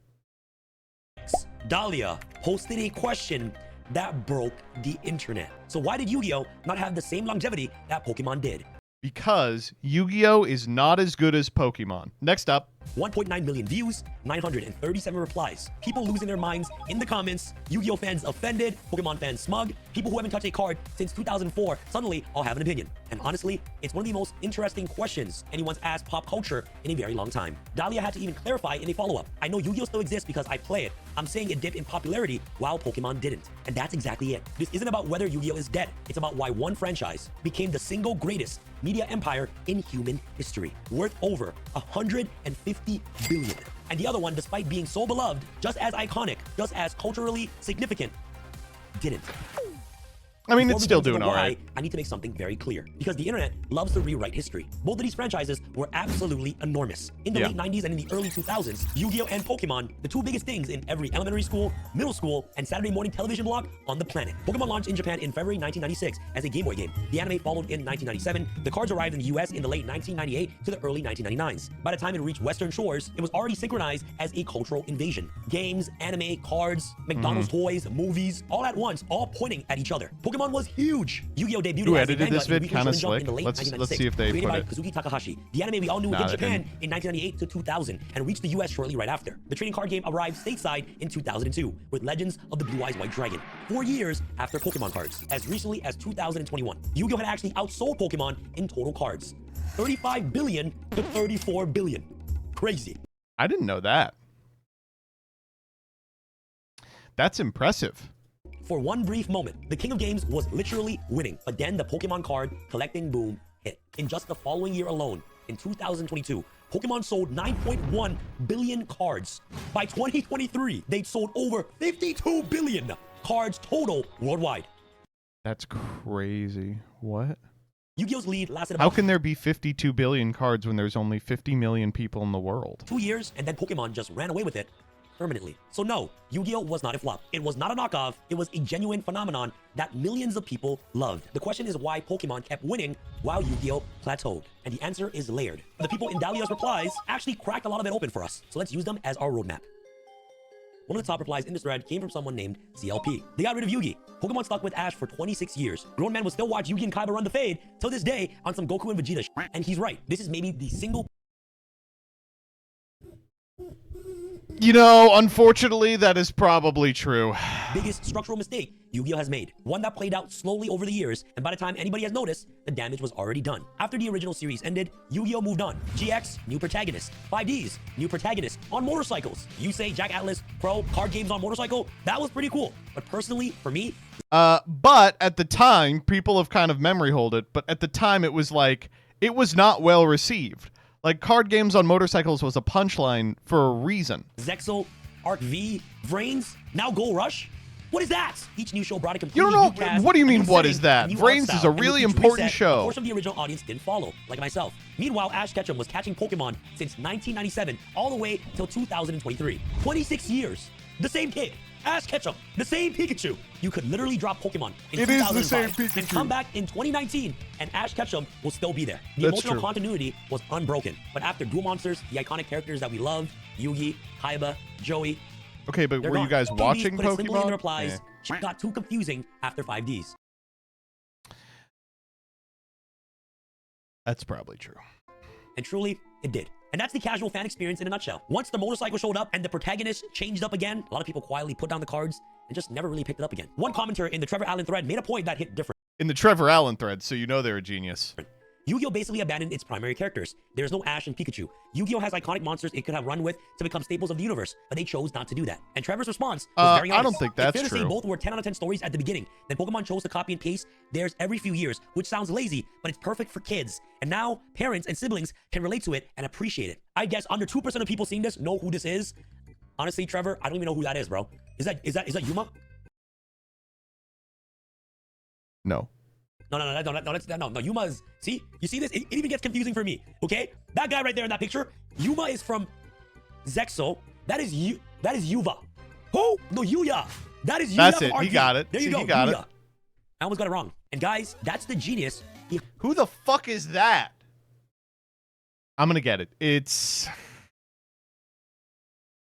Dahlia posted a question that broke the internet. So why did Yu-Gi-Oh not have the same longevity that Pokemon did? Because Yu-Gi-Oh is not as good as Pokemon. Next up. 1.9 million views, 937 replies. People losing their minds in the comments. Yu-Gi-Oh fans offended, Pokemon fans smug. People who haven't touched a card since 2004 suddenly all have an opinion. And honestly, it's one of the most interesting questions anyone's asked pop culture in a very long time. Dahlia had to even clarify in a follow-up. I know Yu-Gi-Oh still exists because I play it. I'm saying it dipped in popularity while Pokemon didn't. And that's exactly it. This isn't about whether Yu-Gi-Oh is dead. It's about why one franchise became the single greatest media empire in human history, worth over 150 billion. And the other one, despite being so beloved, just as iconic, just as culturally significant, didn't. I mean, Before it's we still get into doing the all why, right. I need to make something very clear because the internet loves to rewrite history. Both of these franchises were absolutely enormous. In the late 90s and in the early 2000s, Yu-Gi-Oh! And Pokemon, the two biggest things in every elementary school, middle school, and Saturday morning television block on the planet. Pokemon launched in Japan in February 1996 as a Game Boy game. The anime followed in 1997. The cards arrived in the US in the late 1998 to the early 1999s. By the time it reached Western shores, it was already synchronized as a cultural invasion. Games, anime, cards, McDonald's toys, movies, all at once, all pointing at each other. Pokemon was huge. Yu-Gi-Oh! Debuted Who as a edited this manga in vid? Weekly Kinda Shonen Jump slick. in the late Let's 1996, see if they created put by it. Kazuki Takahashi. The anime we all knew Nah, in they Japan didn't. in 1998 to 2000 and reached the US shortly right after. The trading card game arrived stateside in 2002 with Legends of the Blue Eyes White Dragon, 4 years after Pokemon cards. As recently as 2021, Yu-Gi-Oh! Had actually outsold Pokemon in total cards. 35 billion to 34 billion. Crazy. I didn't know that. That's impressive. For one brief moment, the king of games was literally winning, but then the Pokemon card collecting boom hit. In just the following year alone, in 2022, Pokemon sold 9.1 billion cards. By 2023, they'd sold over 52 billion cards total worldwide. That's crazy. What? Yu-Gi-Oh's lead lasted How about can there be 52 billion cards when there's only 50 million people in the world? 2 years, and then Pokemon just ran away with it permanently. So no, Yu-Gi-Oh! Was not a flop. It was not a knockoff. It was a genuine phenomenon that millions of people loved. The question is why Pokemon kept winning while Yu-Gi-Oh! Plateaued. And the answer is layered. The people in Dahlia's replies actually cracked a lot of it open for us. So let's use them as our roadmap. One of the top replies in this thread came from someone named CLP. They got rid of Yugi. Pokemon stuck with Ash for 26 years. Grown men will still watch Yugi and Kaiba run the fade till this day on some Goku and Vegeta shit. And he's right. This is maybe the single You know, unfortunately, that is probably true. biggest structural mistake Yu-Gi-Oh! Has made. One that played out slowly over the years, and by the time anybody has noticed, the damage was already done. After the original series ended, Yu-Gi-Oh! Moved on. GX, new protagonist. 5Ds, new protagonist. On motorcycles. You say Jack Atlas, Pro, card games on motorcycle? That was pretty cool. But personally, for me, But at the time, people have kind of memory hold it, but at the time it was like, it was not well received. Like, card games on motorcycles was a punchline for a reason. Zexal, Arc V, Vrains, now Gold Rush? What is that? Each new show brought a You completely don't new know, cast, what do you a mean, new what setting, is that? a new Vrains art is style, a and really with each important reset, show. A portion of the original audience didn't follow, like myself. Meanwhile, Ash Ketchum was catching Pokemon since 1997 all the way till 2023. 26 years. The same kid. Ash Ketchum, the same Pikachu. You could literally drop Pokemon in It is 2005 the same Pikachu. and come back in 2019, and Ash Ketchum will still be there. The That's emotional true. continuity was unbroken. But after Duel Monsters, the iconic characters that we loved, Yugi, Kaiba, Joey, Okay, but they're were you gone. guys 2Ds watching put it simply in Pokemon? the replies, Eh. shit got too confusing after 5Ds. That's probably true. And truly, it did. And that's the casual fan experience in a nutshell. Once the motorcycle showed up and the protagonist changed up again, a lot of people quietly put down the cards and just never really picked it up again. One commenter in the Trevor Allen thread made a point that hit different. In the Trevor Allen thread, so you know they're a genius. Yu-Gi-Oh! Basically abandoned its primary characters. There's no Ash and Pikachu. Yu-Gi-Oh! Has iconic monsters it could have run with to become staples of the universe, but they chose not to do that. And Trevor's response was very honest. I don't think that's it's fair to say true. both were 10 out of 10 stories at the beginning. Then Pokemon chose to copy and paste theirs every few years, which sounds lazy, but it's perfect for kids. And now parents and siblings can relate to it and appreciate it. I guess under 2% of people seeing this know who this is. Honestly, Trevor, I don't even know who that is, bro. Is that Yuma? No. No, Yuma is, see? You see this? It even gets confusing for me, okay? That guy right there in that picture, Yuma is from Zexo. That is Yuva. Who? No, Yuya. That is Yuya. That's from it. He RT. got it. There you See, go, he got Yuya. it. I almost got it wrong. And guys, that's the genius. Who the fuck is that? I'm gonna get it. It's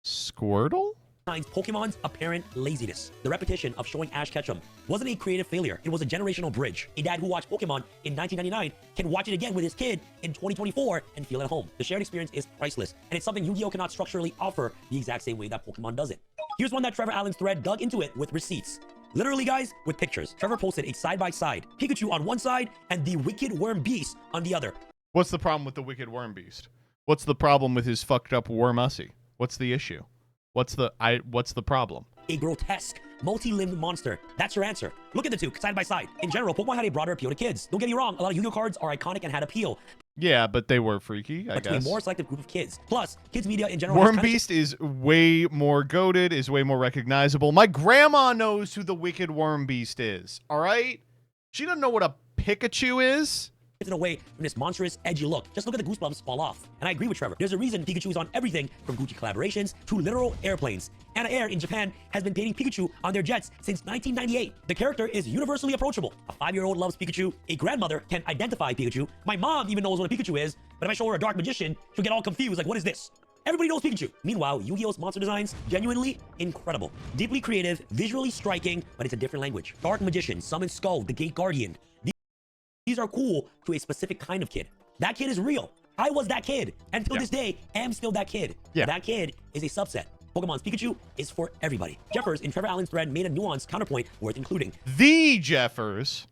Squirtle? Pokemon's apparent laziness. The repetition of showing Ash Ketchum wasn't a creative failure. It was a generational bridge. A dad who watched Pokemon in 1999 can watch it again with his kid in 2024 and feel at home. The shared experience is priceless, and it's something Yu-Gi-Oh! Cannot structurally offer the exact same way that Pokemon does it. Here's one that Trevor Allen's thread dug into it with receipts. Literally, guys, with pictures. Trevor posted a side-by-side. Pikachu on one side and the Wicked Worm Beast on the other. What's the problem with the Wicked Worm Beast? What's the problem with his fucked up Wormussy? What's the issue? What's the problem? A grotesque, multi-limbed monster. That's your answer. Look at the two, side by side. In general, Pokemon had a broader appeal to kids. Don't get me wrong, a lot of Yu-Gi-Oh! Cards are iconic and had appeal. Yeah, but they were freaky, I but to a guess. more selective group of kids. Plus, kids media in general. Worm Beast is way more goated, is way more recognizable. My grandma knows who the wicked Worm Beast is, all right? She doesn't know what a Pikachu is. In a way from this monstrous, edgy look. Just look at the goosebumps fall off. And I agree with Trevor. There's a reason Pikachu is on everything from Gucci collaborations to literal airplanes. Anna Air in Japan has been painting Pikachu on their jets since 1998. The character is universally approachable. A 5-year-old loves Pikachu. A grandmother can identify Pikachu. My mom even knows what a Pikachu is, but if I show her a dark magician, she'll get all confused like, what is this? Everybody knows Pikachu. Meanwhile, Yu-Gi-Oh's monster designs, genuinely incredible. Deeply creative, visually striking, but it's a different language. Dark Magician, Summon Skull, the Gate Guardian. These are cool to a specific kind of kid. That kid is real. I was that kid. And till this day, am still that kid. Yeah. That kid is a subset. Pokemon's Pikachu is for everybody. Jeffers in Trevor Allen's thread made a nuanced counterpoint worth including. The Jeffers.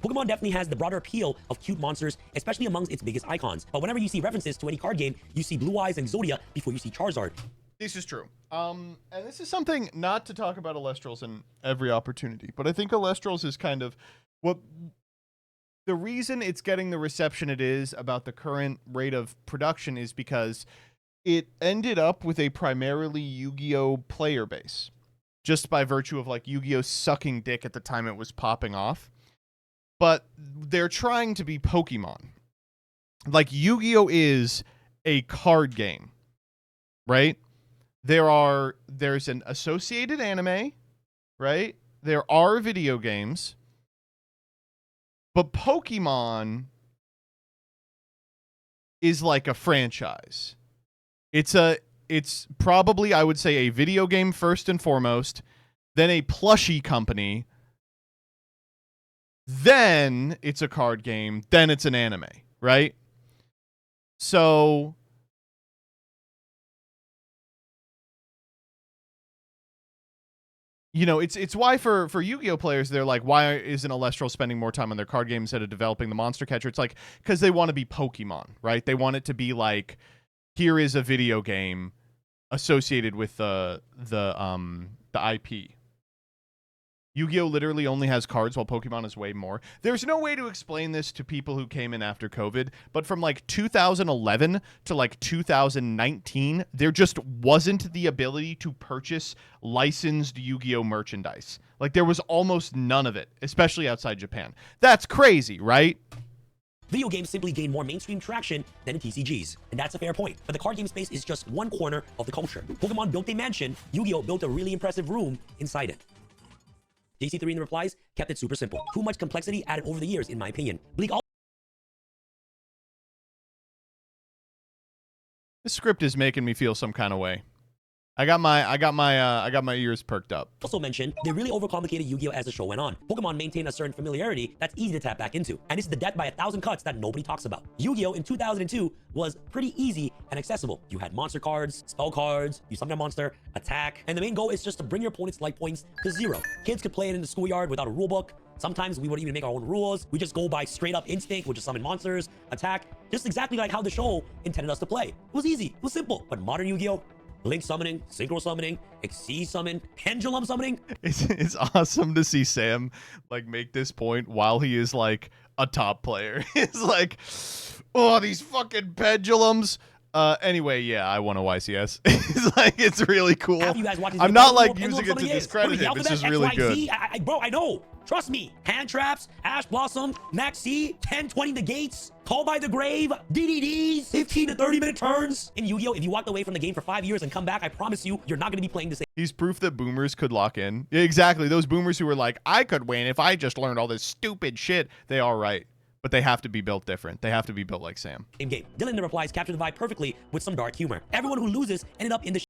Pokemon definitely has the broader appeal of cute monsters, especially amongst its biggest icons. But whenever you see references to any card game, you see Blue Eyes and Zodia before you see Charizard. This is true. And this is something not to talk about Elestrals in every opportunity, but I think Elestrals is kind of what the reason it's getting the reception it is about the current rate of production is because it ended up with a primarily Yu-Gi-Oh player base, just by virtue of like Yu-Gi-Oh sucking dick at the time it was popping off. But they're trying to be Pokemon. Like Yu-Gi-Oh is a card game, right? There's an associated anime, right? There are video games. But Pokemon is like a franchise. It's probably, I would say, a video game first and foremost, then a plushie company, then it's a card game, then it's an anime, right? So you know, it's why for Yu-Gi-Oh players, they're like, why isn't Elestral spending more time on their card game instead of developing the monster catcher? It's like, because they want to be Pokemon, right? They want it to be like, here is a video game associated with the IP. Yu-Gi-Oh literally only has cards while Pokemon is way more. There's no way to explain this to people who came in after COVID, but from like 2011 to like 2019, there just wasn't the ability to purchase licensed Yu-Gi-Oh merchandise. Like there was almost none of it, especially outside Japan. That's crazy, right? Video games simply gain more mainstream traction than in TCGs, and that's a fair point. But the card game space is just one corner of the culture. Pokemon built a mansion, Yu-Gi-Oh built a really impressive room inside it. JC3 in the replies kept it super simple. Too much complexity added over the years, in my opinion. Bleak This script is making me feel some kind of way. I got my ears perked up. also mentioned they really overcomplicated Yu-Gi-Oh as the show went on. Pokemon maintained a certain familiarity that's easy to tap back into, and this is the death by 1,000 cuts that nobody talks about. Yu-Gi-Oh in 2002 was pretty easy and accessible. You had monster cards, spell cards, you summon a monster, attack, and the main goal is just to bring your opponent's life points to 0. Kids could play it in the schoolyard without a rule book. Sometimes we wouldn't even make our own rules. We just go by straight up instinct. We'll just summon monsters, attack, just exactly like how the show intended us to play. It was easy, it was simple. But modern Yu-Gi-Oh, Link summoning, Synchro summoning, Xyz summon, Pendulum summoning. It's awesome to see Sam like make this point while he is like a top player. It's like, oh, these fucking pendulums. Anyway, yeah, I want a YCS. It's like, it's really cool. After you guys watch this I'm video, not like Pendulum using it to summoning is. discredit What him. is the This is alphabet? really XYZ? good. Bro, I know. Trust me. Hand traps, Ash Blossom, Maxi, 10-20 negates, Call by the Grave, DDDs, 15 to 30 minute turns. In Yu-Gi-Oh, if you walked away from the game for 5 years and come back, I promise you, you're not going to be playing the same. He's proof that boomers could lock in. Yeah, exactly. Those boomers who were like, I could win if I just learned all this stupid shit. They are right. But they have to be built different. They have to be built like Sam. Same game. Dylan in the replies captured the vibe perfectly with some dark humor. Everyone who loses ended up in the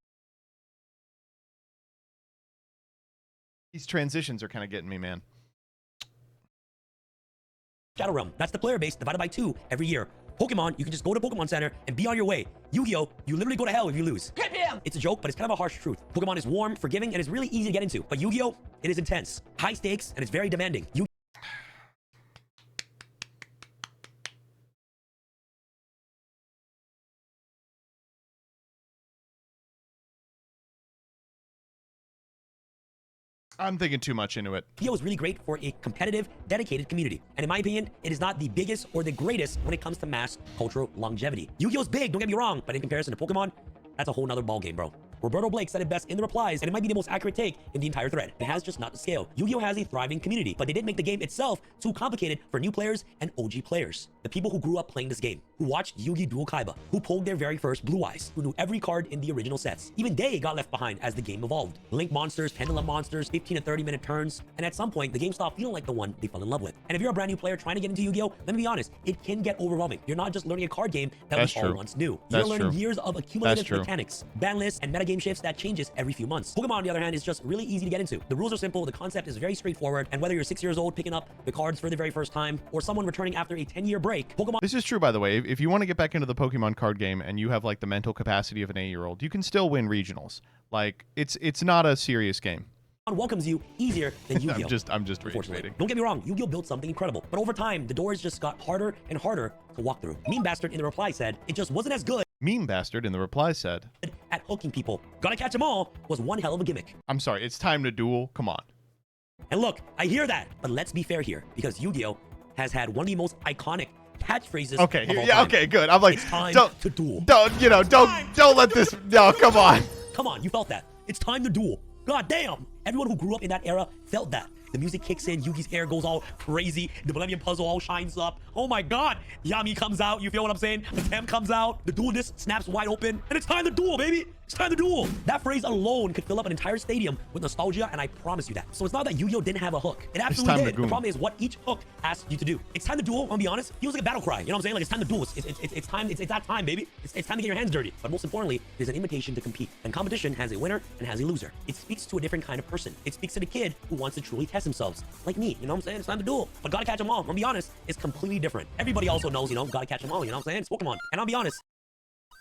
These transitions are kind of getting me, man. Shadow Realm. That's the player base divided by 2 every year. Pokemon, you can just go to Pokemon Center and be on your way. Yu-Gi-Oh, you literally go to hell if you lose. It's a joke, but it's kind of a harsh truth. Pokemon is warm, forgiving, and it's really easy to get into. But Yu-Gi-Oh, it is intense, high stakes, and it's very demanding. I'm thinking too much into it. Yu-Gi-Oh is really great for a competitive, dedicated community. And in my opinion, it is not the biggest or the greatest when it comes to mass cultural longevity. Yu-Gi-Oh is big, don't get me wrong, but in comparison to Pokemon, that's a whole nother ballgame, bro. Roberto Blake said it best in the replies, and it might be the most accurate take in the entire thread. It has just not the scale. Yu-Gi-Oh has a thriving community, but they did make the game itself too complicated for new players and OG players. The people who grew up playing this game, who watched Yu-Gi Duel Kaiba, who pulled their very first Blue Eyes, who knew every card in the original sets. Even they got left behind as the game evolved. Link monsters, Pendulum monsters, 15 to 30 minute turns, and at some point, the game stopped feeling like the one they fell in love with. And if you're a brand new player trying to get into Yu-Gi-Oh, let me be honest, it can get overwhelming. You're not just learning a card game that we all once knew. You're learning years of accumulative mechanics, ban lists, and metagame shifts that changes every few months. Pokemon, on the other hand, is just really easy to get into. The rules are simple, the concept is very straightforward, and whether you're 6 years old picking up the cards for the very first time, or someone returning after a 10-year break, Pokemon... This is true, by the way. If you want to get back into the Pokemon card game and you have like the mental capacity of an 8-year-old, you can still win regionals. Like, it's not a serious game. welcomes you easier than Yu-Gi-Oh. I'm just reiterating. Don't get me wrong, Yu-Gi-Oh built something incredible, but over time, the doors just got harder and harder to walk through. Meme Bastard in the reply said, it just wasn't as good. Meme Bastard in the reply said, at hooking people. Gotta catch them all was one hell of a gimmick. I'm sorry, it's time to duel. Come on. And look, I hear that, but let's be fair here, because Yu-Gi-Oh has had one of the most iconic catchphrases. Okay, of all yeah, time. okay, good. I'm like, it's time to duel. Don't let this. No, come on. Come on, you felt that. It's time to duel. God damn. Everyone who grew up in that era felt that. The music kicks in, Yugi's hair goes all crazy, the Millennium Puzzle all shines up. Oh my god, Yami comes out, you feel what I'm saying? The Tem comes out, the duel disc snaps wide open, and it's time to duel, baby! It's time to duel! That phrase alone could fill up an entire stadium with nostalgia, and I promise you that. So it's not that Yu-Gi-Oh didn't have a hook. It absolutely did. The problem is what each hook asks you to do. It's time to duel, I'm gonna be honest, feels like a battle cry. You know what I'm saying? Like, it's time to duel. It's time, it's that time, baby. It's time to get your hands dirty. But most importantly, there's an invitation to compete. And competition has a winner and has a loser. It speaks to a different kind of person. It speaks to the kid who wants to truly test themselves. Like me, you know what I'm saying? It's time to duel. But gotta catch them all. I'm gonna be honest, it's completely different. Everybody also knows, you know, gotta catch them all, you know what I'm saying? It's Pokemon. And I'll be honest,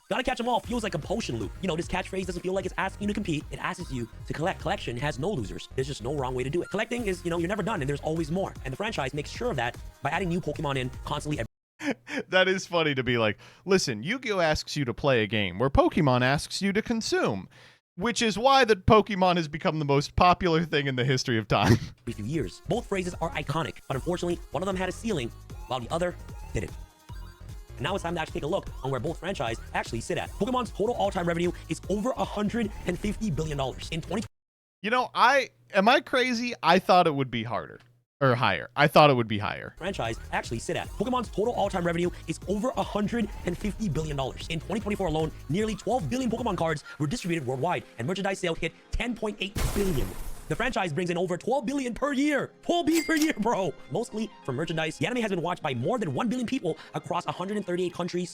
gotta catch them all feels like a compulsion loop. You know, this catchphrase doesn't feel like it's asking you to compete. It asks you to collect. Collection has no losers. There's just no wrong way to do it. Collecting is, you know, you're never done and there's always more. And the franchise makes sure of that by adding new Pokemon in constantly. That is funny to be like, listen, Yu-Gi-Oh asks you to play a game where Pokemon asks you to consume. Which is why that Pokemon has become the most popular thing in the history of time. Every few years. Both phrases are iconic, but unfortunately, one of them had a ceiling, while the other didn't. And now it's time to actually take a look on where both franchises actually sit at. Pokemon's total all-time revenue is over $150 billion. In 2020. You know, am I crazy? I thought it would be harder. Or higher. I thought it would be higher. Franchise actually sit at. Pokemon's total all-time revenue is over $150 billion. In 2024 alone, nearly 12 billion Pokemon cards were distributed worldwide, and merchandise sales hit 10.8 billion. The franchise brings in over 12 billion per year. 12 Bs per year, bro. Mostly for merchandise. The anime has been watched by more than 1 billion people across 138 countries.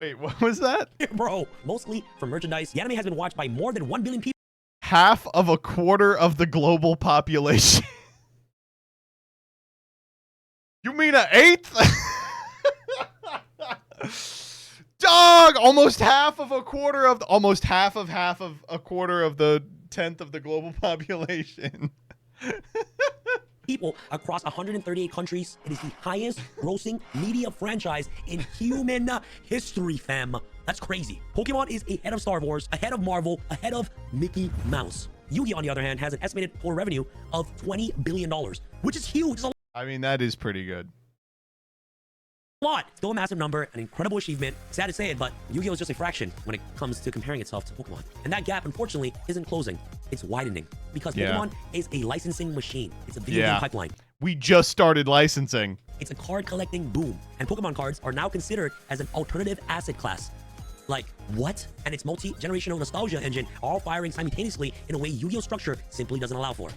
Wait, what was that? Bro, mostly for merchandise. The anime has been watched by more than 1 billion people. Half of a quarter of the global population. You mean an eighth? Dog! Almost half of a quarter of almost half of a quarter of the 10th of the global population. People across 138 countries. It is the highest grossing media franchise in human history, fam. That's crazy. Pokemon is ahead of Star Wars, ahead of Marvel, ahead of Mickey Mouse. Yu-Gi-Oh, on the other hand, has an estimated total revenue of $20 billion, which is huge. It's a I mean, that is pretty good. lot. Still a massive number, an incredible achievement. Sad to say it, but Yu-Gi-Oh is just a fraction when it comes to comparing itself to Pokemon. And that gap, unfortunately, isn't closing. It's widening because Pokemon is a licensing machine. It's a video game pipeline. We just started licensing. It's a card collecting boom, and Pokemon cards are now considered as an alternative asset class. Like, what? And its multi-generational nostalgia engine all firing simultaneously in a way Yu-Gi-Oh structure simply doesn't allow for.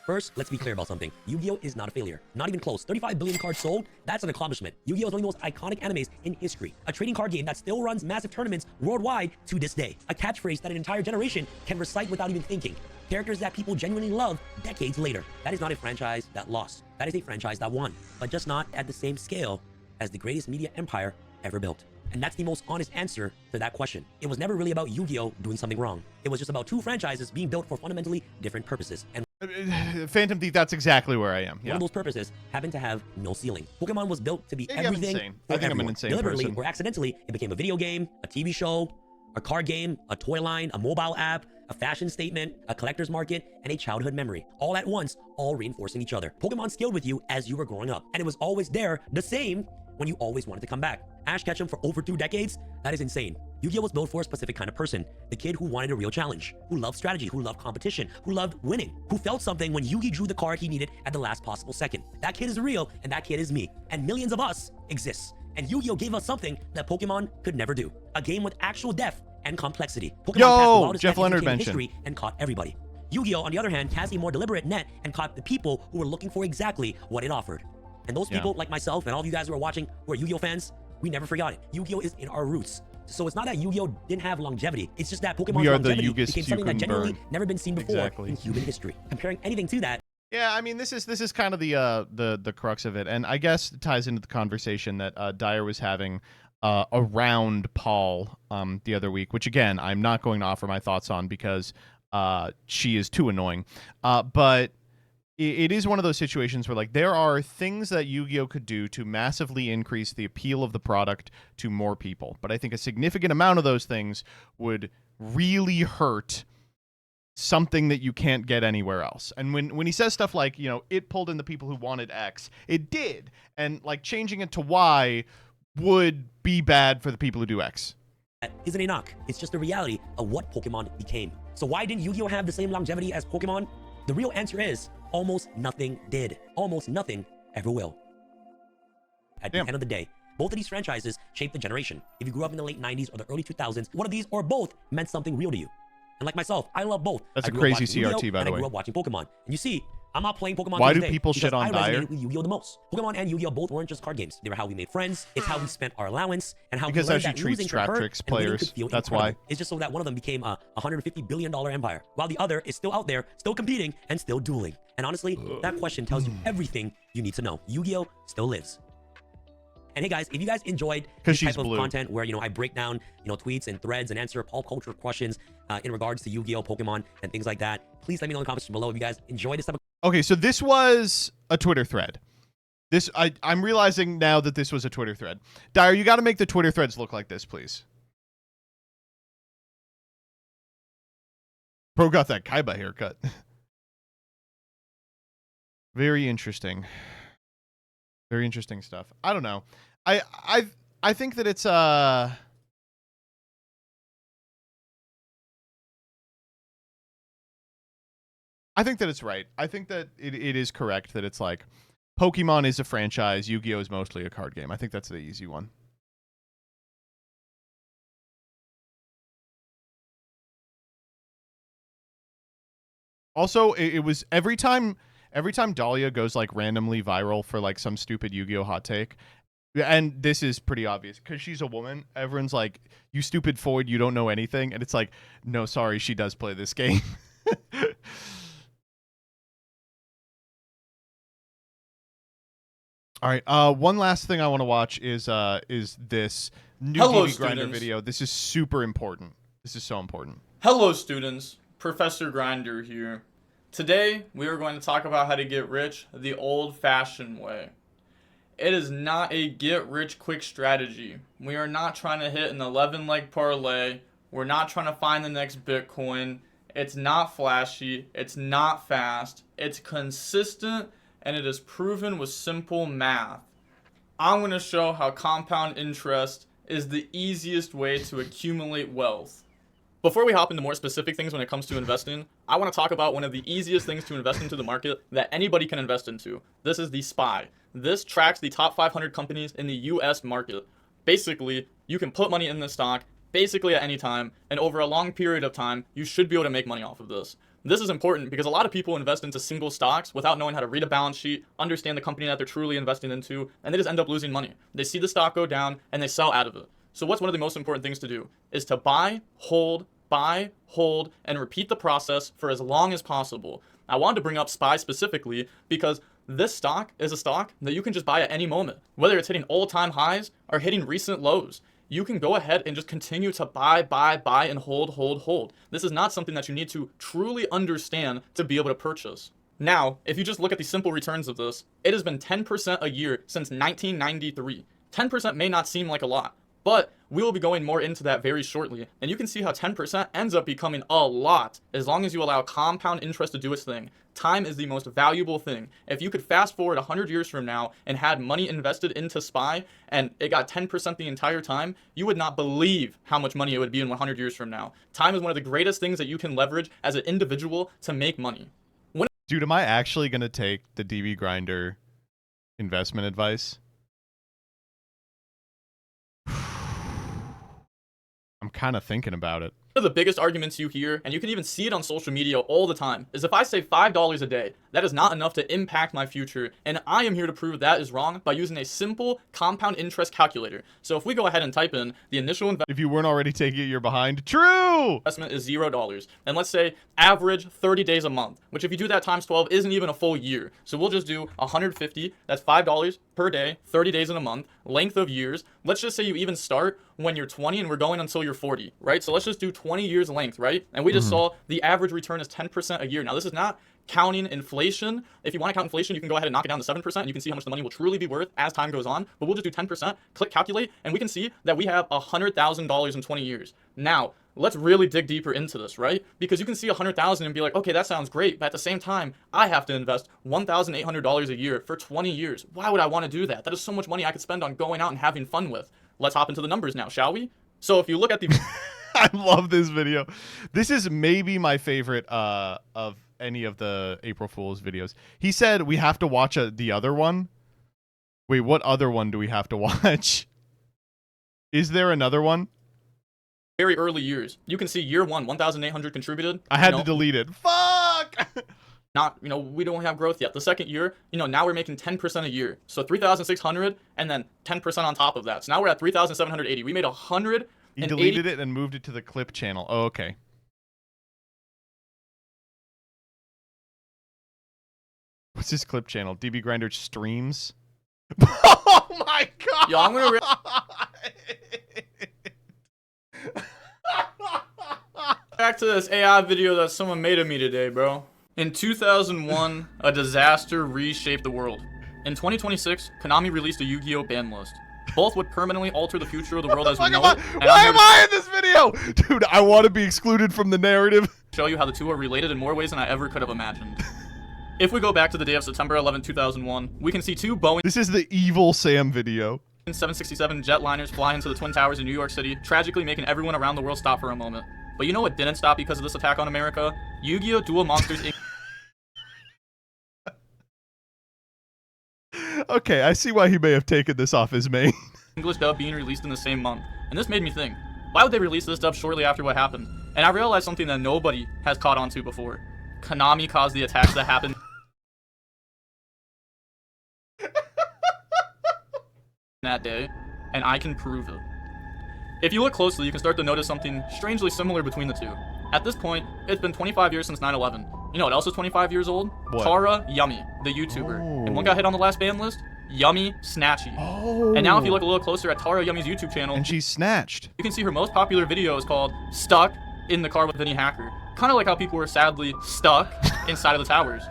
First, let's be clear about something. Yu-Gi-Oh is not a failure. Not even close. 35 billion cards sold, that's an accomplishment. Yu-Gi-Oh is one of the most iconic animes in history. A trading card game that still runs massive tournaments worldwide to this day. A catchphrase that an entire generation can recite without even thinking. Characters that people genuinely love decades later. That is not a franchise that lost. That is a franchise that won, but just not at the same scale as the greatest media empire ever built. And that's the most honest answer to that question. It was never really about Yu-Gi-Oh doing something wrong. It was just about two franchises being built for fundamentally different purposes. And Phantom Thief, that's exactly where I am. One Yeah. of those purposes happened to have no ceiling. Pokemon was built to be Maybe I'm everything insane. for I think I'm an everyone. insane Deliberately person. or accidentally, it became a video game, a TV show, a card game, a toy line, a mobile app, a fashion statement, a collector's market, and a childhood memory. All at once, all reinforcing each other. Pokemon scaled with you as you were growing up, and it was always there, the same, when you always wanted to come back. Ash Ketchum for over 2 decades? That is insane. Yu-Gi-Oh! Was built for a specific kind of person. The kid who wanted a real challenge, who loved strategy, who loved competition, who loved winning, who felt something when Yugi drew the card he needed at the last possible second. That kid is real, and that kid is me. And millions of us exist. And Yu-Gi-Oh! Gave us something that Pokemon could never do. A game with actual depth and complexity. Pokemon Yo, passed the wildest Jeff net in Leonard entertainment mentioned. history and caught everybody. Yu-Gi-Oh! On the other hand, cast a more deliberate net and caught the people who were looking for exactly what it offered. And those people, like myself and all of you guys who are watching, who are Yu-Gi-Oh! Fans, we never forgot it. Yu-Gi-Oh! Is in our roots. So it's not that Yu-Gi-Oh! Didn't have longevity. It's just that Pokemon's We are the longevity Yugists became you something that couldn't genuinely burn. never been seen before Exactly. in human history. Comparing anything to that, Yeah, I mean, this is kind of the crux of it, and I guess it ties into the conversation that Dyer was having around Paul the other week, which again I'm not going to offer my thoughts on because she is too annoying. But it is one of those situations where like there are things that Yu-Gi-Oh! Could do to massively increase the appeal of the product to more people, but I think a significant amount of those things would really hurt something that you can't get anywhere else. And when he says stuff like, you know, it pulled in the people who wanted X, it did. And like changing it to Y would be bad for the people who do X. isn't a knock. It's just the reality of what Pokemon became. So why didn't Yu-Gi-Oh! Have the same longevity as Pokemon? The real answer is almost nothing did. Almost nothing ever will. At the end of the day, both of these franchises shaped the generation. If you grew up in the late 90s or the early 2000s, one of these or both meant something real to you. And like myself, I love both. That's I a grew up crazy watching CRT, Yu-Gi-Oh! by And the I way. grew up watching Pokemon. And you see, I'm not playing Pokemon Why to do this day people because shit on I Dyer? resonated with Yu-Gi-Oh! The most. Pokemon and Yu-Gi-Oh! Both weren't just card games. They were how we made friends. It's how we spent our allowance and how Because we how learned she that treats losing could hurt Traptrix and winning players. could feel That's incredible. why. It's just so that one of them became a $150 billion empire, while the other is still out there, still competing, and still dueling. And honestly, that question tells you everything you need to know. Yu-Gi-Oh! Still lives. And hey guys, if you guys enjoyed this she's type of blue. content where, I break down, tweets and threads and answer pop culture questions in regards to Yu-Gi-Oh! Pokemon and things like that, please let me know in the comments below if you guys enjoy this type of Okay, so this was a Twitter thread. I'm realizing now that this was a Twitter thread. Dyer, you got to make the Twitter threads look like this, please. Bro got that Kaiba haircut. Very interesting. Very interesting stuff. I don't know. I think that it's I think that it's right. I think that it is correct that it's like Pokemon is a franchise, Yu-Gi-Oh! Is mostly a card game. I think that's the easy one. Also, it was every time Dahlia goes like randomly viral for like some stupid Yu-Gi-Oh! Hot take, and this is pretty obvious because she's a woman, everyone's like, you stupid Foyd, you don't know anything. And it's like, no, sorry, she does play this game. All right. One last thing I want to watch is this new Hello, TV Grinder students. video. This is super important. This is so important. Hello students, Professor Grinder here. Today, we are going to talk about how to get rich the old-fashioned way. It is not a get-rich-quick strategy. We are not trying to hit an 11-leg parlay. We're not trying to find the next Bitcoin. It's not flashy. It's not fast. It's consistent, and it is proven with simple math. I'm going to show how compound interest is the easiest way to accumulate wealth. Before we hop into more specific things when it comes to investing, I want to talk about one of the easiest things to invest into the market that anybody can invest into. This is the SPY. This tracks the top 500 companies in the US market. Basically, you can put money in this stock basically at any time, and over a long period of time, you should be able to make money off of this. This is important because a lot of people invest into single stocks without knowing how to read a balance sheet, understand the company that they're truly investing into, and they just end up losing money. They see the stock go down and they sell out of it. So what's one of the most important things to do is to buy, hold, and repeat the process for as long as possible. I wanted to bring up SPY specifically because this stock is a stock that you can just buy at any moment, whether it's hitting all-time highs or hitting recent lows. you can go ahead and just continue to buy, and hold. This is not something that you need to truly understand to be able to purchase. Now, if you just look at the simple returns of this, it has been 10% a year since 1993. 10% may not seem like a lot, but we will be going more into that very shortly, and you can see how 10% ends up becoming a lot as long as you allow compound interest to do its thing. Time is the most valuable thing. If you could fast forward 100 years from now and had money invested into SPY and it got 10% the entire time, you would not believe how much money it would be in 100 years from now. Time is one of the greatest things that you can leverage as an individual to make money. Dude, am I actually going to take the DB Grinder investment advice? I'm kind of thinking about it. One of the biggest arguments you hear, and you can even see it on social media all the time, is if I save $5 a day, that is not enough to impact my future, and I am here to prove that is wrong by using a simple compound interest calculator. So if we go ahead and type in the initial investment, If you weren't already taking it, you're behind. True! is $0, and let's say average 30 days a month, which if you do that times 12 isn't even a full year. So we'll just do 150, that's $5 per day, 30 days in a month, length of years. Let's just say you even start when you're 20 and we're going until you're 40, right? So let's just do 20 years length, right? And we just saw the average return is 10% a year. Now, this is not counting inflation. If you want to count inflation, you can go ahead and knock it down to 7%, and you can see how much the money will truly be worth as time goes on. But we'll just do 10%, click calculate, and we can see that we have $100,000 in 20 years. Now, let's really dig deeper into this, right? Because you can see 100,000 and be like, okay, that sounds great, but at the same time, I have to invest $1,800 a year for 20 years. Why would I want to do that? That is so much money I could spend on going out and having fun with. Let's hop into the numbers now, shall we? So if you look at the I love this video. This is maybe my favorite of any of the April Fool's videos. He said we have to watch the other one. Wait, what other one do we have to watch? Is there another one? very early years, you can see year one, 1,800 contributed. I had to delete it. Fuck! Not, we don't have growth yet. The second year, now we're making 10% a year. So 3,600 and then 10% on top of that. So now we're at 3,780. We made 100. He deleted it and moved it to the clip channel. Oh, okay. What's his clip channel? DB Grinder streams? Oh my god! Yo, I'm gonna back to this AI video that someone made of me today, bro. In 2001, a disaster reshaped the world. In 2026, Konami released a Yu-Gi-Oh! Ban list. Both would permanently alter the future of the world as we know it. Why am I in this video? Dude, I want to be excluded from the narrative. Show you how the two are related in more ways than I ever could have imagined. If we go back to the day of September 11, 2001, we can see two Boeing... This is the evil Sam video. 767 jetliners fly into the Twin Towers in New York City, tragically making everyone around the world stop for a moment. But you know what didn't stop because of this attack on America? Yu-Gi-Oh! Duel Monsters Inc. Okay, I see why he may have taken this off his main. English dub being released in the same month. And this made me think, why would they release this dub shortly after what happened? And I realized something that nobody has caught on to before. Konami caused the attacks that happened that day, and I can prove it. If you look closely, you can start to notice something strangely similar between the two. At this point, it's been 25 years since 9/11. You know what else is 25 years old? What? Tara Yummy, the YouTuber. Oh. And what got hit on the last ban list? Yummy Snatchy. Oh. And now if you look a little closer at Tara Yummy's YouTube channel, And she's snatched. you can see her most popular video is called Stuck in the Car with Vinny Hacker. Kind of like how people were sadly stuck inside of the towers.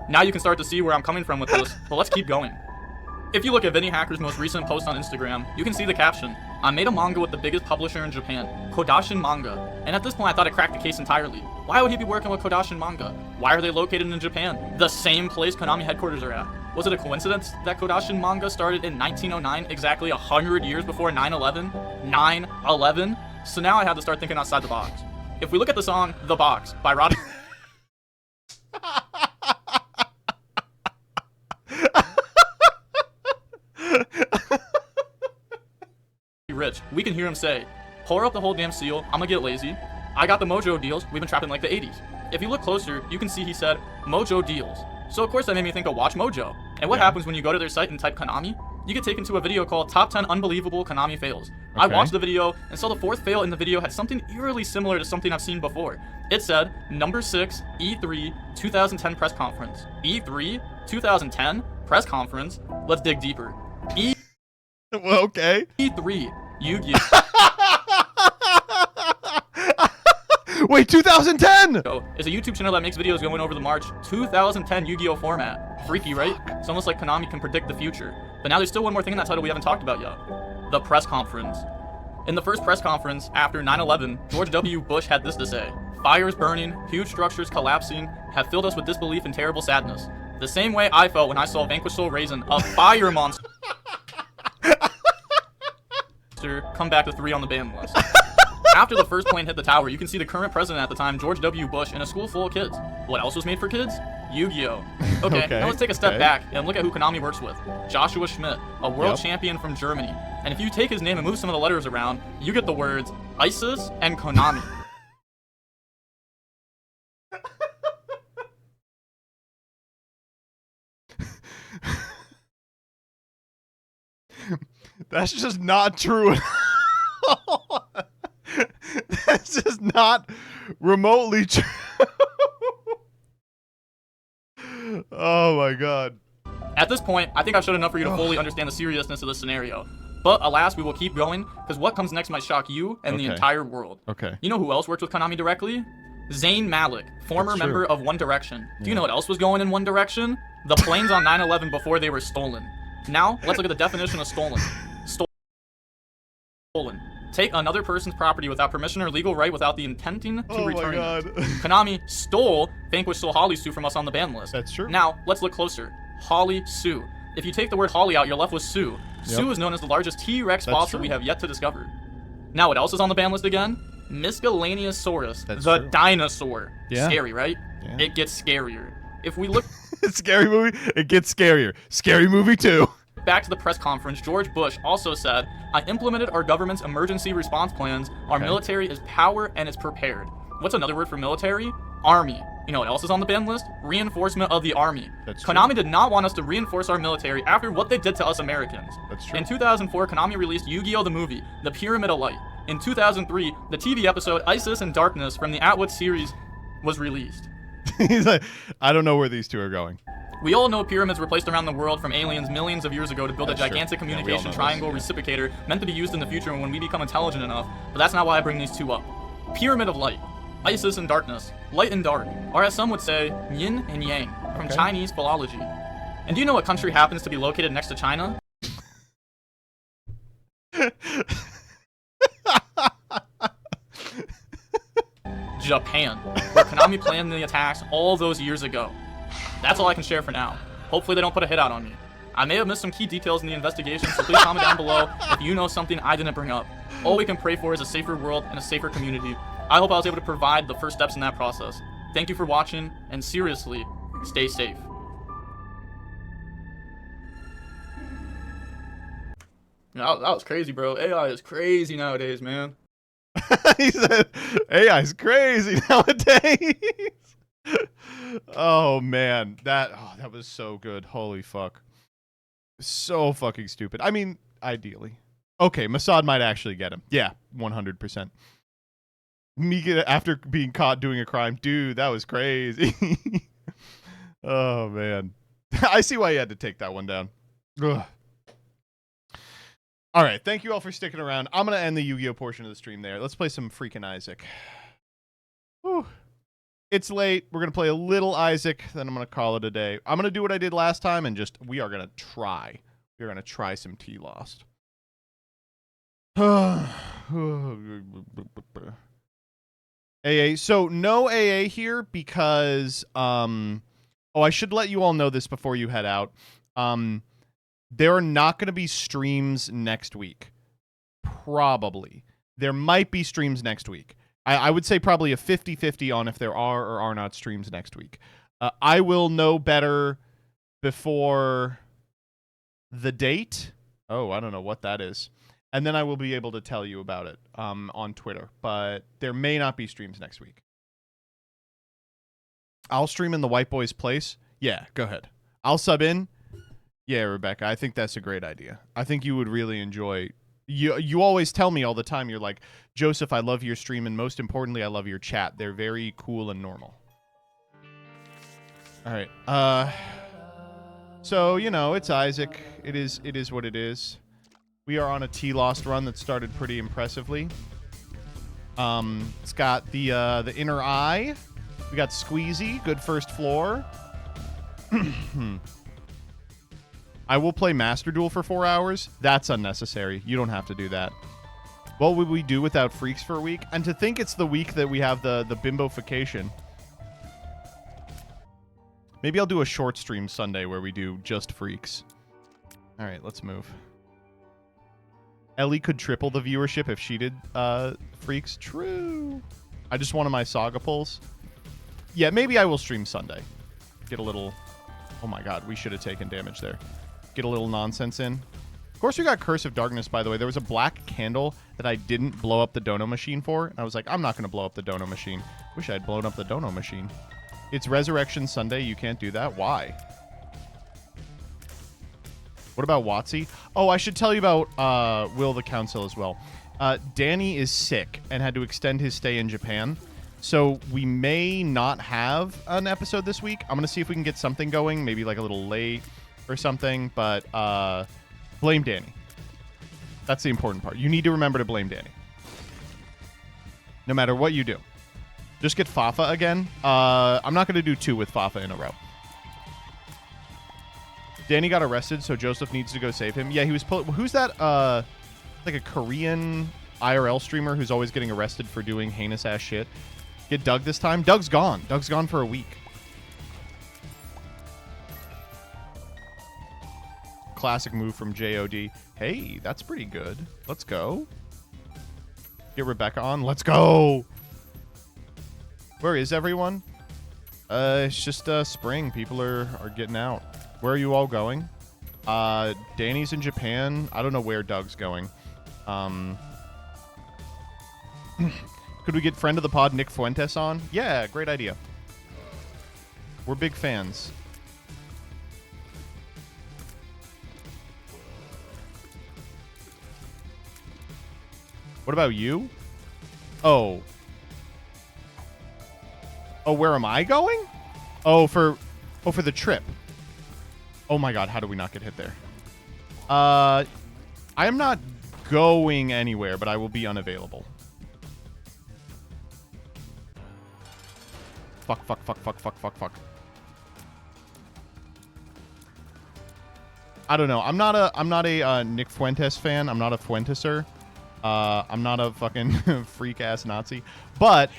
Now you can start to see where I'm coming from with this, but let's keep going. If you look at Vinny Hacker's most recent post on Instagram, you can see the caption, "I made a manga with the biggest publisher in Japan, Kodashin Manga." And at this point I thought it cracked the case entirely. Why would he be working with Kodashin Manga? Why are they located in Japan? The same place Konami headquarters are at. Was it a coincidence that Kodashin Manga started in 1909, exactly 100 years before 9/11? 9/11? So now I had to start thinking outside the box. If we look at the song The Box by Roddy Rich, we can hear him say, "Pour up the whole damn seal, I'ma get lazy. I got the Mojo deals, we've been trapped in like the 80s. If you look closer, you can see he said, Mojo deals. So of course that made me think of Watch Mojo. And what happens when you go to their site and type Konami? you get taken to a video called Top 10 Unbelievable Konami Fails. I watched the video and saw the fourth fail in the video had something eerily similar to something I've seen before. It said, number 6, E3, 2010 press conference. E3, 2010 press conference? Let's dig deeper. Well, okay. E3, Yu-Gi-Oh! Wait, 2010! Is a YouTube channel that makes videos going over the March 2010 Yu-Gi-Oh! Format. Freaky, right? It's almost like Konami can predict the future. But now there's still one more thing in that title we haven't talked about yet. The press conference. In the first press conference after 9/11, George W. Bush had this to say: "Fires burning, huge structures collapsing, have filled us with disbelief and terrible sadness. The same way I felt when I saw Vanquish Soul Raisin, a fire monster, come back to 3 on the ban list." After the first plane hit the tower, you can see the current president at the time, George W. Bush, in a school full of kids. What else was made for kids? Yu-Gi-Oh! Okay, now let's take a step back and look at who Konami works with. Joshua Schmidt, a world champion from Germany. And if you take his name and move some of the letters around, you get the words ISIS and Konami. That's just not true. That's just not remotely true. Oh my god. At this point, I think I've showed enough for you to fully understand the seriousness of this scenario. But alas, we will keep going, because what comes next might shock you and the entire world. Okay. You know who else worked with Konami directly? Zayn Malik, former member of One Direction. Do you know what else was going in One Direction? The planes on 9/11 before they were stolen. Now, let's look at the definition of stolen. Stolen. Take another person's property without permission or legal right without the intenting to return it. Konami stole Vanquish Soul Holly Sue from us on the ban list. That's true. Now, let's look closer. Holly Sue. If you take the word Holly out, you're left with Sue. Sue is known as the largest T-Rex fossil we have yet to discover. Now, what else is on the ban list again? Miscellaneousaurus, the dinosaur. Scary, right? Yeah. It gets scarier. If we look Scary movie, it gets scarier. Scary movie too. back to the press conference, George Bush also said, "I implemented our government's emergency response plans. Our military is power and is prepared." What's another word for military? Army. You know what else is on the ban list? Reinforcement of the army. That's true. Konami did not want us to reinforce our military after what they did to us Americans. That's true. In 2004, Konami released Yu-Gi-Oh! The movie, The Pyramid of Light. In 2003, the TV episode Isis and Darkness from the Atwood series was released. He's like, I don't know where these two are going. We all know pyramids were placed around the world from aliens millions of years ago to build a gigantic communication triangle reciprocator meant to be used in the future when we become intelligent enough, but that's not why I bring these two up. Pyramid of Light, Isis and Darkness, Light and Dark, or as some would say, Yin and Yang, from Chinese philology. And do you know what country happens to be located next to China? Japan, where Konami planned the attacks all those years ago. That's all I can share for now. Hopefully they don't put a hit out on me. I may have missed some key details in the investigation, so please comment down below if you know something I didn't bring up. All we can pray for is a safer world and a safer community. I hope I was able to provide the first steps in that process. Thank you for watching, and seriously, stay safe. That was crazy, bro. AI is crazy nowadays, man. He said, AI's crazy nowadays. Oh man, that was so good. Holy fuck. So fucking stupid. I mean, ideally. Okay, Mossad might actually get him. Yeah, 100%. After being caught doing a crime, dude, that was crazy. Oh man. I see why you had to take that one down. Ugh. All right, thank you all for sticking around. I'm going to end the Yu-Gi-Oh! Portion of the stream there. Let's play some freaking Isaac. Whew. It's late. We're going to play a little Isaac, then I'm going to call it a day. I'm going to do what I did last time and we are going to try. We're going to try some T-Lost. AA. So no AA here because, I should let you all know this before you head out. There are not going to be streams next week. Probably. There might be streams next week. I would say probably a 50-50 on if there are or are not streams next week. I will know better before the date. Oh, I don't know what that is. And then I will be able to tell you about it on Twitter. But there may not be streams next week. I'll stream in the White Boy's place. Yeah, go ahead. I'll sub in. Yeah, Rebecca, I think that's a great idea. I think you would really enjoy. You always tell me all the time. You're like, Joseph, I love your stream, and most importantly, I love your chat. They're very cool and normal. All right. So you know, it's Isaac. It is what it is. We are on a T-Lost run that started pretty impressively. It's got the inner eye. We got Squeezy, good first floor. I will play Master Duel for 4 hours. That's unnecessary. You don't have to do that. What would we do without Freaks for a week? And to think it's the week that we have the bimbofication. Maybe I'll do a short stream Sunday where we do just Freaks. All right, let's move. Ellie could triple the viewership if she did Freaks. True. I just wanted my Saga pulls. Yeah, maybe I will stream Sunday. Get a little... Oh my god, we should have taken damage there. Get a little nonsense in. Of course, we got Curse of Darkness, by the way. There was a black candle that I didn't blow up the dono machine for. And I was like, I'm not going to blow up the dono machine. Wish I'd blown up the dono machine. It's Resurrection Sunday. You can't do that. Why? What about Watsy? Oh, I should tell you about Will the Council as well. Danny is sick and had to extend his stay in Japan. So we may not have an episode this week. I'm going to see if we can get something going. Maybe like a little late or something. But blame Danny. That's the important part. You need to remember to blame Danny. No matter what you do. Just get Fafa again. I'm not going to do 2 with Fafa in a row. Danny got arrested, so Joseph needs to go save him. Yeah, he was... Who's that? Like a Korean IRL streamer who's always getting arrested for doing heinous-ass shit. Get Doug this time? Doug's gone. Doug's gone for a week. Classic move from JOD. Hey, that's pretty good. Let's go. Get Rebecca on. Let's go. Where is everyone? It's just spring. People are getting out. Where are you all going? Danny's in Japan. I don't know where Doug's going. Could we get friend of the pod Nick Fuentes on? Yeah, great idea. We're big fans. What about you? Oh. Oh, where am I going? Oh, for the trip. Oh my god, how do we not get hit there? I am not going anywhere, but I will be unavailable. Fuck. I don't know. I'm not a Nick Fuentes fan. I'm not a Fuenteser. I'm not a fucking freak-ass Nazi. But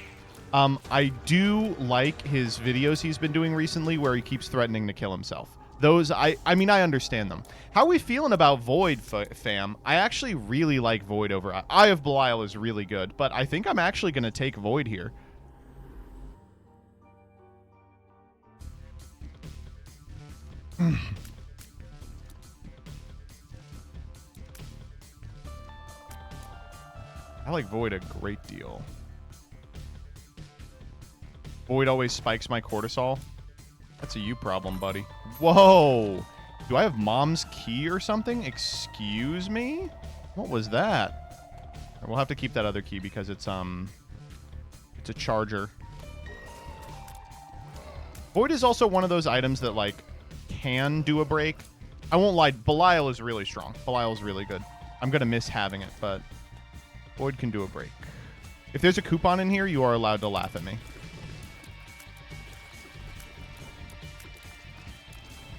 I do like his videos he's been doing recently where he keeps threatening to kill himself. Those, I mean, I understand them. How are we feeling about Void, fam? I actually really like Void over... Eye of Belial is really good, but I think I'm actually going to take Void here. I like Void a great deal. Void always spikes my cortisol. That's a you problem, buddy. Whoa! Do I have mom's key or something? Excuse me? What was that? We'll have to keep that other key because it's a charger. Void is also one of those items that, like, can do a break. I won't lie, Belial is really strong. Belial is really good. I'm going to miss having it, but Void can do a break. If there's a coupon in here, you are allowed to laugh at me.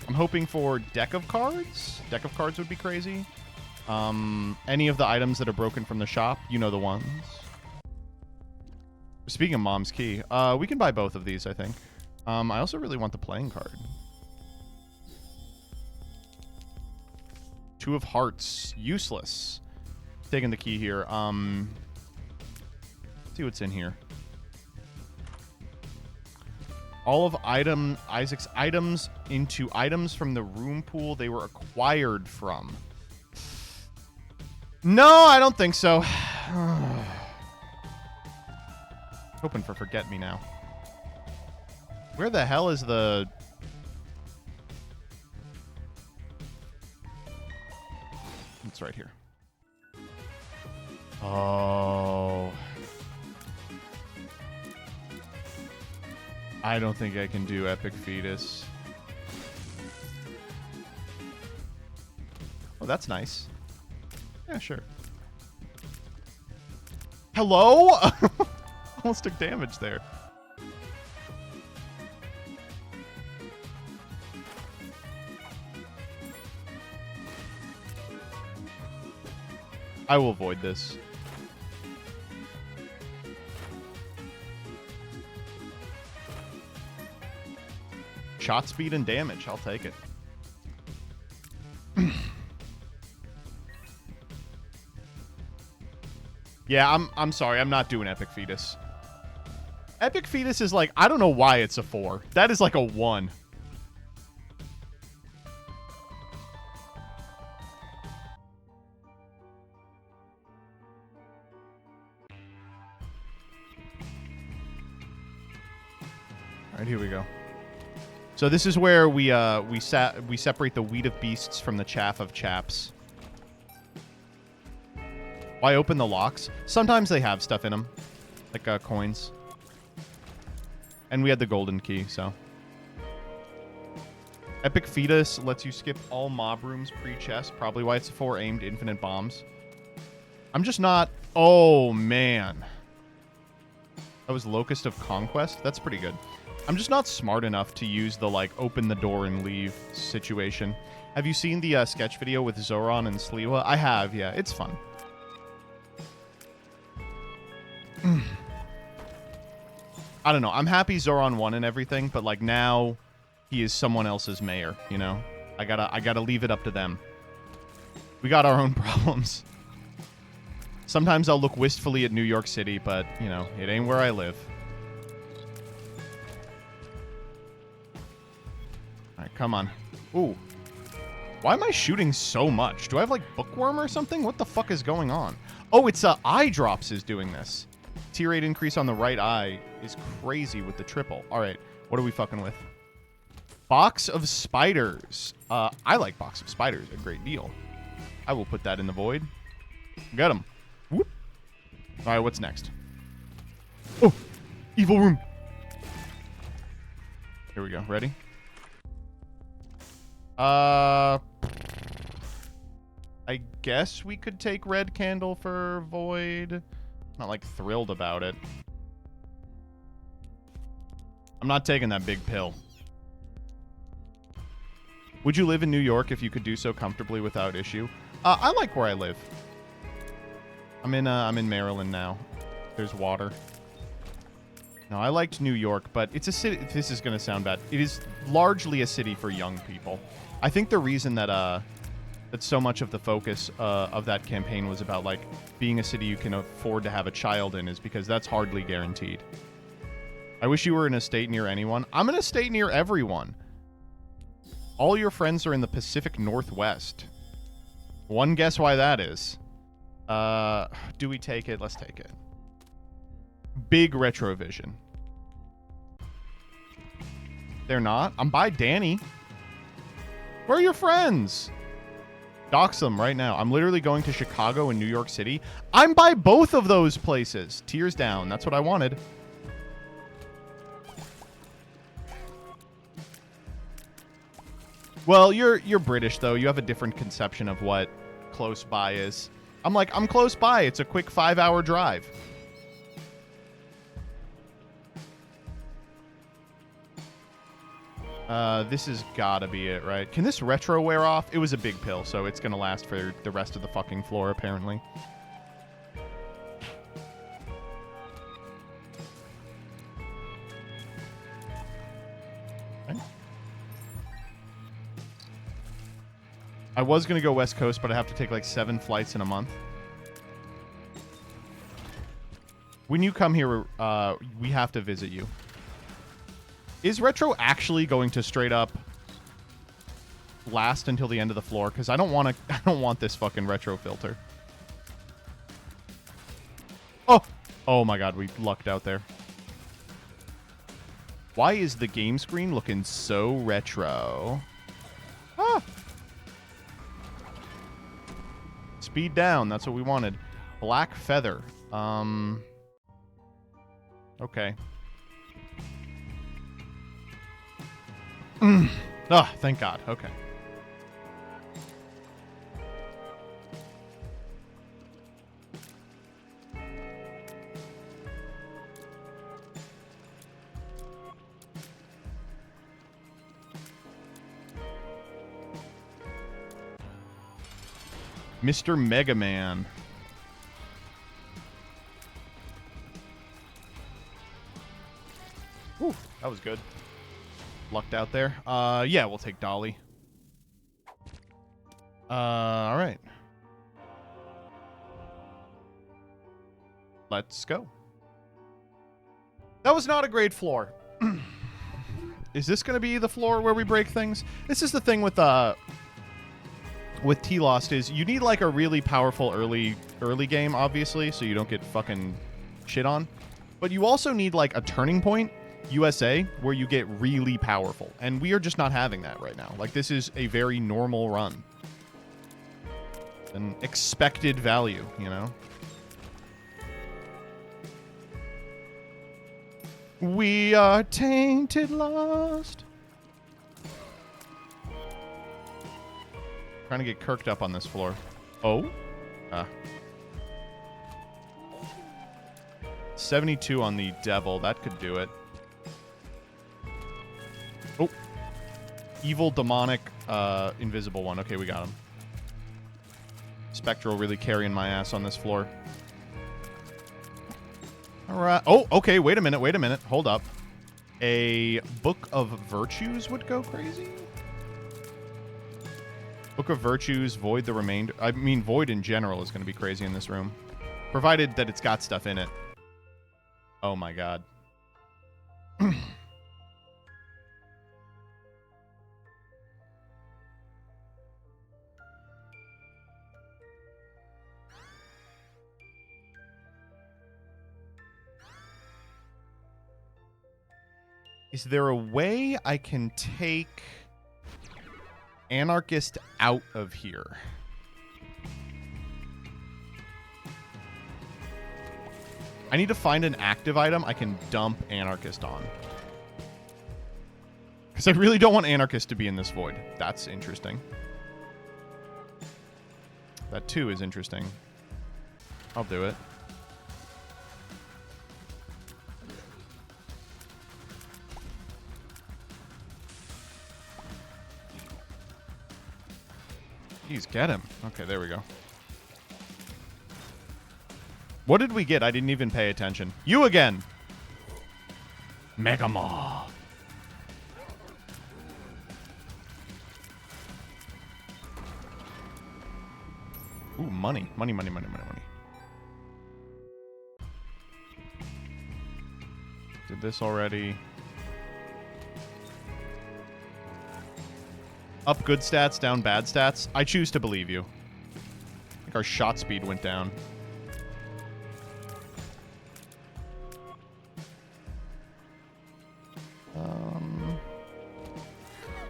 I'm hoping for deck of cards. Deck of cards would be crazy. Any of the items that are broken from the shop, you know the ones. Speaking of mom's key, we can buy both of these, I think. I also really want the playing card. 2 of Hearts. Useless. Taking the key here. Let's see what's in here. All of Isaac's items into items from the room pool they were acquired from. No, I don't think so. Hoping for Forget Me Now. Where the hell is the... It's right here. Oh. I don't think I can do Epic Fetus. Oh, that's nice. Yeah, sure. Hello? Almost took damage there. I will avoid this. Shot speed and damage. I'll take it. Yeah, I'm sorry. I'm not doing Epic Fetus. Epic Fetus is like, I don't know why it's a 4. That is like a 1. All right, here we go. So this is where we separate the wheat of beasts from the chaff of chaps. Why open the locks? Sometimes they have stuff in them, like coins. And we had the golden key, so. Epic Fetus lets you skip all mob rooms pre-chest. Probably why it's a 4. Aimed infinite bombs. I'm just not... Oh, man. That was Locust of Conquest? That's pretty good. I'm just not smart enough to use the, like, open the door and leave situation. Have you seen the sketch video with Zoran and Sliwa? I have, yeah. It's fun. I don't know. I'm happy Zoran won and everything, but, like, now he is someone else's mayor, you know? I gotta leave it up to them. We got our own problems. Sometimes I'll look wistfully at New York City, but, you know, it ain't where I live. Alright, come on. Ooh. Why am I shooting so much? Do I have, like, bookworm or something? What the fuck is going on? Oh, it's, eye drops is doing this. T rate increase on the right eye is crazy with the triple. Alright, what are we fucking with? Box of spiders. I like box of spiders a great deal. I will put that in the void. Got him. Whoop. Alright, what's next? Oh! Evil room! Here we go. Ready? I guess we could take red candle for void. Not, like, thrilled about it. I'm not taking that big pill. Would you live in New York if you could do so comfortably without issue? I like where I live. I'm in Maryland now. There's water. No, I liked New York, but it's a city. This is going to sound bad. It is largely a city for young people. I think the reason that that so much of the focus of that campaign was about, like, being a city you can afford to have a child in is because that's hardly guaranteed. I wish you were in a state near anyone. I'm in a state near everyone. All your friends are in the Pacific Northwest. One guess why that is. Do we take it? Let's take it. Big Retrovision. They're not? I'm by Danny. Where are your friends? Dox them right now. I'm literally going to Chicago and New York City. I'm by both of those places. Tears down. That's what I wanted. Well, you're British, though. You have a different conception of what close by is. I'm like, I'm close by. It's a quick 5-hour drive. This has gotta be it, right? Can this retro wear off? It was a big pill, so it's gonna last for the rest of the fucking floor, apparently. Okay. I was gonna go West Coast, but I have to take like 7 flights in a month. When you come here, we have to visit you. Is Retro actually going to straight up last until the end of the floor? Because I don't want this fucking Retro filter. Oh! Oh my god, we lucked out there. Why is the game screen looking so retro? Ah! Speed down. That's what we wanted. Black feather. Okay. Oh, thank God. Okay. Mr. Mega Man. Whew, that was good. Lucked out there. Yeah, we'll take Dolly. All right. Let's go. That was not a great floor. Is this going to be the floor where we break things? This is the thing with T-Lost is you need like a really powerful early game, obviously, so you don't get fucking shit on. But you also need like a turning point, USA, where you get really powerful. And we are just not having that right now. Like, this is a very normal run. An expected value, you know? We are tainted lost. Trying to get kirked up on this floor. Oh? 72 on the devil. That could do it. Oh. Evil, demonic, invisible one. Okay, we got him. Spectral really carrying my ass on this floor. All right. Oh, okay. Wait a minute. Hold up. A Book of Virtues would go crazy? Book of Virtues, Void the remainder. I mean, Void in general is going to be crazy in this room. Provided that it's got stuff in it. Oh my God. Is there a way I can take Anarchist out of here? I need to find an active item I can dump Anarchist on. Because I really don't want Anarchist to be in this void. That's interesting. That too is interesting. I'll do it. Jeez, get him. Okay, there we go. What did we get? I didn't even pay attention. You again! Mega Maw. Ooh, money. Money. Did this already. Up good stats, down bad stats. I choose to believe you. I think our shot speed went down.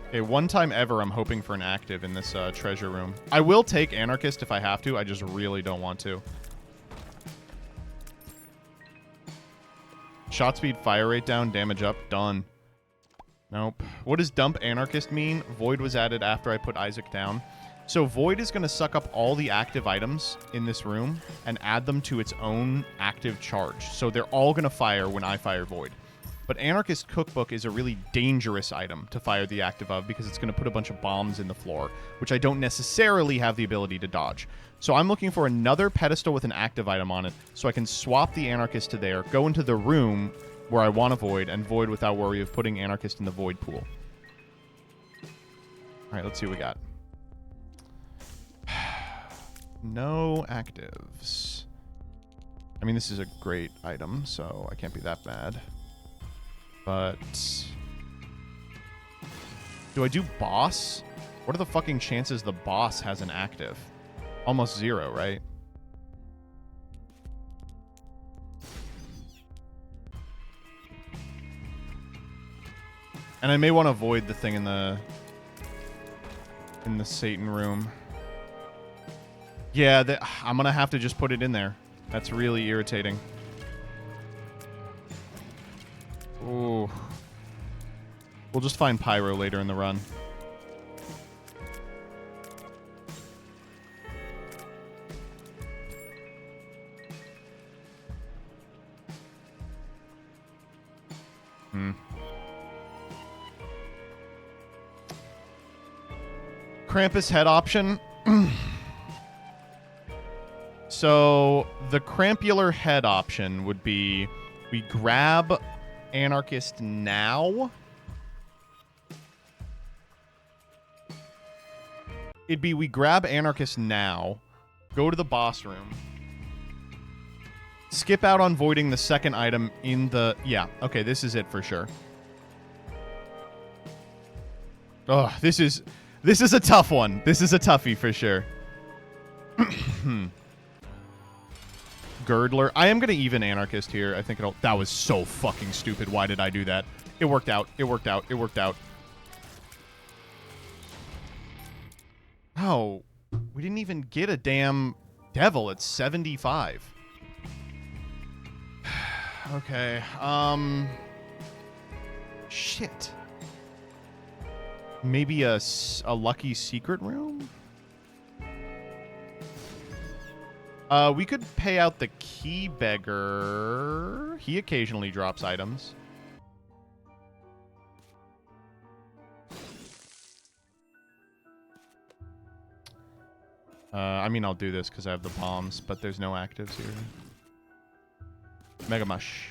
Okay, one time ever, I'm hoping for an active in this treasure room. I will take Anarchist if I have to. I just really don't want to. Shot speed, fire rate down, damage up, done. Nope. What does dump Anarchist mean? Void was added after I put Isaac down. So Void is going to suck up all the active items in this room and add them to its own active charge. So they're all going to fire when I fire Void. But Anarchist Cookbook is a really dangerous item to fire the active of because it's going to put a bunch of bombs in the floor, which I don't necessarily have the ability to dodge. So I'm looking for another pedestal with an active item on it so I can swap the Anarchist to there, go into the room where I want to Void, and Void without worry of putting Anarchist in the Void pool. All right, let's see what we got. No actives. I mean, this is a great item, so I can't be that bad. But do I do boss? What are the fucking chances the boss has an active? Almost zero, right? And I may want to avoid the thing in the Satan room. Yeah, I'm going to have to just put it in there. That's really irritating. Ooh. We'll just find Pyro later in the run. Krampus head option. So the Crampular head option would be we grab Anarchist now. It'd be we grab Anarchist now, go to the boss room, skip out on voiding the second item in the... Yeah, okay, this is it for sure. Oh, this is a tough one. This is a toughie for sure. Girdler. I am going to even Anarchist here. I think it'll... That was so fucking stupid. Why did I do that? It worked out. It worked out. It worked out. Oh, we didn't even get a damn devil at 75. Okay, shit. Maybe a lucky secret room? We could pay out the key beggar. He occasionally drops items. I mean, I'll do this because I have the bombs, but there's no actives here. Mega Mush.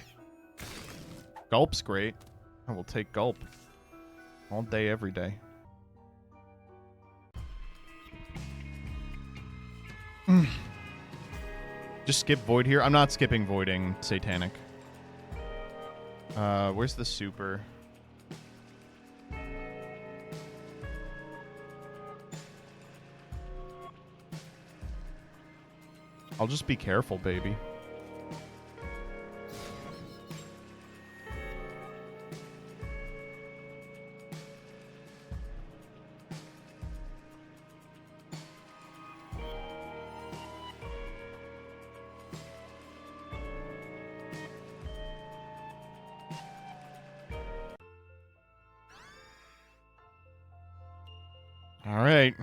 Gulp's great. I will take Gulp. All day, every day. Just skip Void here. I'm not skipping Voiding Satanic. Where's the super? I'll just be careful, baby. All right.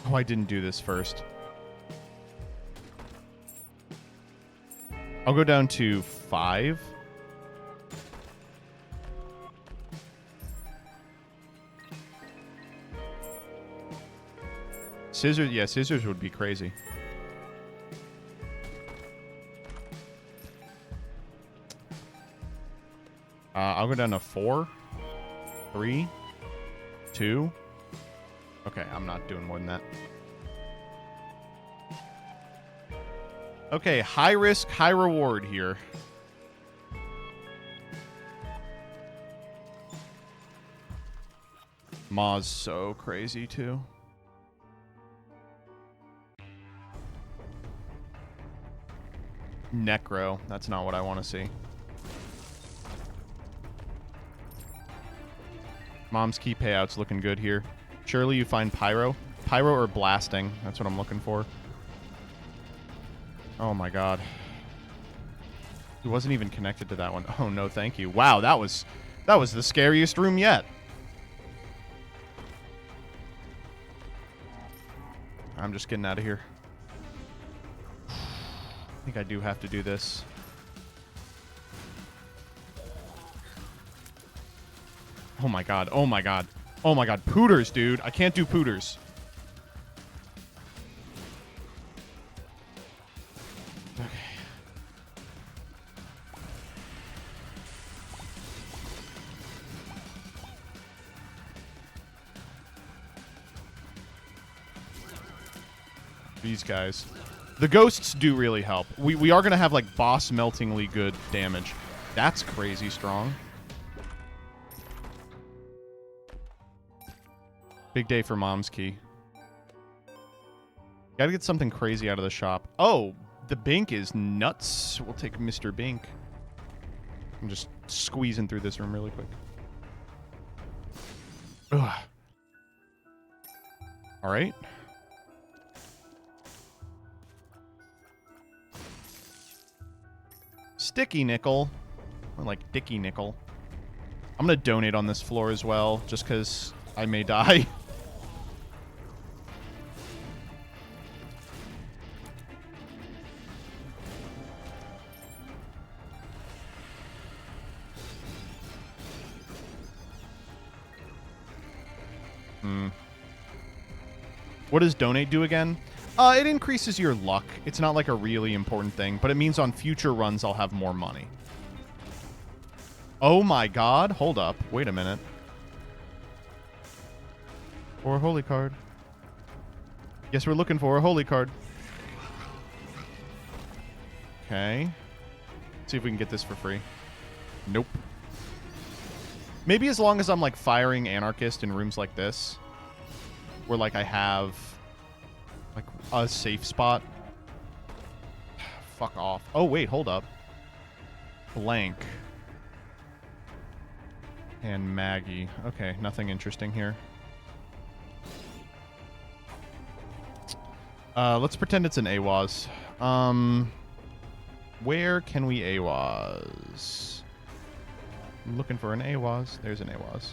Oh, I didn't do this first. I'll go down to 5. Scissors, yeah, scissors would be crazy. I'll go down to 4, 3, 2. Okay, I'm not doing more than that. Okay, high risk, high reward here. Ma's so crazy too. Necro, that's not what I want to see. Mom's key payouts looking good here. Surely you find Pyro. Pyro or Blasting. That's what I'm looking for. Oh my god. He wasn't even connected to that one. Oh no, thank you. Wow, that was the scariest room yet. I'm just getting out of here. I think I do have to do this. Oh my god, oh my god. Oh my god, Pooters, dude. I can't do Pooters. Okay. These guys. The ghosts do really help. We are going to have, like, boss-meltingly good damage. That's crazy strong. Big day for Mom's key. Gotta get something crazy out of the shop. Oh, the Bink is nuts. We'll take Mr. Bink. I'm just squeezing through this room really quick. Ugh. All right. Sticky nickel. Or like dicky nickel. I'm going to donate on this floor as well, just because I may die. What does donate do again? It increases your luck. It's not like a really important thing, but it means on future runs I'll have more money. Oh my god. Hold up. Wait a minute. For a holy card. Guess we're looking for a holy card. Okay. See if we can get this for free. Nope. Maybe as long as I'm like firing anarchist in rooms like this, where like I have like a safe spot. Fuck off. Oh wait, hold up. Blank. And Maggie. Okay, nothing interesting here. Let's pretend it's an AWAS. Where can we AWAS? I'm looking for an AWAS. There's an AWAS.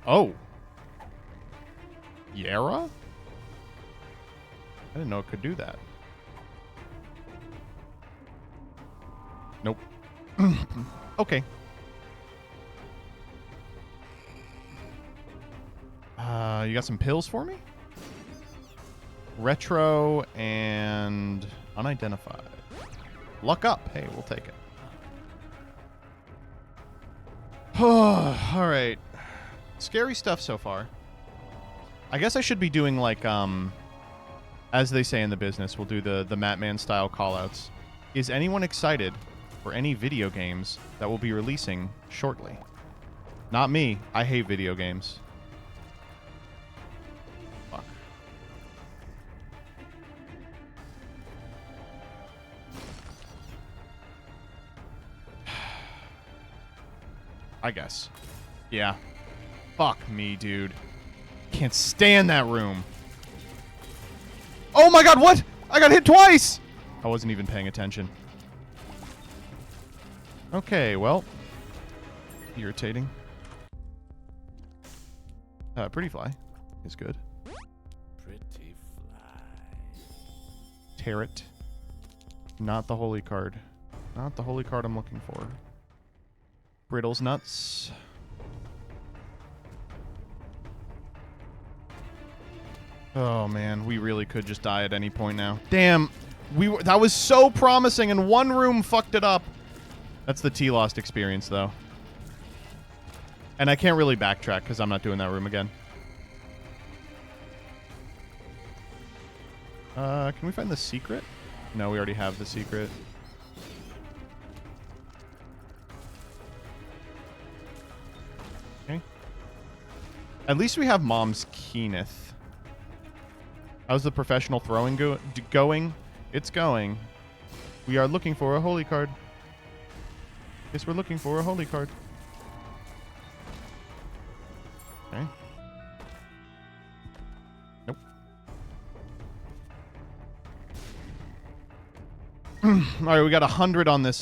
Oh. Yara? I didn't know it could do that. Nope. Okay. You got some pills for me? Retro and unidentified. Luck up. Hey, we'll take it. All right. Scary stuff so far. I guess I should be doing like, as they say in the business, we'll do the Matman style callouts. Is anyone excited for any video games that will be releasing shortly? Not me. I hate video games. Fuck. I guess. Yeah. Fuck me, dude. Can't stand that room. Oh my god, what? I got hit twice! I wasn't even paying attention. Okay, well. Irritating. Pretty fly is good. Pretty fly. Tear it. Not the holy card. Not the holy card I'm looking for. Brittles nuts. Oh man, we really could just die at any point now. Damn, that was so promising and one room fucked it up. That's the T-Lost experience though. And I can't really backtrack because I'm not doing that room again. Can we find the secret? No, we already have the secret. Okay. At least we have Mom's Keeneth. How's the professional throwing going? It's going. We are looking for a holy card. Guess we're looking for a holy card. Okay. Nope. Alright, we got 100 on this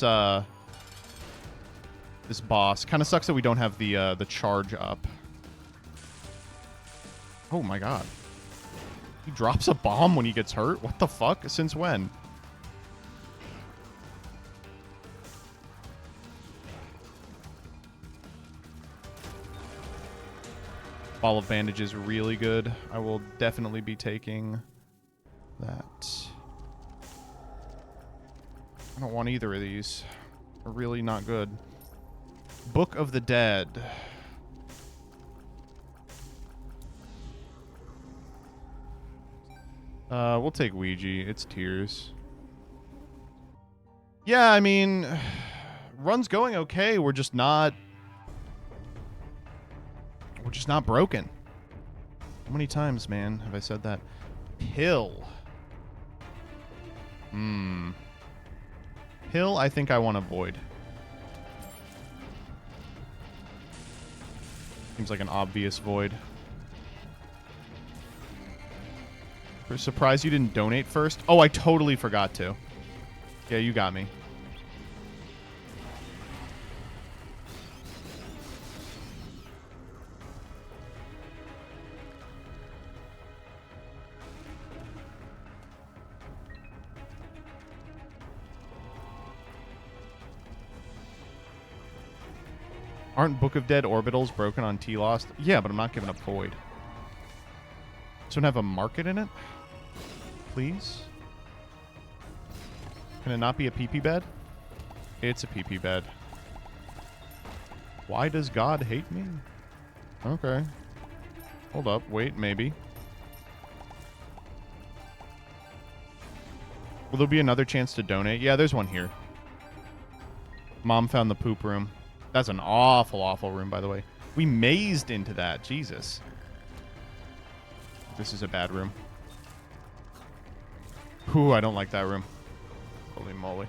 this boss. Kind of sucks that we don't have the charge up. Oh my god. He drops a bomb when he gets hurt? What the fuck? Since when? Ball of bandage is really good. I will definitely be taking that. I don't want either of these. They're really not good. Book of the Dead. We'll take Ouija. It's tears. Yeah, I mean, run's going okay. We're just not broken. How many times, man, have I said that? Pill. Pill, I think I want to avoid. Seems like an obvious void. We're surprised you didn't donate first. Oh, I totally forgot to. Yeah, you got me. Aren't Book of Dead orbitals broken on T-Lost? Yeah, but I'm not giving up Void. This one have a market in it? Please? Can it not be a PP bed? It's a PP bed. Why does God hate me? Okay. Hold up. Wait, maybe. Will there be another chance to donate? Yeah, there's one here. Mom found the poop room. That's an awful, awful room, by the way. We mazed into that. Jesus. This is a bad room. Ooh, I don't like that room. Holy moly.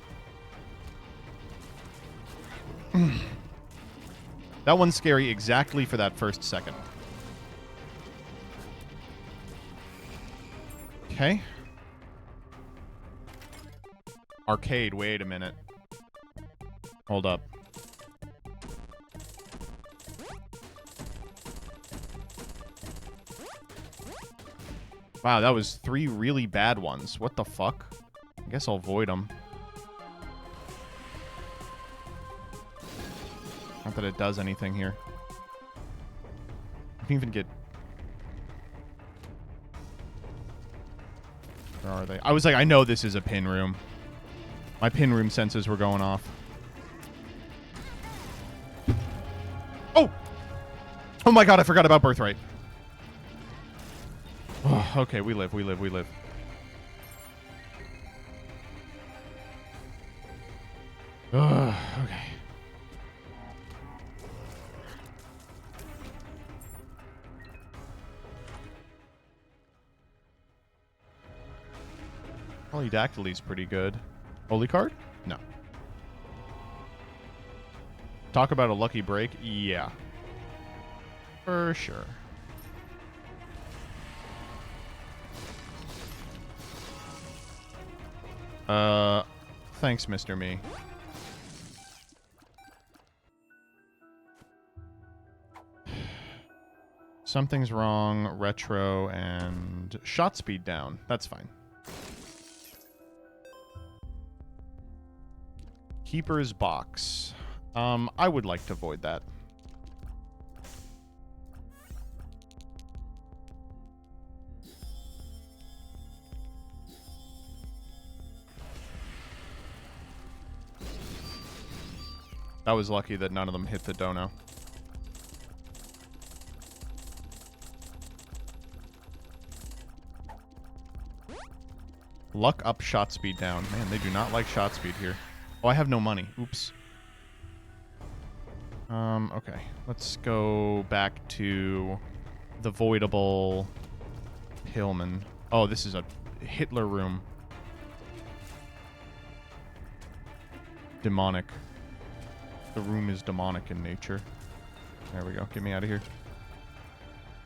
That one's scary exactly for that first second. Okay. Arcade, wait a minute. Hold up. Wow, that was 3 really bad ones. What the fuck? I guess I'll void them. Not that it does anything here. I can even get... Where are they? I was like, I know this is a pin room. My pin room senses were going off. Oh! Oh my god, I forgot about Birthright. Oh, okay, we live. Okay. Polydactyly's pretty good. Holy card? No. Talk about a lucky break? Yeah. For sure. Thanks, Mr. Me. Something's wrong, retro, and shot speed down. That's fine. Keeper's box. I would like to void that. That was lucky that none of them hit the dono. Luck up, shot speed down. Man, they do not like shot speed here. Oh, I have no money. Oops. Okay. Let's go back to the voidable Pillman. Oh, this is a Hitler room. Demonic. The room is demonic in nature. There we go. Get me out of here.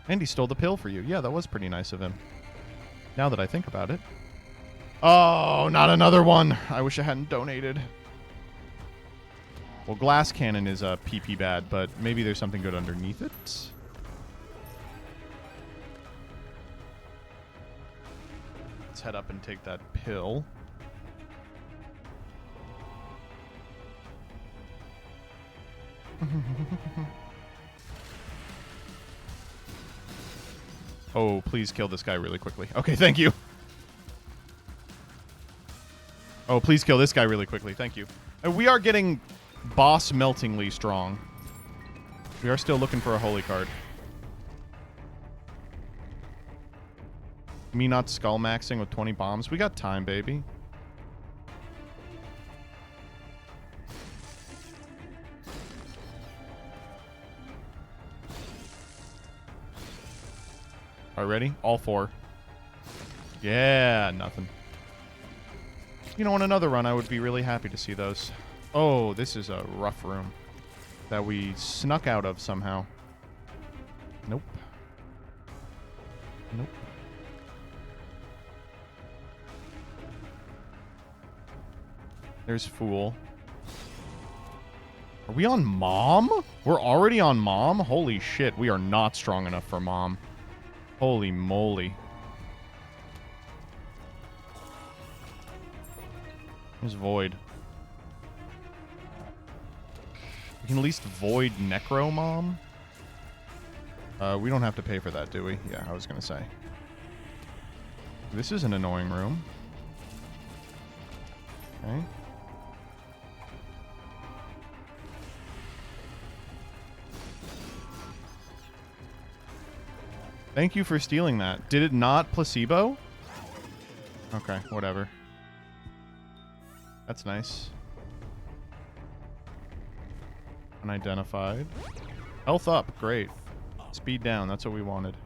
And he stole the pill for you. Yeah, that was pretty nice of him. Now that I think about it. Oh, not another one. I wish I hadn't donated. Well, glass cannon is a PP bad, but maybe there's something good underneath it. Let's head up and take that pill. Oh, please kill this guy really quickly. Okay, thank you. Oh, please kill this guy really quickly. Thank you. We are getting boss meltingly strong. We are still looking for a holy card. Me not skull maxing with 20 bombs. We got time, baby. All right, ready? All 4. Yeah, nothing. You know, on another run, I would be really happy to see those. Oh, this is a rough room that we snuck out of somehow. Nope. There's Fool. Are we on Mom? We're already on Mom? Holy shit, we are not strong enough for Mom. Holy moly. There's Void. We can at least Void Necro Mom. We don't have to pay for that, do we? Yeah, I was gonna say. This is an annoying room. Okay. Thank you for stealing that. Did it not placebo? Okay, whatever. That's nice. Unidentified. Health up, great. Speed down, that's what we wanted.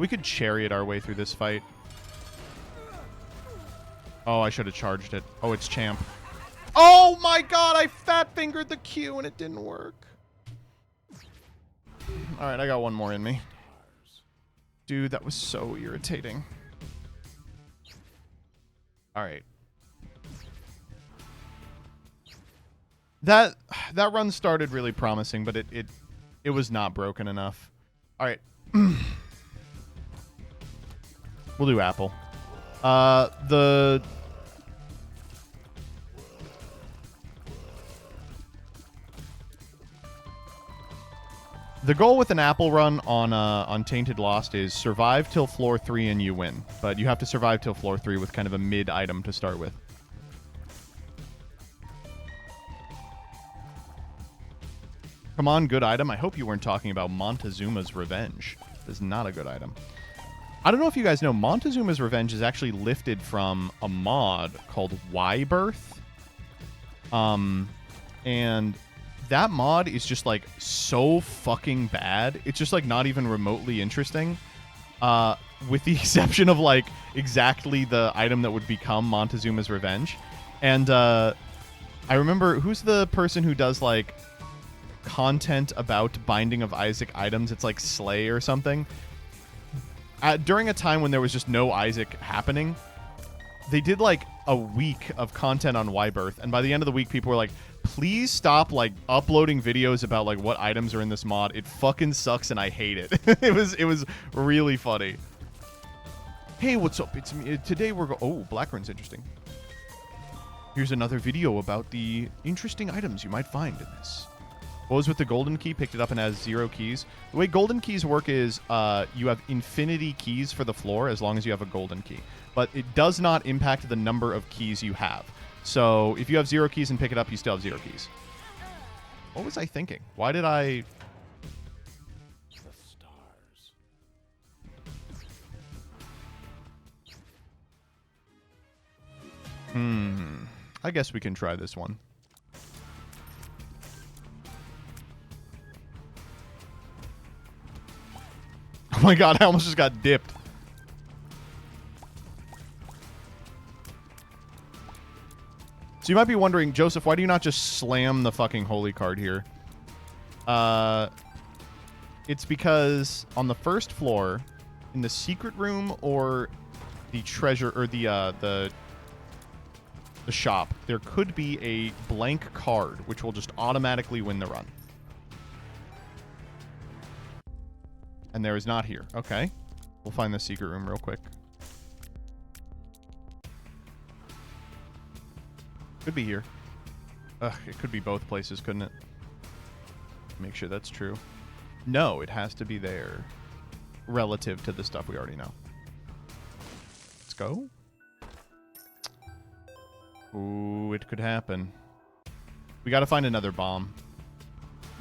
We could chariot our way through this fight. Oh, I should have charged it. Oh, it's Champ. Oh my god, I fat-fingered the Q and it didn't work. Alright, I got one more in me. Dude, that was so irritating. Alright. That run started really promising, but it was not broken enough. Alright. We'll do Apple. The goal with an Apple run on Tainted Lost is survive till floor 3 and you win. But you have to survive till floor 3 with kind of a mid item to start with. Come on, good item. I hope you weren't talking about Montezuma's Revenge. This is not a good item. I don't know if you guys know, Montezuma's Revenge is actually lifted from a mod called Y-Birth. And that mod is just, like, so fucking bad. It's just, like, not even remotely interesting. With the exception of, like, exactly the item that would become Montezuma's Revenge. And, I remember, who's the person who does, like, content about Binding of Isaac items? It's, like, Slay or something. During a time when there was just no Isaac happening, they did, like, a week of content on Y-Birth. And by the end of the week, people were like, please stop, like, uploading videos about, like, what items are in this mod. It fucking sucks and I hate it. It was really funny. Hey, what's up? It's me. Today we're oh, Blackrun's interesting. Here's another video about the interesting items you might find in this. What was with the golden key? Picked it up and has 0 keys. The way golden keys work is you have infinity keys for the floor as long as you have a golden key. But it does not impact the number of keys you have. So if you have 0 keys and pick it up, you still have 0 keys. What was I thinking? Why did I... The stars. I guess we can try this one. Oh my god, I almost just got dipped. So you might be wondering, Joseph, why do you not just slam the fucking holy card here? It's because on the first floor, in the secret room or the treasure or the shop, there could be a blank card which will just automatically win the run. And there is not here. Okay. We'll find the secret room real quick. Could be here. Ugh, it could be both places, couldn't it? Make sure that's true. No, it has to be there. Relative to the stuff we already know. Let's go. Ooh, it could happen. We gotta find another bomb.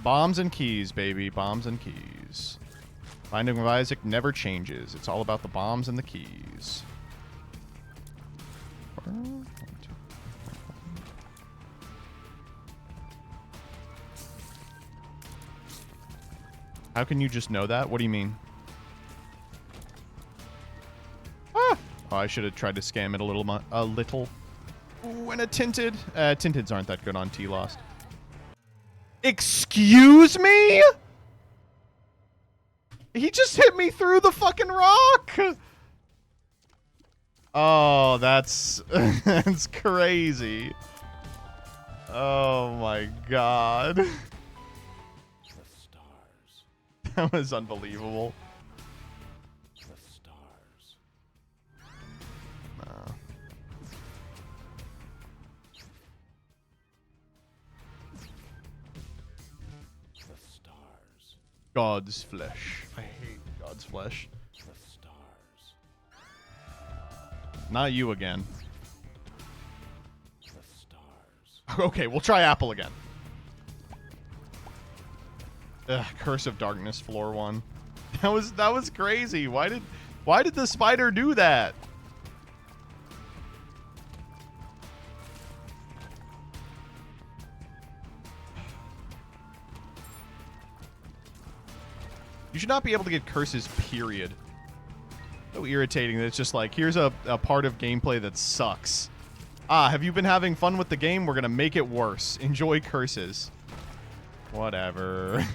Bombs and keys, baby. Bombs and keys. Binding of Isaac never changes. It's all about the bombs and the keys. How can you just know that? What do you mean? Ah! Oh, I should have tried to scam it a little. Ooh, and a tinted. Tinteds aren't that good on T-Lost. Excuse me? He just hit me through the fucking rock. Oh, that's that's crazy. Oh my god. The stars. That was unbelievable. The stars. No. The stars. God's flesh. I hate God's flesh. The stars. Not you again. The stars. Okay, we'll try apple again. Ugh, Curse of Darkness, floor 1. That was crazy. Why did the spider do that? You should not be able to get curses, period. So irritating that it's just like, here's a part of gameplay that sucks. Ah, have you been having fun with the game? We're gonna make it worse. Enjoy curses. Whatever.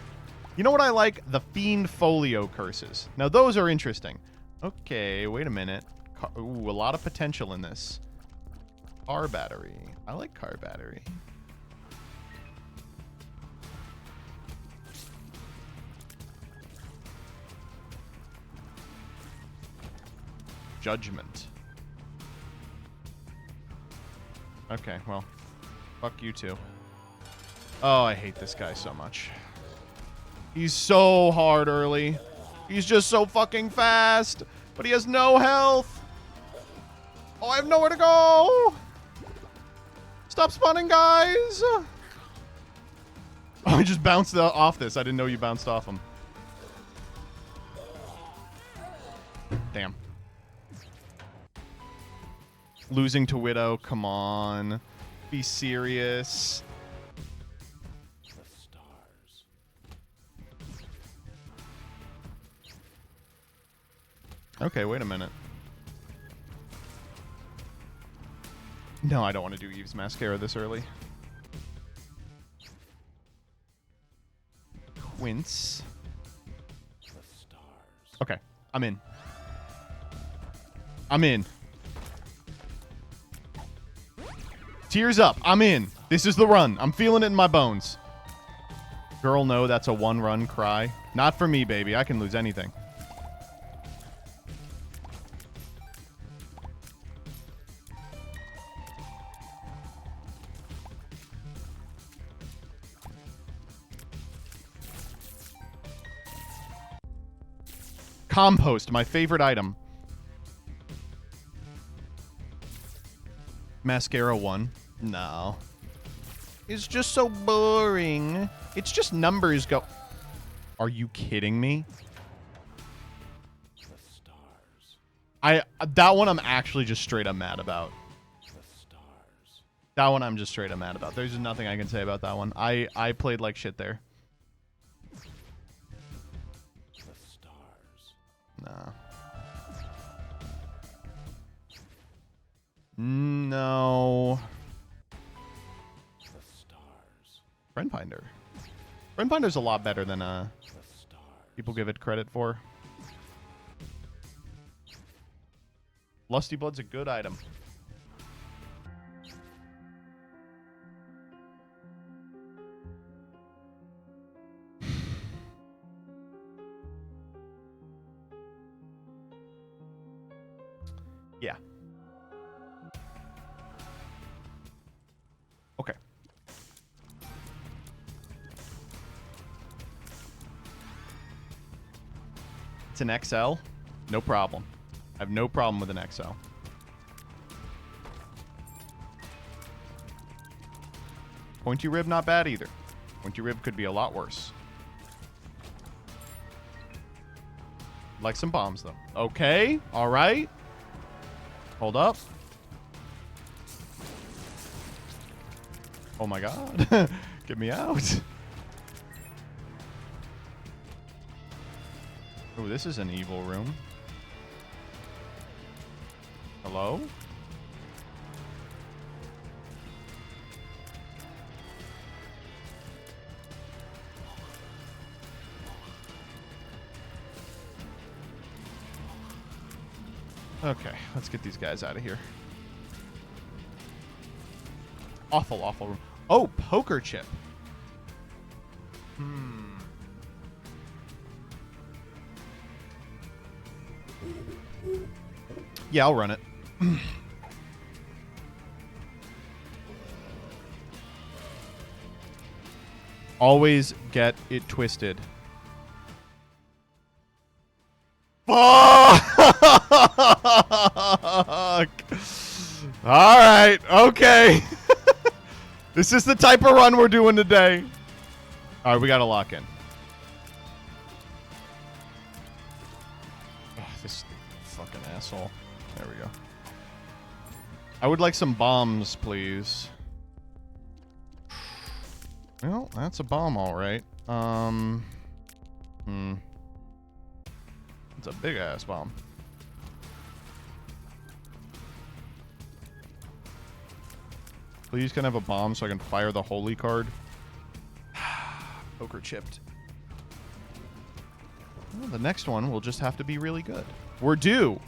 You know what I like? The Fiend Folio curses. Now, those are interesting. Okay, wait a minute. Ooh, a lot of potential in this. Car battery. I like car battery. Judgment. Okay, well, fuck you too. Oh, I hate this guy so much. He's so hard early. He's just so fucking fast, but he has no health. Oh, I have nowhere to go. Stop spawning, guys. Oh, I just bounced off this. I didn't know you bounced off him. Damn. Losing to Widow, come on. Be serious. The stars. Okay, wait a minute. No, I don't want to do Eve's Mascara this early. Quince. The stars. Okay, I'm in. I'm in. Tears up. I'm in. This is the run. I'm feeling it in my bones. Girl, no, that's a one-run cry. Not for me, baby. I can lose anything. Compost, my favorite item. Mascara 1. No. It's just so boring. It's just numbers go... Are you kidding me? The stars. That one I'm actually just straight up mad about. The stars. That one I'm just straight up mad about. There's nothing I can say about that one. I played like shit there. The stars. No. No. The stars. Friend Finder. Friend Finder's a lot better than The stars. people give it credit for. Lusty Blood's a good item. Yeah. Okay. It's an XL. No problem. I have no problem with an XL. Pointy rib, not bad either. Pointy rib could be a lot worse. Like some bombs, though. Okay. All right. Hold up. Oh my god. Get me out. Oh, this is an evil room. Hello? Okay, let's get these guys out of here. Awful, awful room. Oh, poker chip. Yeah, I'll run it. Always get it twisted. Fuck! Alright, okay. This is the type of run we're doing today. Alright, we gotta lock in. Ugh, this fucking asshole. There we go. I would like some bombs, please. Well, that's a bomb, alright. It's a big-ass bomb. Please can I have a bomb so I can fire the holy card? Poker chipped. Well, the next one will just have to be really good. We're due.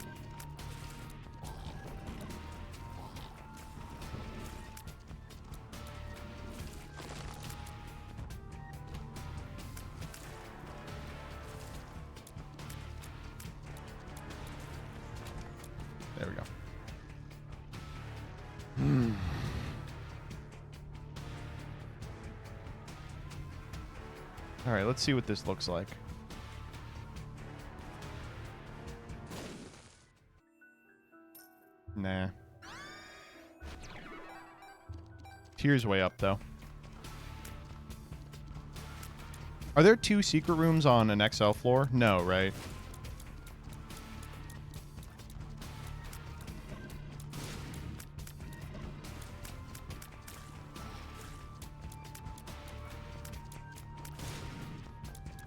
There we go. All right, let's see what this looks like. Nah. Tier's way up, though. Are there 2 secret rooms on an XL floor? No, right?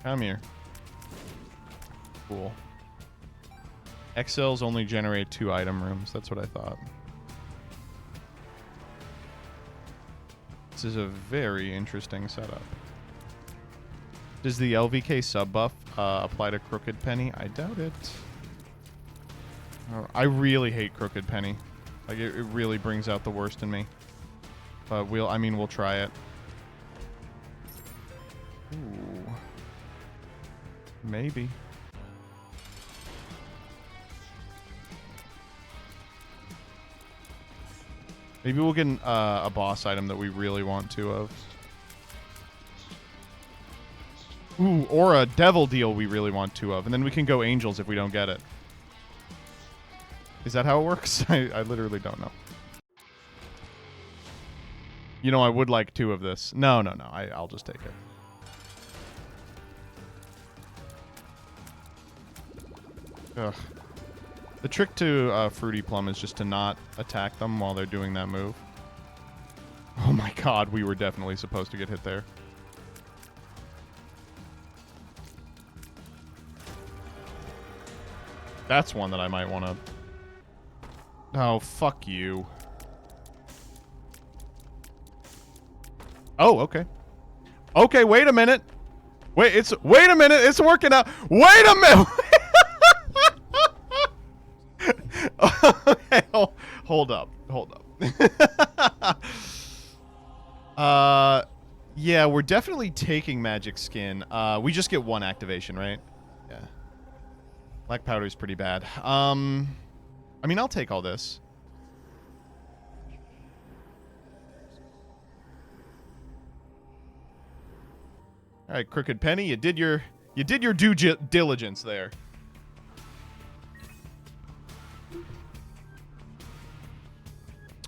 Come here. Cool. XLs only generate 2 item rooms. That's what I thought. This is a very interesting setup. Does the LVK sub buff apply to Crooked Penny? I doubt it. I really hate Crooked Penny. Like, it really brings out the worst in me. But we'll try it. Ooh. Maybe. Maybe we'll get a boss item that we really want 2 of. Ooh, or a devil deal we really want 2 of. And then we can go angels if we don't get it. Is that how it works? I literally don't know. You know, I would like 2 of this. No. I'll just take it. Ugh. The trick to Fruity Plum is just to not attack them while they're doing that move. Oh my god, we were definitely supposed to get hit there. That's one that I might want to... Oh, fuck you. Oh, okay. Okay, wait a minute. Wait a minute, it's working out. Wait a minute! Okay, hold up. Yeah, we're definitely taking Magic Skin. We just get 1 activation, right? Yeah. Black Powder's pretty bad. I mean, I'll take all this. All right, Crooked Penny, you did your due diligence there.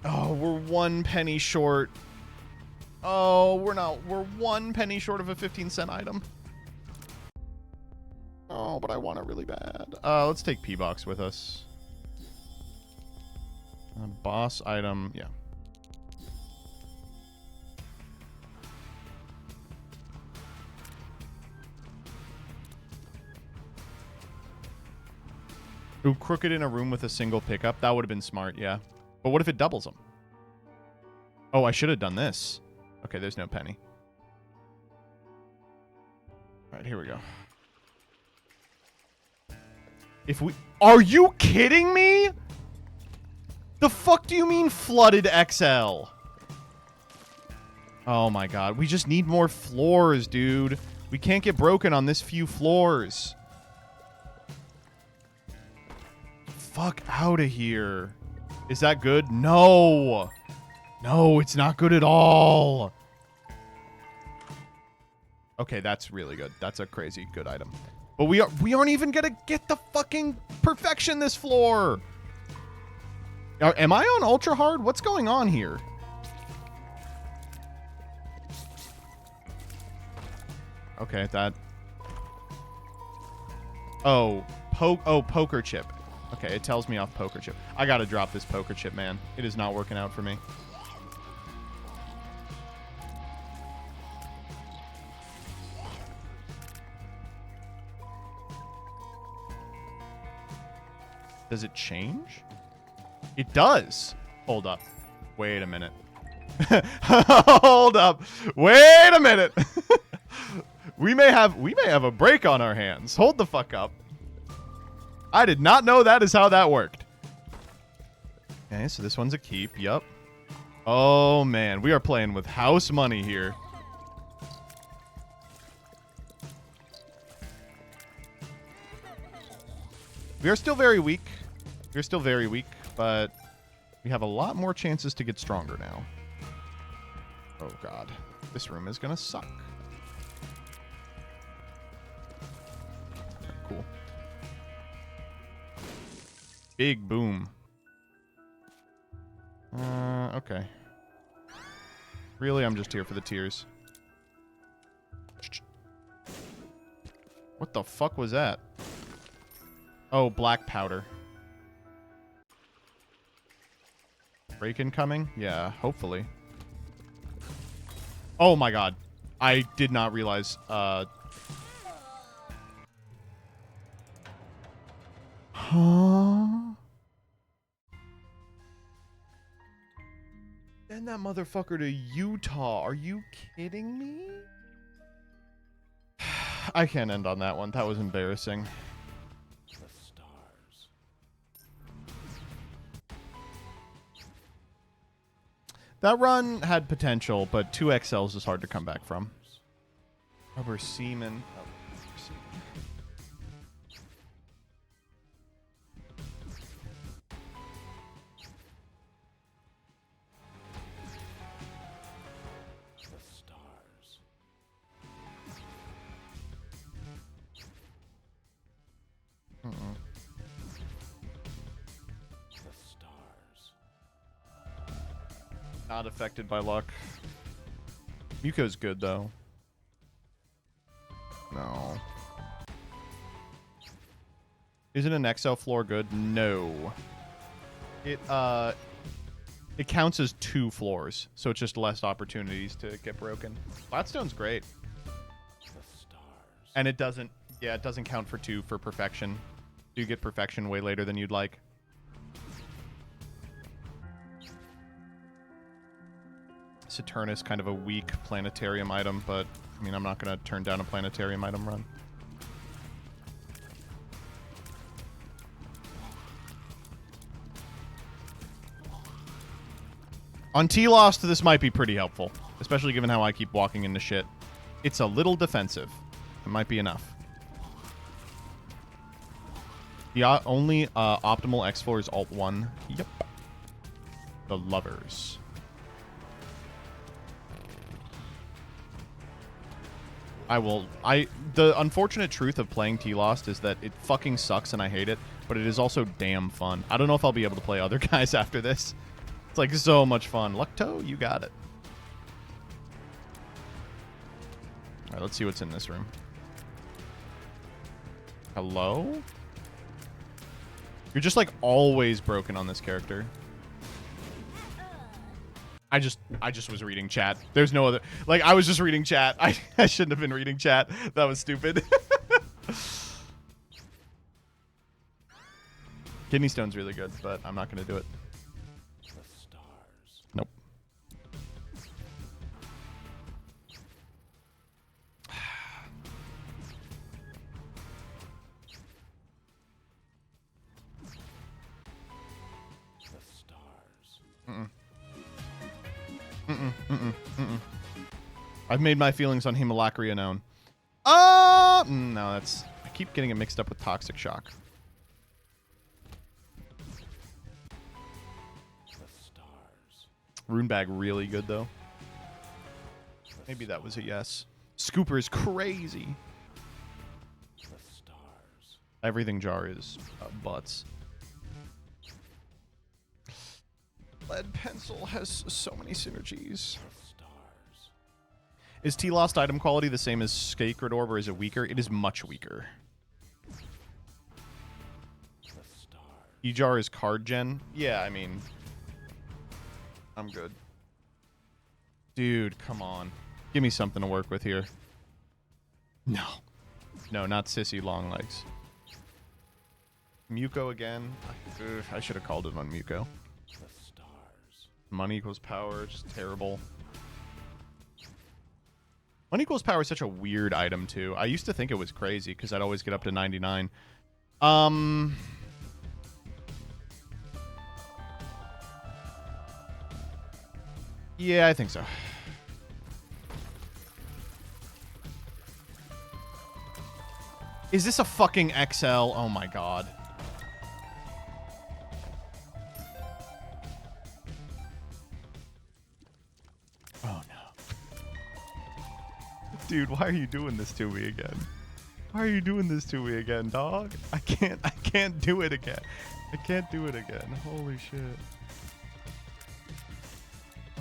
Oh, we're 1 penny short. Oh, we're 1 penny short of a 15-cent item. Oh, but I want it really bad. Let's take P-Box with us. Boss item, yeah. Ooh, Crooked in a room with a single pickup. That would have been smart, yeah. But what if it doubles them? Oh, I should have done this. Okay, there's no penny. All right, here we go. If we... Are you kidding me? The fuck do you mean flooded XL? Oh my god. We just need more floors, dude. We can't get broken on this few floors. Fuck out of here. Is that good? No. No, it's not good at all. Okay, that's really good. That's a crazy good item. But we aren't even gonna get the fucking perfection this floor. Am I on ultra hard? What's going on here? Okay, that. Oh, poker chip. Okay, it tells me off poker chip. I gotta drop this poker chip, man. It is not working out for me. Does it change? It does. Hold up. Wait a minute. Hold up. Wait a minute. we may have a break on our hands. Hold the fuck up. I did not know that is how that worked. Okay, so this one's a keep. Yup. Oh man, we are playing with house money here. We are still very weak. We're still very weak, but we have a lot more chances to get stronger now. Oh god. This room is gonna suck. Cool. Big boom. Okay. Really, I'm just here for the tears. What the fuck was that? Oh, black powder. Break-in coming? Yeah, hopefully. Oh my god. I did not realize, Huh? Send that motherfucker to Utah. Are you kidding me? I can't end on that one. That was embarrassing. The stars. That run had potential, but 2 XLs is hard to come back from. Rubber semen. Oh, rubber semen. The stars. The stars. Not affected by luck. Yuko's good, though. No. Isn't an XL floor good? No. It counts as 2 floors, so it's just less opportunities to get broken. Flatstone's great. The stars. And it doesn't, yeah, it doesn't count for 2 for perfection. You get perfection way later than you'd like. Saturnus, kind of a weak planetarium item, but I mean, I'm not going to turn down a planetarium item run. On T-Lost, this might be pretty helpful, especially given how I keep walking into shit. It's a little defensive. It might be enough. The only optimal X floor is Alt 1. Yep. The Lovers. The unfortunate truth of playing T-Lost is that it fucking sucks and I hate it, but it is also damn fun. I don't know if I'll be able to play other guys after this. It's like so much fun. Lucto, you got it. Alright, let's see what's in this room. Hello? You're just like always broken on this character. I just was reading chat. There's no other... Like, I was just reading chat. I shouldn't have been reading chat. That was stupid. Kidney Stone's really good, but I'm not going to do it. The stars. Nope. I've made my feelings on Hemolacria known. No, that's... I keep getting it mixed up with Toxic Shock. Rune Bag really good, though. Maybe that was a yes. Scooper is crazy. Everything jar is butts. Lead Pencil has so many synergies. Is T-Lost item quality the same as Sacred Orb, or is it weaker? It is much weaker. E-Jar is card gen? Yeah, I mean... I'm good. Dude, come on. Give me something to work with here. No. No, not Sissy Longlegs. Muko again. I should have called it on Muko. Money equals power, just terrible. Money equals power is such a weird item, too. I used to think it was crazy, because I'd always get up to 99. Yeah, I think so. Is this a fucking XL? Oh my god. Oh no. Dude, why are you doing this to me again? Why are you doing this to me again, dog? I can't do it again. I can't do it again. Holy shit.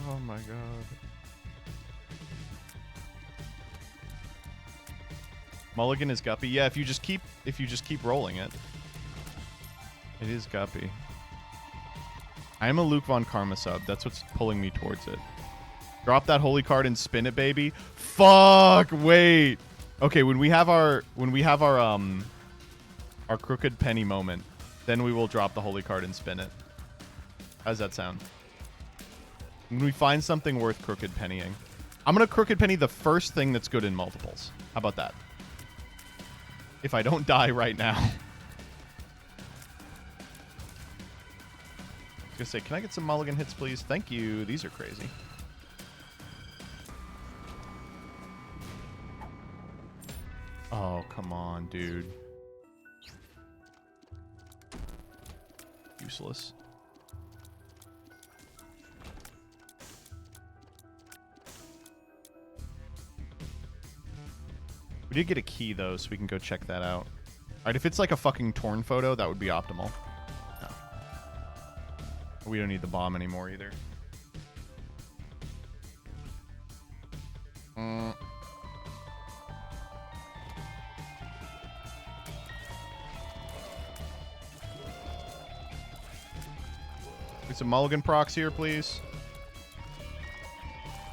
Oh my god. Mulligan is Guppy. Yeah, if you just keep rolling it. It is Guppy. I am a Luke Von Karma sub. That's what's pulling me towards it. Drop that holy card and spin it, baby. Fuck, wait. Okay, when we have our crooked penny moment, then we will drop the holy card and spin it. How's that sound? When we find something worth crooked pennying. I'm going to crooked penny the first thing that's good in multiples. How about that? If I don't die right now. I was going to say, can I get some mulligan hits, please? Thank you. These are crazy. Oh, come on, dude. Useless. We did get a key, though, so we can go check that out. Alright, if it's like a fucking torn photo, that would be optimal. No. We don't need the bomb anymore, either. Get some mulligan procs here, please.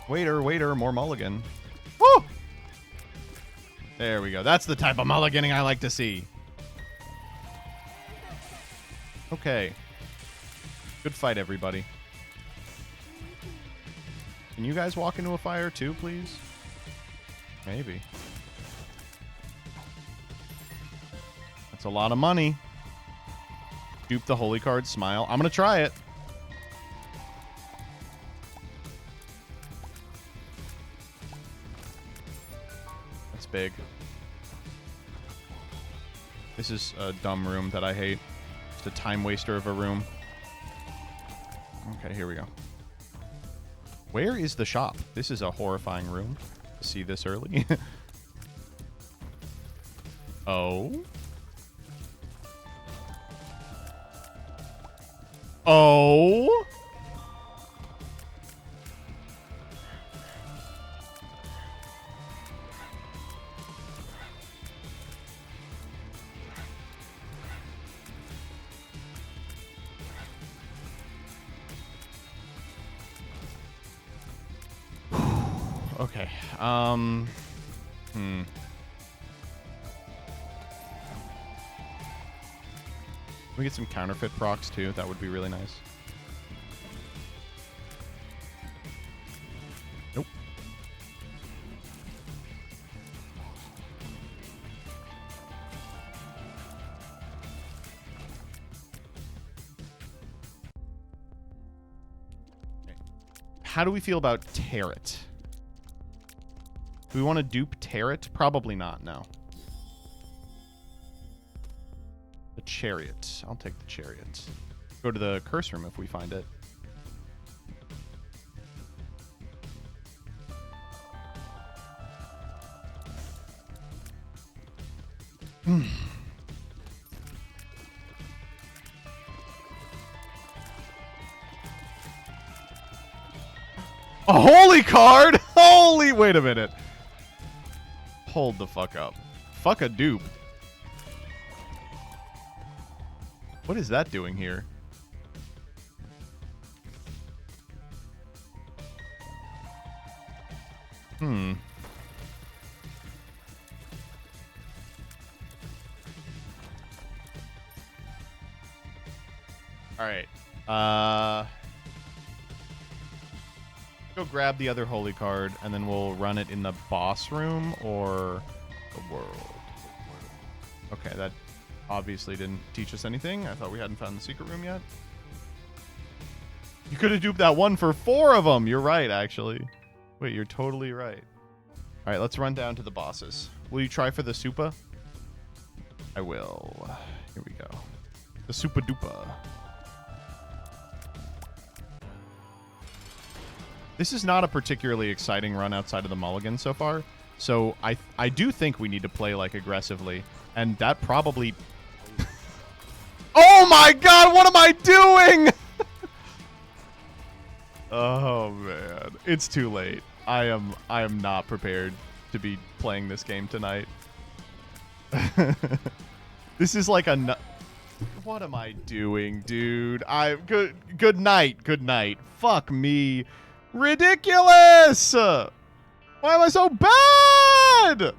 Waiter, more mulligan. Woo! There we go. That's the type of mulliganing I like to see. Okay. Good fight, everybody. Can you guys walk into a fire too, please? Maybe. That's a lot of money. Dupe the holy card, smile. I'm gonna try it. That's big. This is a dumb room that I hate. Just a time waster of a room. Okay, here we go. Where is the shop? This is a horrifying room. To see this early. Oh. Oh. Okay. We get some counterfeit procs too. That would be really nice. Nope. How do we feel about Terret? Do we want to dupe Terret? Probably not, no. The Chariot. I'll take the Chariot. Go to the curse room if we find it. A holy card? Holy, wait a minute. Hold the fuck up. Fuck a dupe. What is that doing here? Alright. Go grab the other holy card, and then we'll run it in the boss room or the world. Okay, that obviously didn't teach us anything. I thought we hadn't found the secret room yet. You could have duped that one for 4 of them. You're right, actually. Wait, you're totally right. All right, let's run down to the bosses. Will you try for the Supa? I will. Here we go. The Supa Dupa. This is not a particularly exciting run outside of the mulligan so far. So I do think we need to play like aggressively. And that probably... Oh my god, what am I doing? Oh man, it's too late. I am not prepared to be playing this game tonight. This is like a... What am I doing, dude? Good night. Good night. Fuck me. Ridiculous! Why am I so bad?